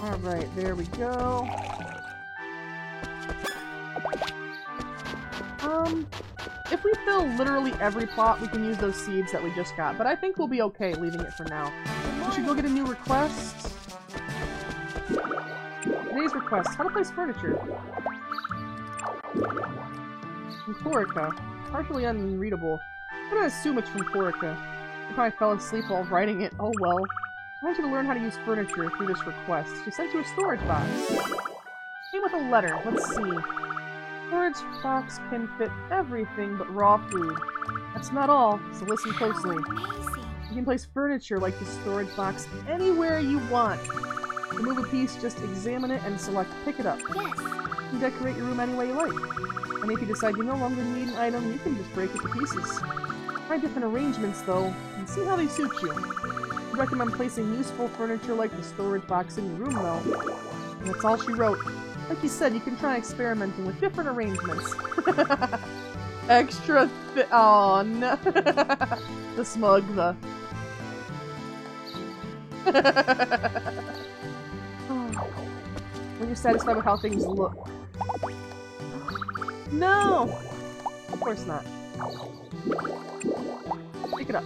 S1: Alright, there we go. If we fill literally every plot, we can use those seeds that we just got, but I think we'll be okay leaving it for now. We should go get a new request. Today's request, how to place furniture. From Corica. Partially unreadable. I'm gonna assume it's from Corica. She probably fell asleep while writing it. Oh well. I want you to learn how to use furniture through this request. She sent you a storage box. Came with a letter. Let's see. Storage box can fit everything but raw food. That's not all, so listen closely. You can place furniture like the storage box anywhere you want. Remove a piece, just examine it and select pick it up.
S3: Yes.
S1: You can decorate your room any way you like. And if you decide you no longer need an item, you can just break it to pieces. Try different arrangements though, and see how they suit you. I recommend placing useful furniture like the storage box in your room though. And that's all she wrote. Like you said, you can try experimenting with different arrangements. Extra oh no. The smug, the... When you're satisfied with how things look. No! Of course not. Pick it up.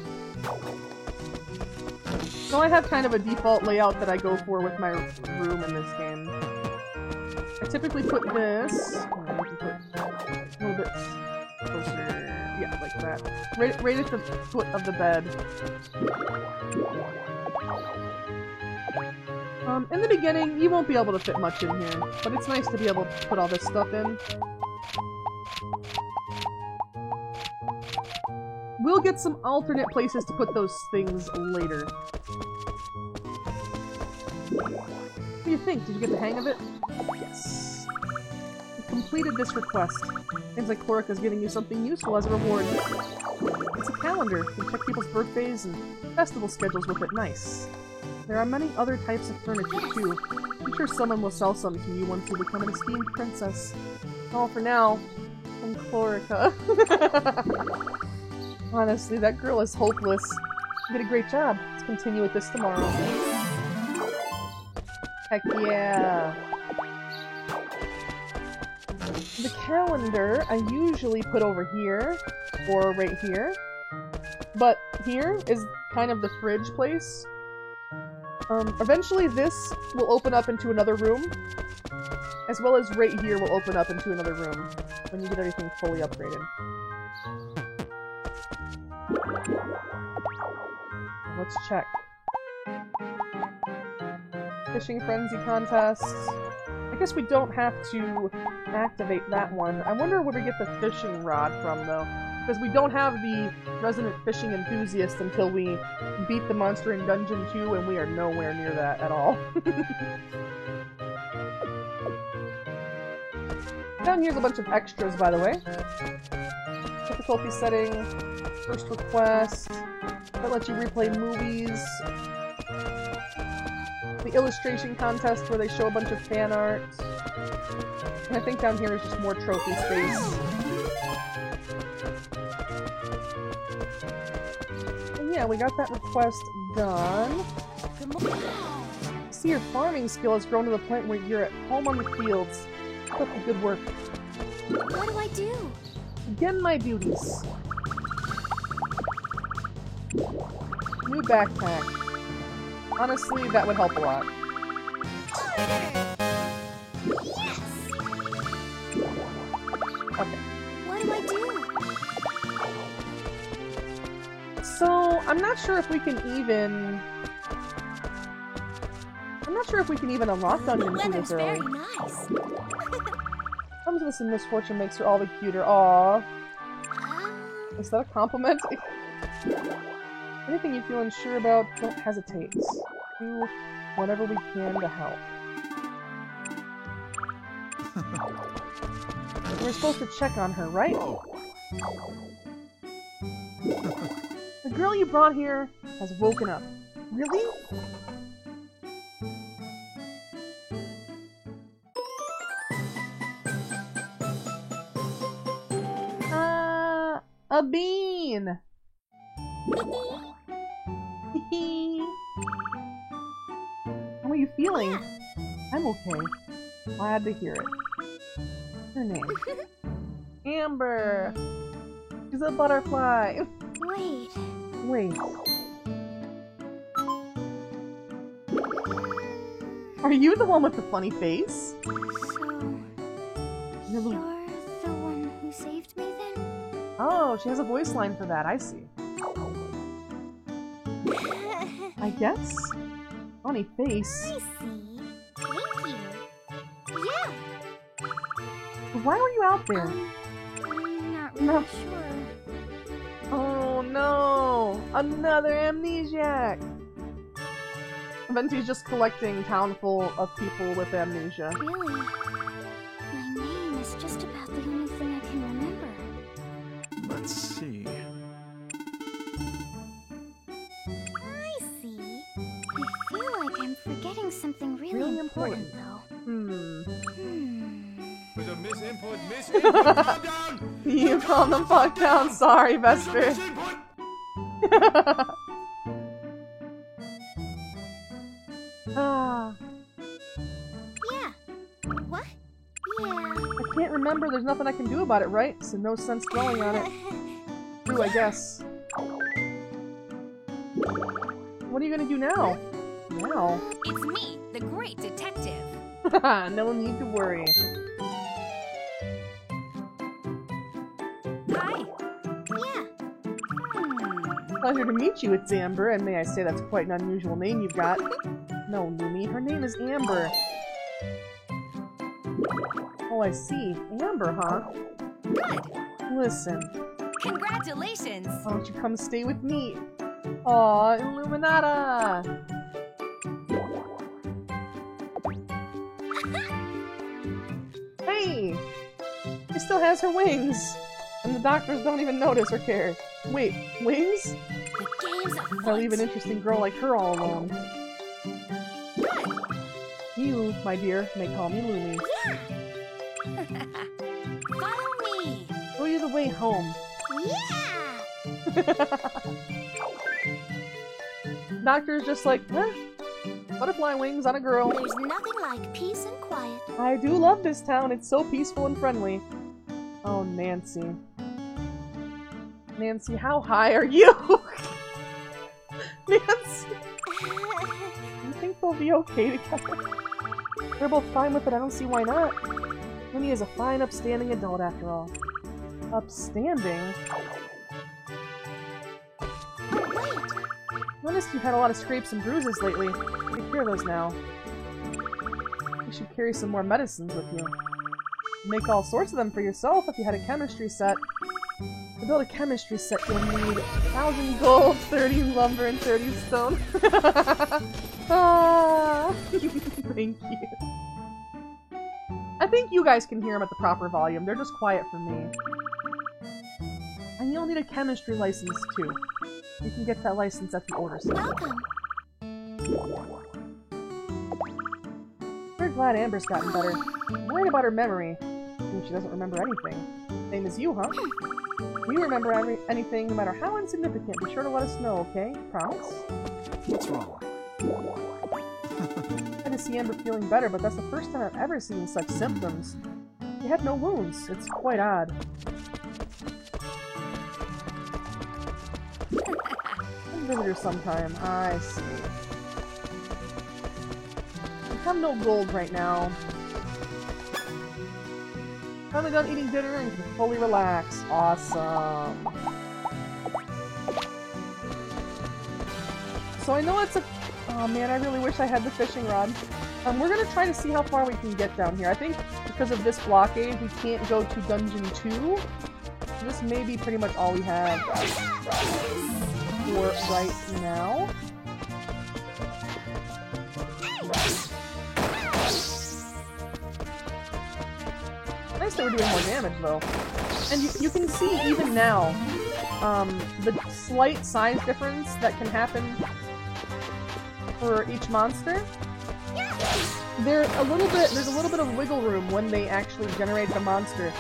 S1: So I have kind of a default layout that I go for with my room in this game. I typically put this... I can put a little bit closer... Yeah, like that. Right at the foot of the bed. In the beginning, you won't be able to fit much in here, but it's nice to be able to put all this stuff in. We'll get some alternate places to put those things later. What do you think? Did you get the hang of it? Yes. You completed this request. Seems like Corica's giving you something useful as a reward. It's a calendar. You can check people's birthdays and festival schedules with it. Nice. There are many other types of furniture, too. I'm sure someone will sell some to you once you become an esteemed princess. All for now, from Corica. Honestly, that girl is hopeless. You did a great job. Let's continue with this tomorrow. Heck yeah! The calendar I usually put over here, or right here. But here is kind of the fridge place. Eventually this will open up into another room, as well as right here will open up into another room when you get everything fully upgraded. Let's check. Fishing Frenzy contest. I guess we don't have to activate that one. I wonder where we get the fishing rod from, though. Because we don't have the resident fishing enthusiast until we beat the monster in Dungeon 2, and we are nowhere near that at all. Down here's a bunch of extras, by the way. Difficulty setting, first request, that lets you replay movies, the illustration contest where they show a bunch of fan art, and I think down here is just more trophy space. And yeah, we got that request done. See, your farming skill has grown to the point where you're at home on the fields. Keep up the good work.
S3: What do I do?
S1: Begin my duties. New backpack. Honestly, that would help a lot.
S3: Yes!
S1: Okay.
S3: What do I do?
S1: So, I'm not sure if we can even... unlock Dungeon 2 this early.
S3: Very nice.
S1: Comes with some misfortune makes her all the cuter. Aww. Is that a compliment? Anything you feel unsure about, don't hesitate. Do whatever we can to help. We're supposed to check on her, right? The girl you brought here has woken up. Really? A bean! How are you feeling? I'm okay. Glad to hear it. What's her name? Amber! She's a butterfly!
S3: Wait.
S1: Wait. Are you the one with the funny face?
S3: So,
S1: You're the-
S3: you're the one who saved me then?
S1: Oh, she has a voice line for that, I see. I guess. Funny face.
S3: I see. Thank you. Yeah.
S1: Why were you out there?
S3: I'm not
S1: No.
S3: really sure.
S1: Oh no! Another amnesiac! Venti's just collecting town full of people with amnesia.
S3: Really? My name is just about the only thing I can remember.
S4: Let's see.
S3: I see. I feel like I'm forgetting something really,
S1: Really
S3: important,
S1: important.
S3: though.
S1: Hmm.
S2: With a miss input down!
S1: You calm the fuck down, sorry, Vesper.
S2: Miss input!
S1: Ah,
S3: Yeah. What? Yeah.
S1: I can't remember, there's nothing I can do about it, right? So no sense dwelling on it. True, I guess. What are you gonna do now? Now?
S7: It's me, the great detective.
S1: No need to worry.
S7: Hi.
S3: Yeah.
S1: Pleasure to meet you, it's Amber, and may I say that's quite an unusual name you've got. No, Lumi, her name is Amber. Oh, I see. Amber, huh?
S7: Good.
S1: Listen,
S7: Congratulations.
S1: why don't you come stay with me? Aw, Illuminata! Hey! She still has her wings! And the doctors don't even notice or care. Wait, wings?
S7: The game's afoot.
S1: I'll leave an interesting girl like her all alone. You, my dear, may call me Lumi.
S7: Follow me.
S1: Show you the way home.
S3: Yeah.
S1: Doctor's just like, eh, butterfly wings on a girl.
S3: There's nothing like peace and quiet.
S1: I do love this town, it's so peaceful and friendly. Oh, Nancy. Nancy, how high are you? Nancy, you think they'll be okay together? They're both fine with it, I don't see why not. Winnie is a fine, upstanding adult after all. Upstanding? Noticed you've had a lot of scrapes and bruises lately. Take care of those now. You should carry some more medicines with you. Make all sorts of them for yourself if you had a chemistry set. To build a chemistry set, you'll need 1,000 gold, 30 lumber, and 30 stone. Ah, thank you. I think you guys can hear them at the proper volume. They're just quiet for me. And you'll need a chemistry license, too. You can get that license at the order center.
S3: Welcome.
S1: We're glad Amber's gotten better. I'm worried about her memory. She doesn't remember anything. Same as you, huh? If you remember anything, no matter how insignificant, be sure to let us know, okay? Promise?
S4: What's wrong?
S1: Glad to see Amber feeling better, but that's the first time I've ever seen such symptoms. She had no wounds. It's quite odd. I'll visit her sometime. I see. I have no gold right now. Finally done eating dinner and can fully relax. Awesome. So I know it's a... Oh man, I really wish I had the fishing rod. We're gonna try to see how far we can get down here. I think because of this blockade, we can't go to Dungeon 2. This may be pretty much all we have for right now. Nice that we're doing more damage, though. And you can see, even now, the slight size difference that can happen for each monster. There's a little bit of wiggle room when they actually generate the monster.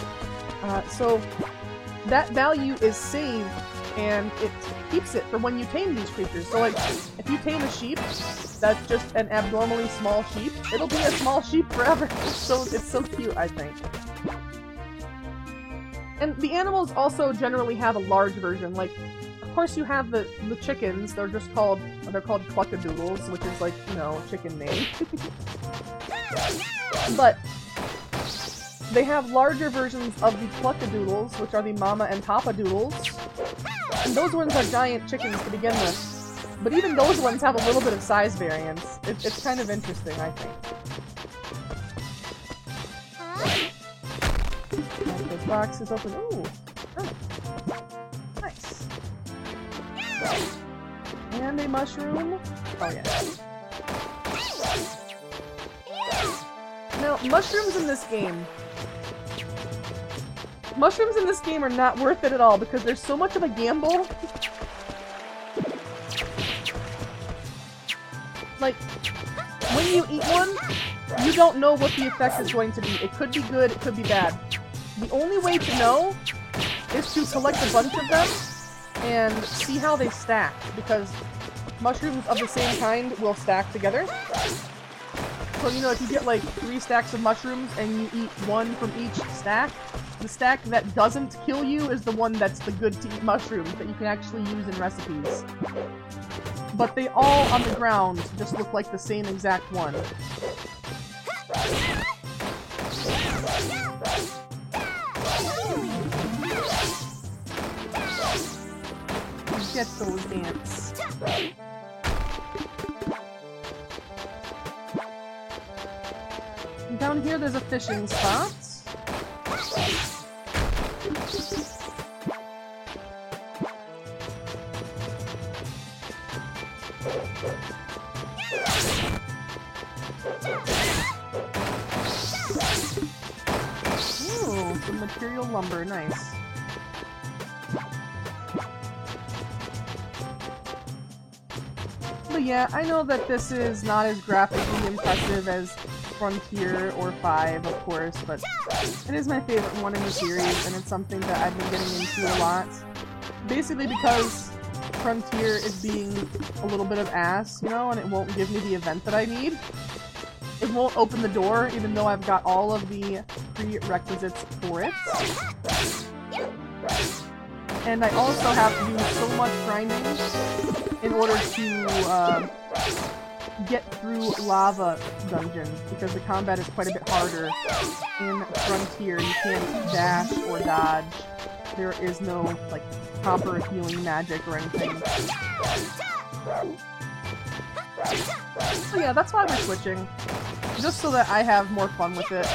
S1: So that value is saved and it keeps it for when you tame these creatures. So like, if you tame a sheep that's just an abnormally small sheep, it'll be a small sheep forever. It's so cute, I think. And the animals also generally have a large version. Like, of course you have the chickens, they're called cluckadoodles, which is like, you know, chicken name. But they have larger versions of the cluckadoodles, which are the mama and papa doodles. And those ones are giant chickens to begin with. But even those ones have a little bit of size variance. It's kind of interesting, I think. This box is open. Ooh! Oh. Nice. And a mushroom. Oh yeah. Now, mushrooms in this game are not worth it at all because there's so much of a gamble. Like, when you eat one, you don't know what the effect is going to be. It could be good, it could be bad. The only way to know is to collect a bunch of them and see how they stack, because mushrooms of the same kind will stack together. So, you know, if you get like 3 stacks of mushrooms and you eat 1 from each stack, the stack that doesn't kill you is the one that's the good to eat mushrooms that you can actually use in recipes. But they all on the ground just look like the same exact one. Get those ants. And down here there's a fishing spot. Ooh, some material lumber, nice. But yeah, I know that this is not as graphically impressive as Frontier or 5, of course, but it is my favorite one in the series, and it's something that I've been getting into a lot. Basically because Frontier is being a little bit of ass, you know, and it won't give me the event that I need. It won't open the door, even though I've got all of the prerequisites for it. And I also have to do so much grinding in order to get through Lava Dungeon, because the combat is quite a bit harder. In Frontier, you can't dash or dodge. There is no, like, copper healing magic or anything. So yeah, that's why we're switching. Just so that I have more fun with it.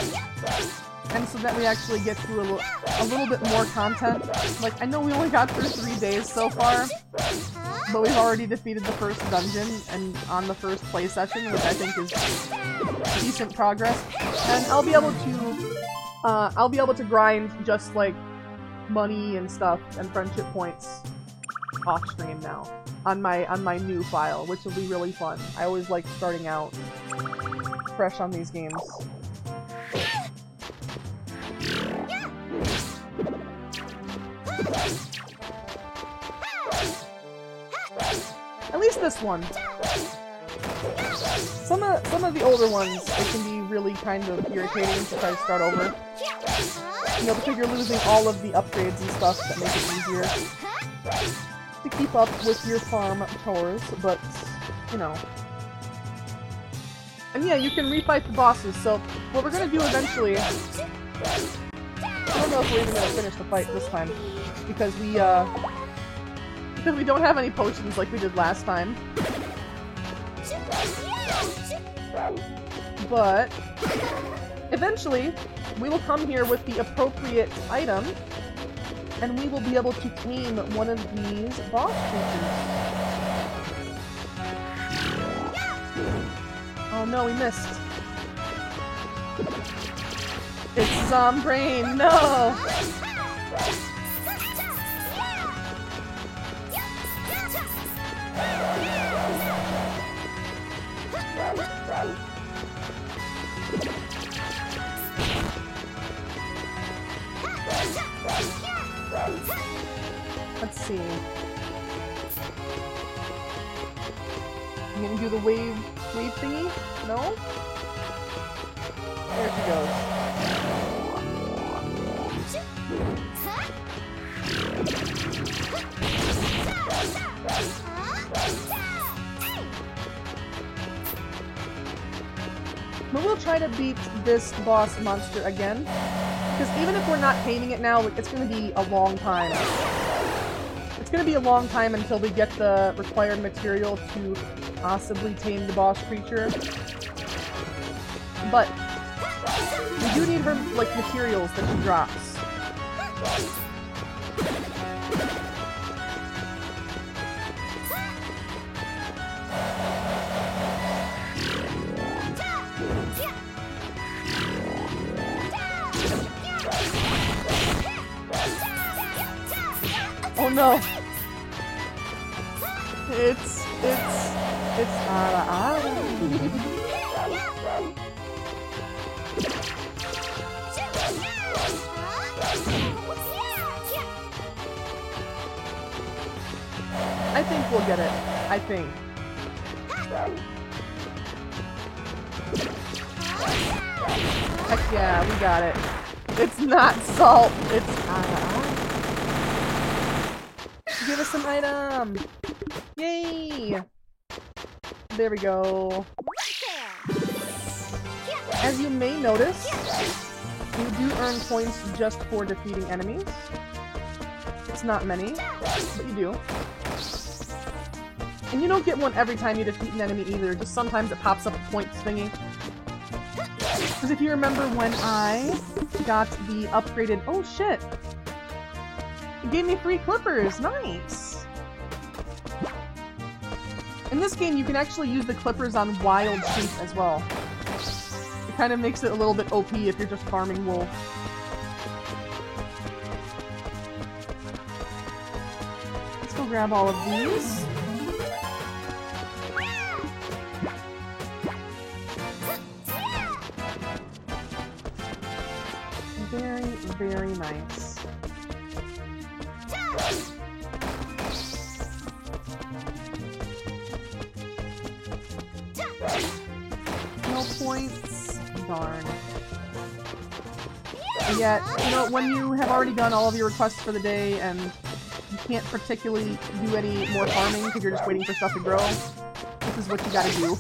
S1: And so that we actually get through a little bit more content. Like, I know we only got through 3 days so far, but we've already defeated the first dungeon and on the first play session, which I think is decent progress. And I'll be able to grind just like money and stuff and friendship points off stream now on my new file, which will be really fun. I always like starting out fresh on these games. At least this one. Some of the older ones, it can be really kind of irritating to try to start over. You know, because you're losing all of the upgrades and stuff that make it easier to keep up with your farm chores, but, you know. And yeah, you can refight the bosses, so what we're gonna do eventually... I don't know if we're even gonna finish the fight this time, because we don't have any potions like we did last time. But eventually, we will come here with the appropriate item, and we will be able to tame one of these boss creatures. Oh no, we missed. It's Zombrain, no! Let's see. I'm gonna do the wave thingy? No? There she goes. But we'll try to beat this boss monster again. Because even if we're not taming it now, it's going to be a long time. It's going to be a long time until we get the required material to possibly tame the boss creature. But we do need her, like, materials that she drops. Oh no! It's I think we'll get it. I think. Heck yeah, we got it. It's not salt, it's give us an item! Yay! There we go. As you may notice, you do earn points just for defeating enemies. It's not many, but you do. And you don't get one every time you defeat an enemy either, just sometimes it pops up a points thingy. Because if you remember when I got the upgraded— oh shit! It gave me free clippers! Nice! In this game, you can actually use the clippers on wild sheep as well. It kind of makes it a little bit OP if you're just farming wool. Let's go grab all of these. Very, very nice. No points. Darn. And yet, you know, when you have already done all of your requests for the day and you can't particularly do any more farming because you're just waiting for stuff to grow, this is what you gotta do.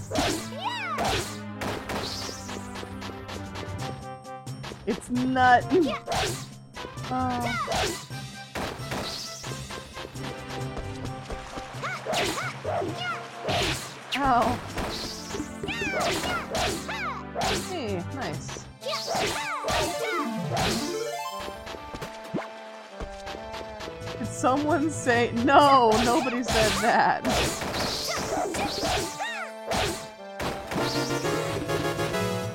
S1: It's nut. Ow. Hey, nice. Did someone say— no, nobody said that.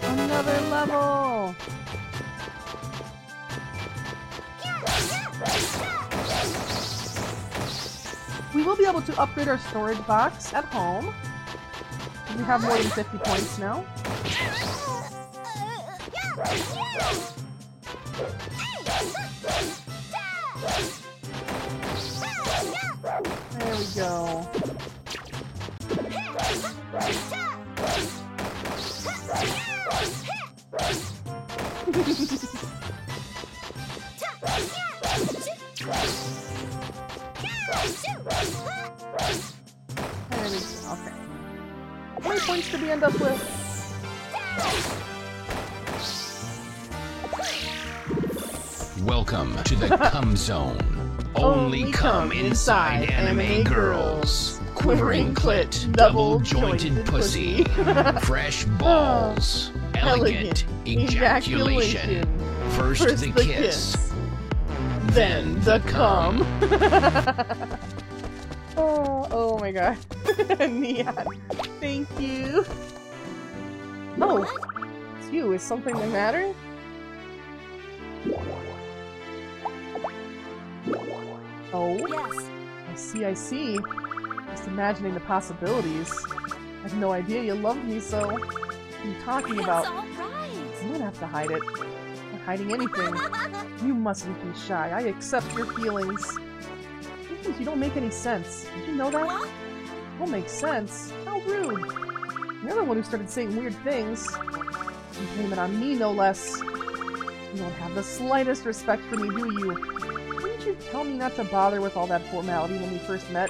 S1: Another level. We will be able to upgrade our storage box at home. We have more than 50 points now. There we go. There we go. Okay. How many points did we end up with?
S8: Welcome to the Cum Zone. Only come inside anime girls. Quivering clit, double-jointed pussy. Fresh balls. Elegant ejaculation. First the kiss. Then the cum.
S1: Oh my god. Neon. Thank you. Oh, it's you. Is something the matter? Oh? Yes. I see. Just imagining the possibilities. I had no idea you loved me so. What are you talking about? You don't have to hide it. I'm not hiding anything. You mustn't be shy. I accept your feelings. You don't make any sense. Did you know that? Don't make sense? How rude. You're the one who started saying weird things. You blame it on me, no less. You don't have the slightest respect for me, do you? Didn't you tell me not to bother with all that formality when we first met?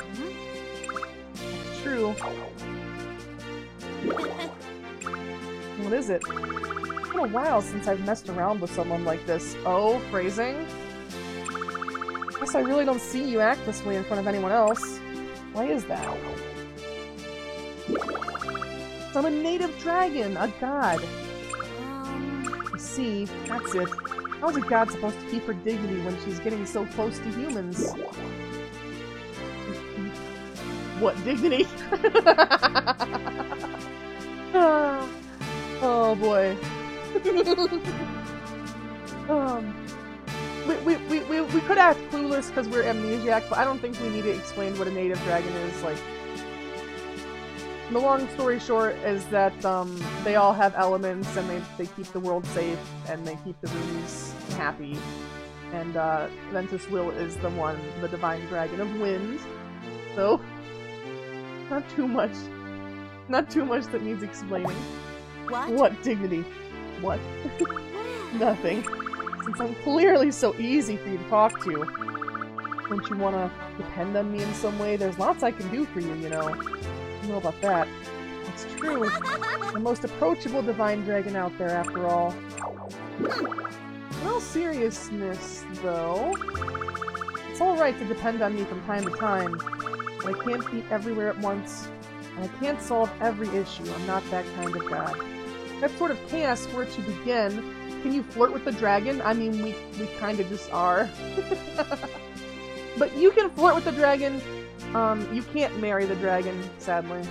S1: That's true. What is it? It's been a while since I've messed around with someone like this. Oh, phrasing? Guess I really don't see you act this way in front of anyone else. Why is that? I'm a native dragon, a god. You see, that's it. How's a god supposed to keep her dignity when she's getting so close to humans? What dignity? Oh boy. We could act clueless because we're amnesiac, but I don't think we need to explain what a native dragon is. Like, the long story short is that they all have elements and they keep the world safe and they keep the runes happy. And Ventus Will is the divine dragon of wind. So, not too much that needs explaining.
S7: What?
S1: What dignity? What? Nothing. Since I'm clearly so easy for you to talk to, don't you want to depend on me in some way? There's lots I can do for you, you know. You know about that. It's true. The most approachable divine dragon out there, after all. In all seriousness, though, it's alright to depend on me from time to time, but I can't be everywhere at once, and I can't solve every issue. I'm not that kind of god. That sort of chaos were to begin. Can you flirt with the dragon? I mean, we kinda just are. But you can flirt with the dragon. You can't marry the dragon, sadly.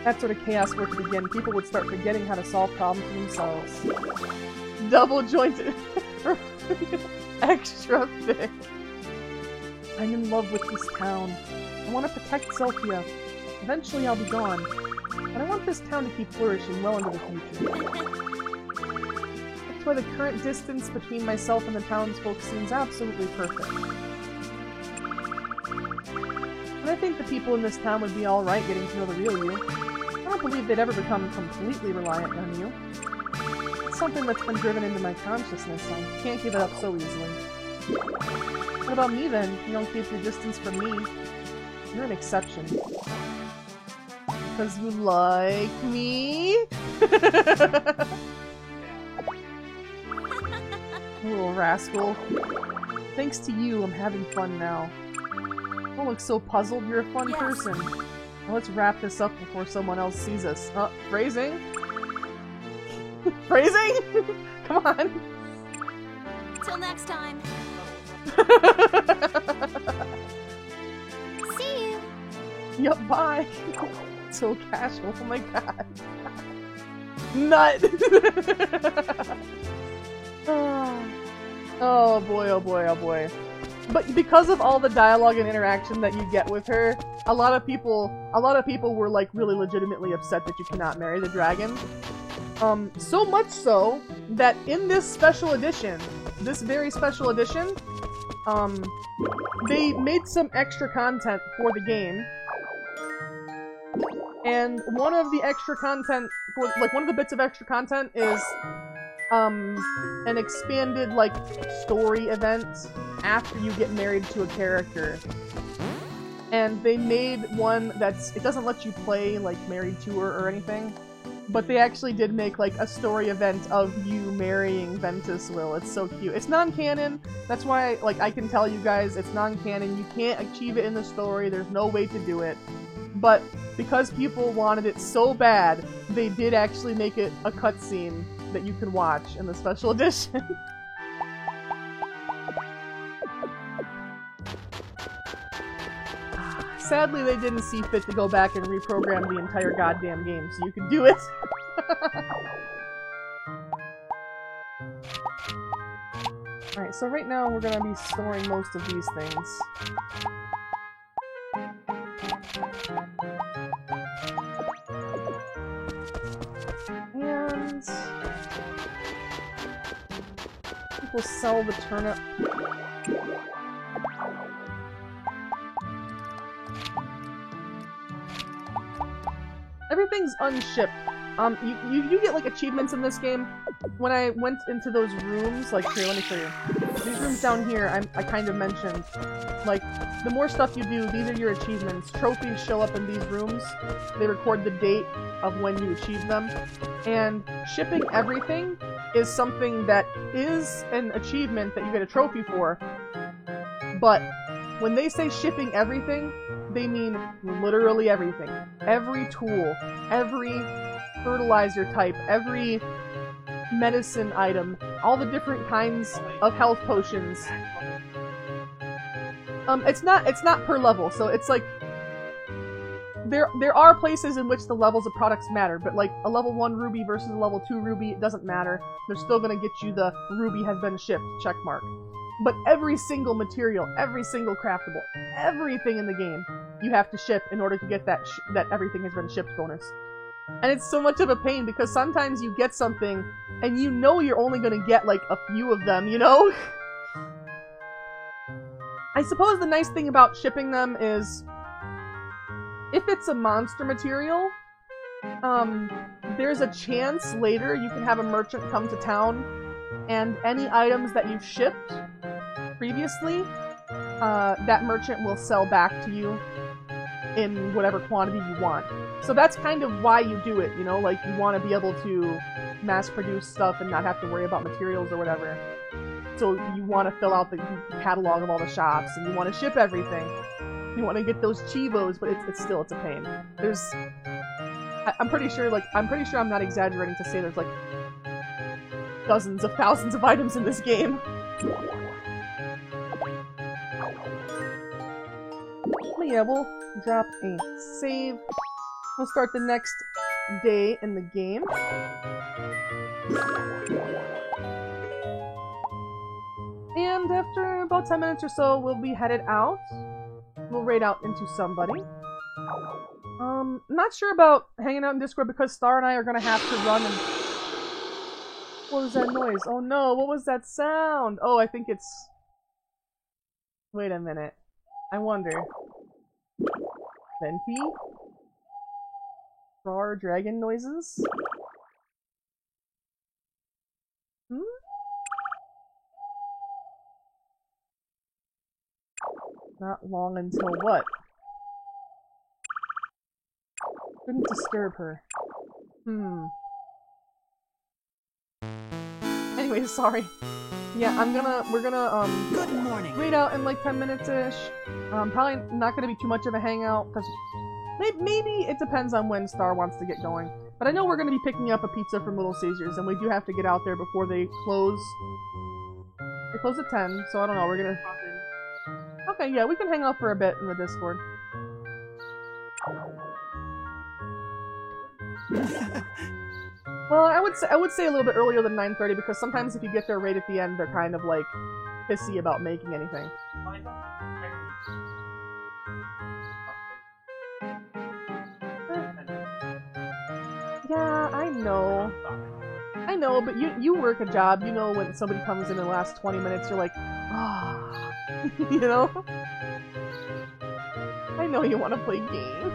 S1: That sort of chaos were to begin. People would start forgetting how to solve problems for themselves. Double jointed. Extra thick. I'm in love with this town. I want to protect Selphia. Eventually I'll be gone. But I want this town to keep flourishing well into the future. That's why the current distance between myself and the townsfolk seems absolutely perfect. And I think the people in this town would be alright getting to know the real you. I don't believe they'd ever become completely reliant on you. It's something that's been driven into my consciousness, so I can't give it up so easily. What about me then? You don't keep your distance from me. You're an exception. Because you like me? Little rascal. Thanks to you, I'm having fun now. Don't look so puzzled, you're a fun person. Now let's wrap this up before someone else sees us. Phrasing? Phrasing? Come on!
S7: Till next time.
S3: See you.
S1: Yup, bye! So casual, oh my god. Nut! Oh boy, oh boy, oh boy. But because of all the dialogue and interaction that you get with her, a lot of people were like really legitimately upset that you cannot marry the dragon. So much so that in this special edition, this very special edition, they made some extra content for the game. And one of the extra content one of the bits of extra content is an expanded like story event after you get married to a character. And they made one it doesn't let you play like married to her or anything, but they actually did make like a story event of you marrying Ventus Will. It's so cute. It's non-canon. That's why like I can tell you guys it's non-canon. You can't achieve it in the story. There's no way to do it. But because people wanted it so bad, they did actually make it a cutscene that you can watch in the special edition. Sadly, they didn't see fit to go back and reprogram the entire goddamn game, so you could do it. Alright, so right now we're gonna be storing most of these things. And people sell the turnip. Everything's unshipped. You get like achievements in this game. When I went into those rooms, like here, let me show you. These rooms down here, I kind of mentioned, like, the more stuff you do, these are your achievements. Trophies show up in these rooms. They record the date of when you achieve them. And shipping everything is something that is an achievement that you get a trophy for. But when they say shipping everything, they mean literally everything. Every tool, every fertilizer type, every medicine item, all the different kinds of health potions. It's not per level, so it's like there are places in which the levels of products matter, but like a level 1 ruby versus a level 2 ruby, it doesn't matter. They're still gonna get you the ruby has been shipped check mark. But every single material, every single craftable, everything in the game, you have to ship in order to get that everything has been shipped bonus. And it's so much of a pain because sometimes you get something and you know you're only gonna get like a few of them, you know? I suppose the nice thing about shipping them is if it's a monster material, there's a chance later you can have a merchant come to town and any items that you've shipped previously, that merchant will sell back to you in whatever quantity you want. So that's kind of why you do it, you know? Like, you want to be able to mass produce stuff and not have to worry about materials or whatever. So you want to fill out the catalog of all the shops, and you want to ship everything. You want to get those Chivos, but it's a pain. I'm pretty sure I'm not exaggerating to say there's like dozens of thousands of items in this game. But yeah, we'll drop a save. We'll start the next day in the game. And after about 10 minutes or so, we'll be headed out. We'll raid out into somebody. Not sure about hanging out in Discord because Star and I are gonna have to run and... What was that noise? Oh no, what was that sound? Oh, I think it's... Wait a minute. I wonder. Venti? Roar dragon noises? Hmm? Not long until what? Couldn't disturb her. Anyway, sorry. Yeah, we're gonna,
S4: Good morning.
S1: raid out in like 10 minutes-ish. Probably not gonna be too much of a hangout, because maybe it depends on when Star wants to get going. But I know we're gonna be picking up a pizza from Little Caesars, and we do have to get out there before they close. They close at 10, so I don't know, we're gonna... Okay, yeah, we can hang out for a bit in the Discord. Well, I would say a little bit earlier than 9:30 because sometimes if you get there right at the end, they're kind of like pissy about making anything. Yeah, I know, but you work a job. You know when somebody comes in the last 20 minutes, you're like, ah, you know. I know you want to play games.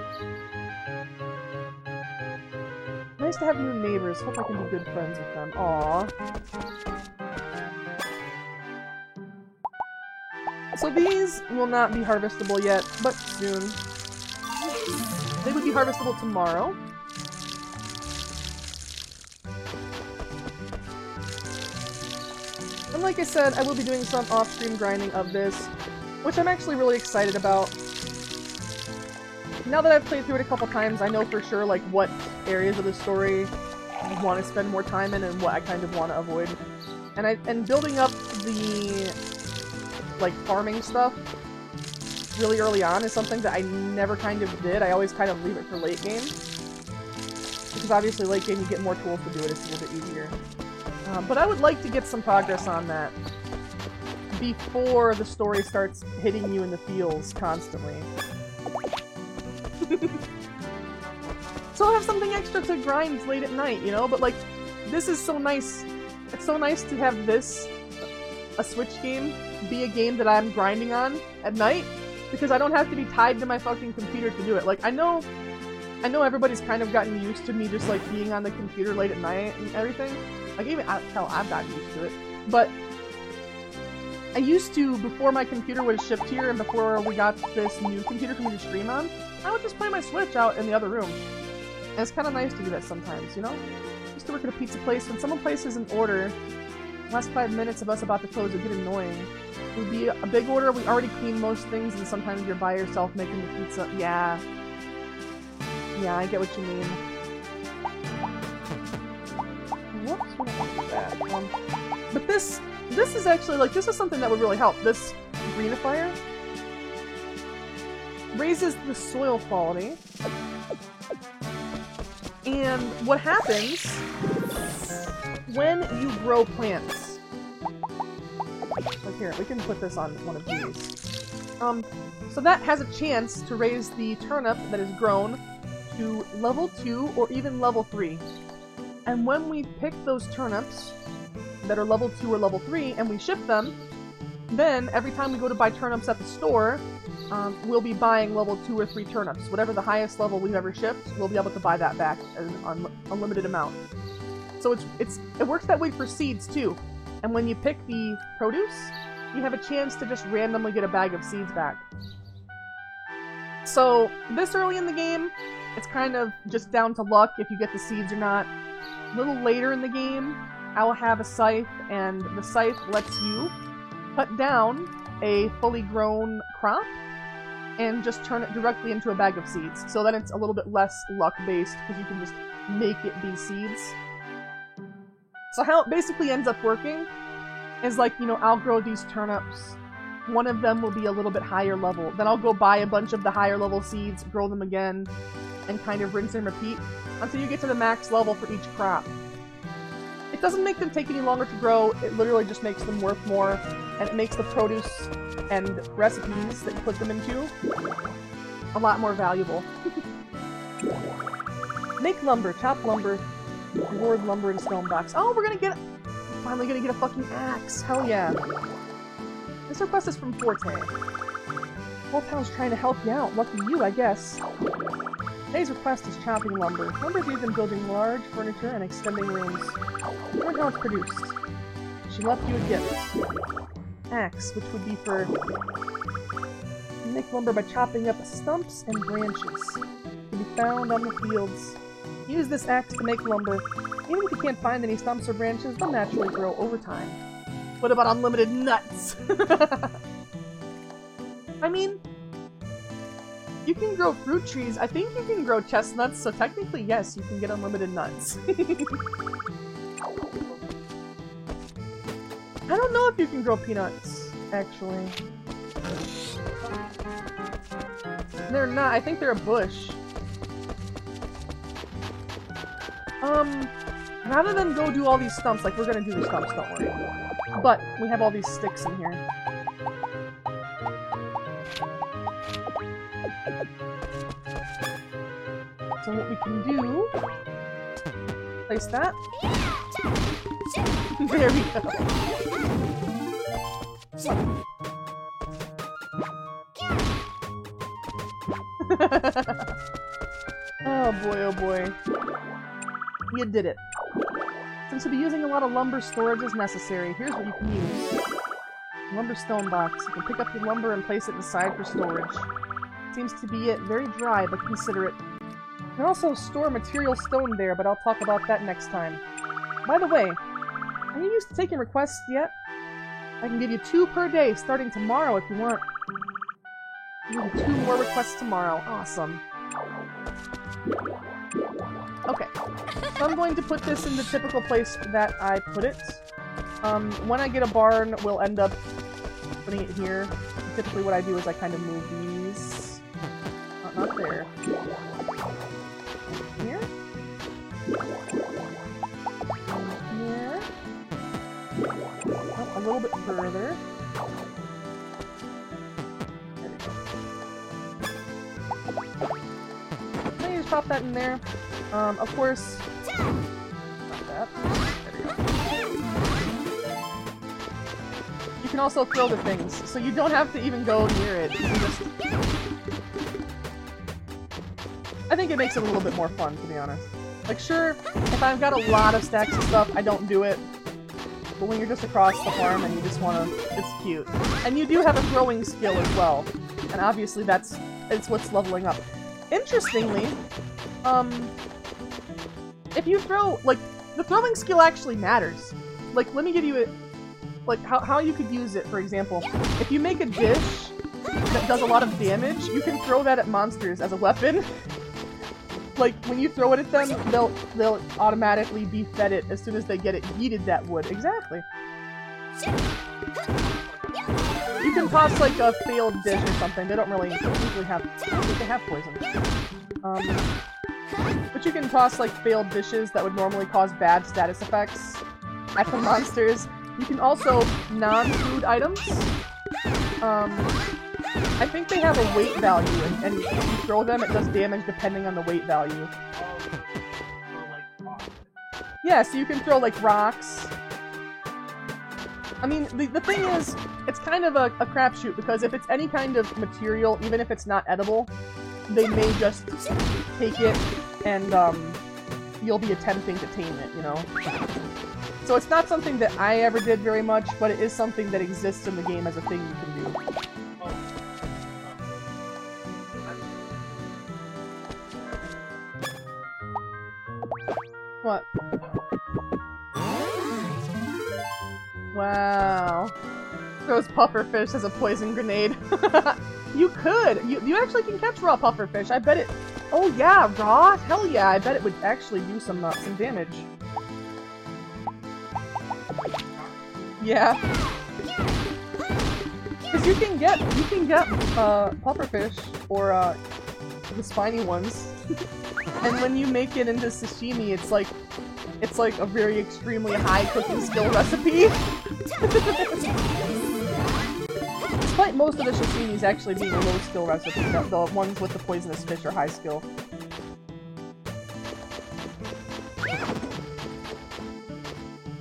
S1: Nice to have new neighbors. Hope I can be good friends with them. Aww. So these will not be harvestable yet, but soon. They would be harvestable tomorrow. And like I said, I will be doing some off-stream grinding of this, which I'm actually really excited about. Now that I've played through it a couple times, I know for sure like what areas of the story I want to spend more time in and what I kind of want to avoid. And building up the like farming stuff really early on is something that I never kind of did. I always kind of leave it for late game. Because obviously late game you get more tools to do it, it's a little bit easier. But I would like to get some progress on that before the story starts hitting you in the feels constantly. So I'll have something extra to grind late at night, you know? But like, this is so nice. It's so nice to have this, a Switch game, be a game that I'm grinding on at night, because I don't have to be tied to my fucking computer to do it. Like, I know I know everybody's kind of gotten used to me just like being on the computer late at night and everything. Like even hell, I've gotten used to it. But I used to, before my computer was shipped here and before we got this new computer for me to stream on, I would just play my Switch out in the other room. And it's kind of nice to do that sometimes, you know? I used to work at a pizza place. When someone places an order, the last 5 minutes of us about to close would get annoying. It would be a big order, we already cleaned most things, and sometimes you're by yourself making the pizza. Yeah. Yeah, I get what you mean. Whoops, we don't want to do that. But this is actually, like, this is something that would really help. This greenifier raises the soil quality. And what happens when you grow plants? Like here, we can put this on one of these. So that has a chance to raise the turnip that is grown to level 2 or even level 3. And when we pick those turnips that are level 2 or level 3 and we ship them, then every time we go to buy turnips at the store, we'll be buying level 2 or 3 turnips. Whatever the highest level we've ever shipped, we'll be able to buy that back as an unlimited amount. So it works that way for seeds too. And when you pick the produce, you have a chance to just randomly get a bag of seeds back. So this early in the game, it's kind of just down to luck if you get the seeds or not. A little later in the game, I will have a scythe, and the scythe lets you cut down a fully grown crop and just turn it directly into a bag of seeds. So then it's a little bit less luck-based because you can just make it be seeds. So how it basically ends up working is like, you know, I'll grow these turnips. One of them will be a little bit higher level. Then I'll go buy a bunch of the higher level seeds, grow them again, and kind of rinse and repeat until you get to the max level for each crop. It doesn't make them take any longer to grow, it literally just makes them worth more, and it makes the produce and recipes that you put them into a lot more valuable. Make lumber, chop lumber, reward lumber and stone blocks. Oh, we're finally gonna get a fucking axe! Hell yeah! This request is from Forte. Whole town's trying to help you out. Lucky you, I guess. Today's request is chopping lumber. Lumber is used in building large furniture and extending rooms. Learn how it's produced. She left you a gift. Axe, which would be for... You make lumber by chopping up stumps and branches. It can be found on the fields. Use this axe to make lumber. Even if you can't find any stumps or branches, they'll naturally grow over time. What about unlimited nuts? I mean... You can grow fruit trees. I think you can grow chestnuts, so technically, yes, you can get unlimited nuts. I don't know if you can grow peanuts, actually. They're not. I think they're a bush. Rather than go do all these stumps, like, we're gonna do the stumps, don't worry. But, we have all these sticks in here. So what we can do... Place that. There we go. Oh boy, oh boy. You did it. Since you'll be using a lot of lumber, storage is necessary. Here's what you can use. Lumber stone box. You can pick up your lumber and place it inside for storage. Seems to be it. Very dry, but considerate. You can also store material stone there, but I'll talk about that next time. By the way, are you used to taking requests yet? I can give you 2 per day, starting tomorrow if you want. I'll give you 2 more requests tomorrow. Awesome. Okay, so I'm going to put this in the typical place that I put it. When I get a barn, we'll end up putting it here. Typically what I do is I kind of move these. Not there. Here? Here? Oh, a little bit further. There we go. Let me just pop that in there. Of course... Not that. There we go. You can also throw the things, so you don't have to even go near it. You can just... I think it makes it a little bit more fun, to be honest. Like, sure, if I've got a lot of stacks of stuff, I don't do it. But when you're just across the farm and you just wanna... It's cute. And you do have a throwing skill as well. And obviously it's what's leveling up. Interestingly, if you throw... Like, the throwing skill actually matters. Like, let me give you a... Like, how you could use it, for example. If you make a dish that does a lot of damage, you can throw that at monsters as a weapon. Like, when you throw it at them, they'll automatically befed it as soon as they get it yeeted that wood. Exactly. You can toss, like, a failed dish or something. They don't really usually have... I don't think they have poison. But you can toss, like, failed dishes that would normally cause bad status effects at the monsters. You can also non-food items. I think they have a weight value, and if you throw them, it does damage depending on the weight value. Yeah, so you can throw, like, rocks. I mean, the thing is, it's kind of a crapshoot, because if it's any kind of material, even if it's not edible, they may just take it, and, you'll be attempting to tame it, you know? So it's not something that I ever did very much, but it is something that exists in the game as a thing you can do. What? Wow. Throws pufferfish as a poison grenade. You could! You actually can catch raw pufferfish. I bet it... Oh yeah, raw? Hell yeah, I bet it would actually do some damage. Yeah. Because you can get pufferfish, or the spiny ones. And when you make it into sashimi, it's like a very extremely high cooking skill recipe. Despite most of the sashimis actually being a low skill recipe, the ones with the poisonous fish are high skill.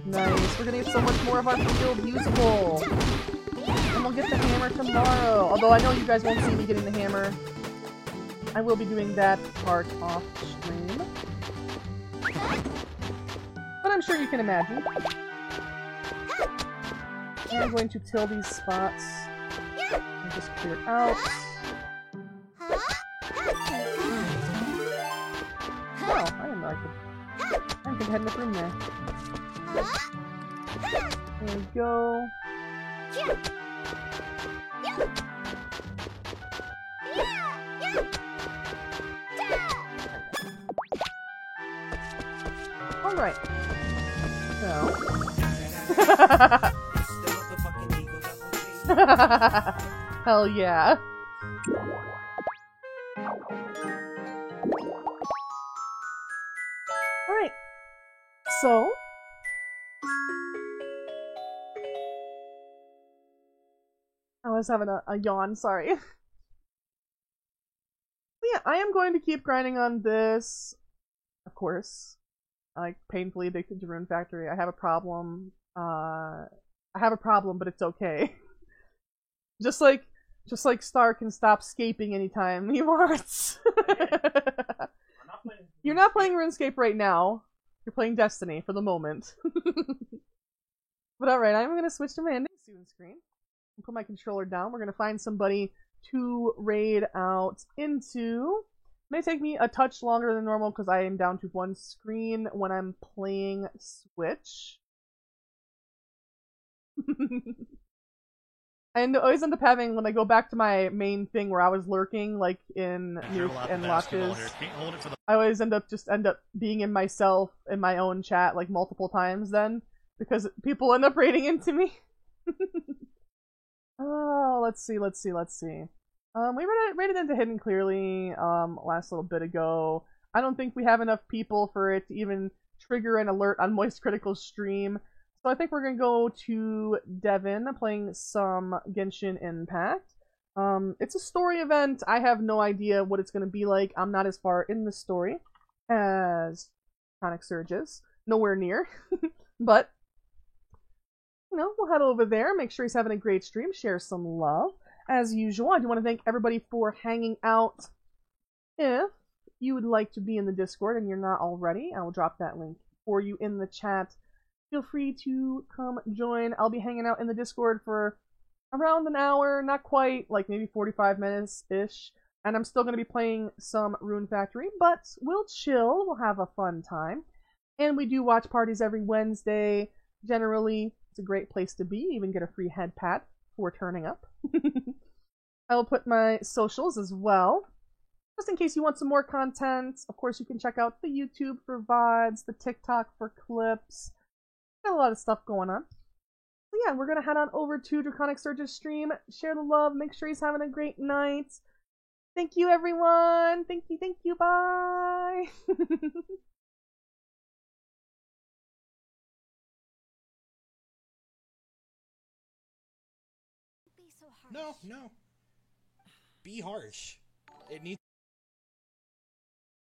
S1: Nice, we're gonna get so much more of our field usable! And we'll get the hammer tomorrow! Although I know you guys won't see me getting the hammer. I will be doing that part off stream. But I'm sure you can imagine. And I'm going to till these spots. And just clear it out. Oh, I didn't know I could... I can head in the room there. There we go. Alright. So. Hell yeah. Alright. So. I was having a yawn, sorry. Yeah, I am going to keep grinding on this. Of course. Like, painfully addicted to Rune Factory. I have a problem. But it's okay. just like Star can stop scaping anytime he wants. You're not playing RuneScape right now. You're playing Destiny for the moment. But alright, I'm gonna switch to my ending student screen. And put my controller down. We're gonna find somebody to raid out into. It may take me a touch longer than normal because I am down to one screen when I'm playing Switch. I always end up having, when I go back to my main thing where I was lurking, like in Nuke and Watches, I always end up being in myself, in my own chat, like multiple times then, because people end up raiding into me. Oh, let's see. We raided into Hidden Clearly, last little bit ago. I don't think we have enough people for it to even trigger an alert on Moist Critical's stream. So I think we're gonna go to Devin, playing some Genshin Impact. It's a story event. I have no idea what it's gonna be like. I'm not as far in the story as Conic Surge is. Nowhere near. But, you know, we'll head over there, make sure he's having a great stream, share some love. As usual, I do want to thank everybody for hanging out. If you would like to be in the Discord and you're not already, I will drop that link for you in the chat. Feel free to come join. I'll be hanging out in the Discord for around an hour, not quite, like maybe 45 minutes-ish. And I'm still going to be playing some Rune Factory, but we'll chill, we'll have a fun time. And we do watch parties every Wednesday. Generally, it's a great place to be. You even get a free head pat for turning up. I will put my socials as well, just in case you want some more content. Of course, you can check out the YouTube for VODs, the TikTok for clips. Got a lot of stuff going on. So yeah, we're going to head on over to Draconic Surge's stream. Share the love. Make sure he's having a great night. Thank you, everyone. Thank you. Bye.
S9: No. Be harsh. It needs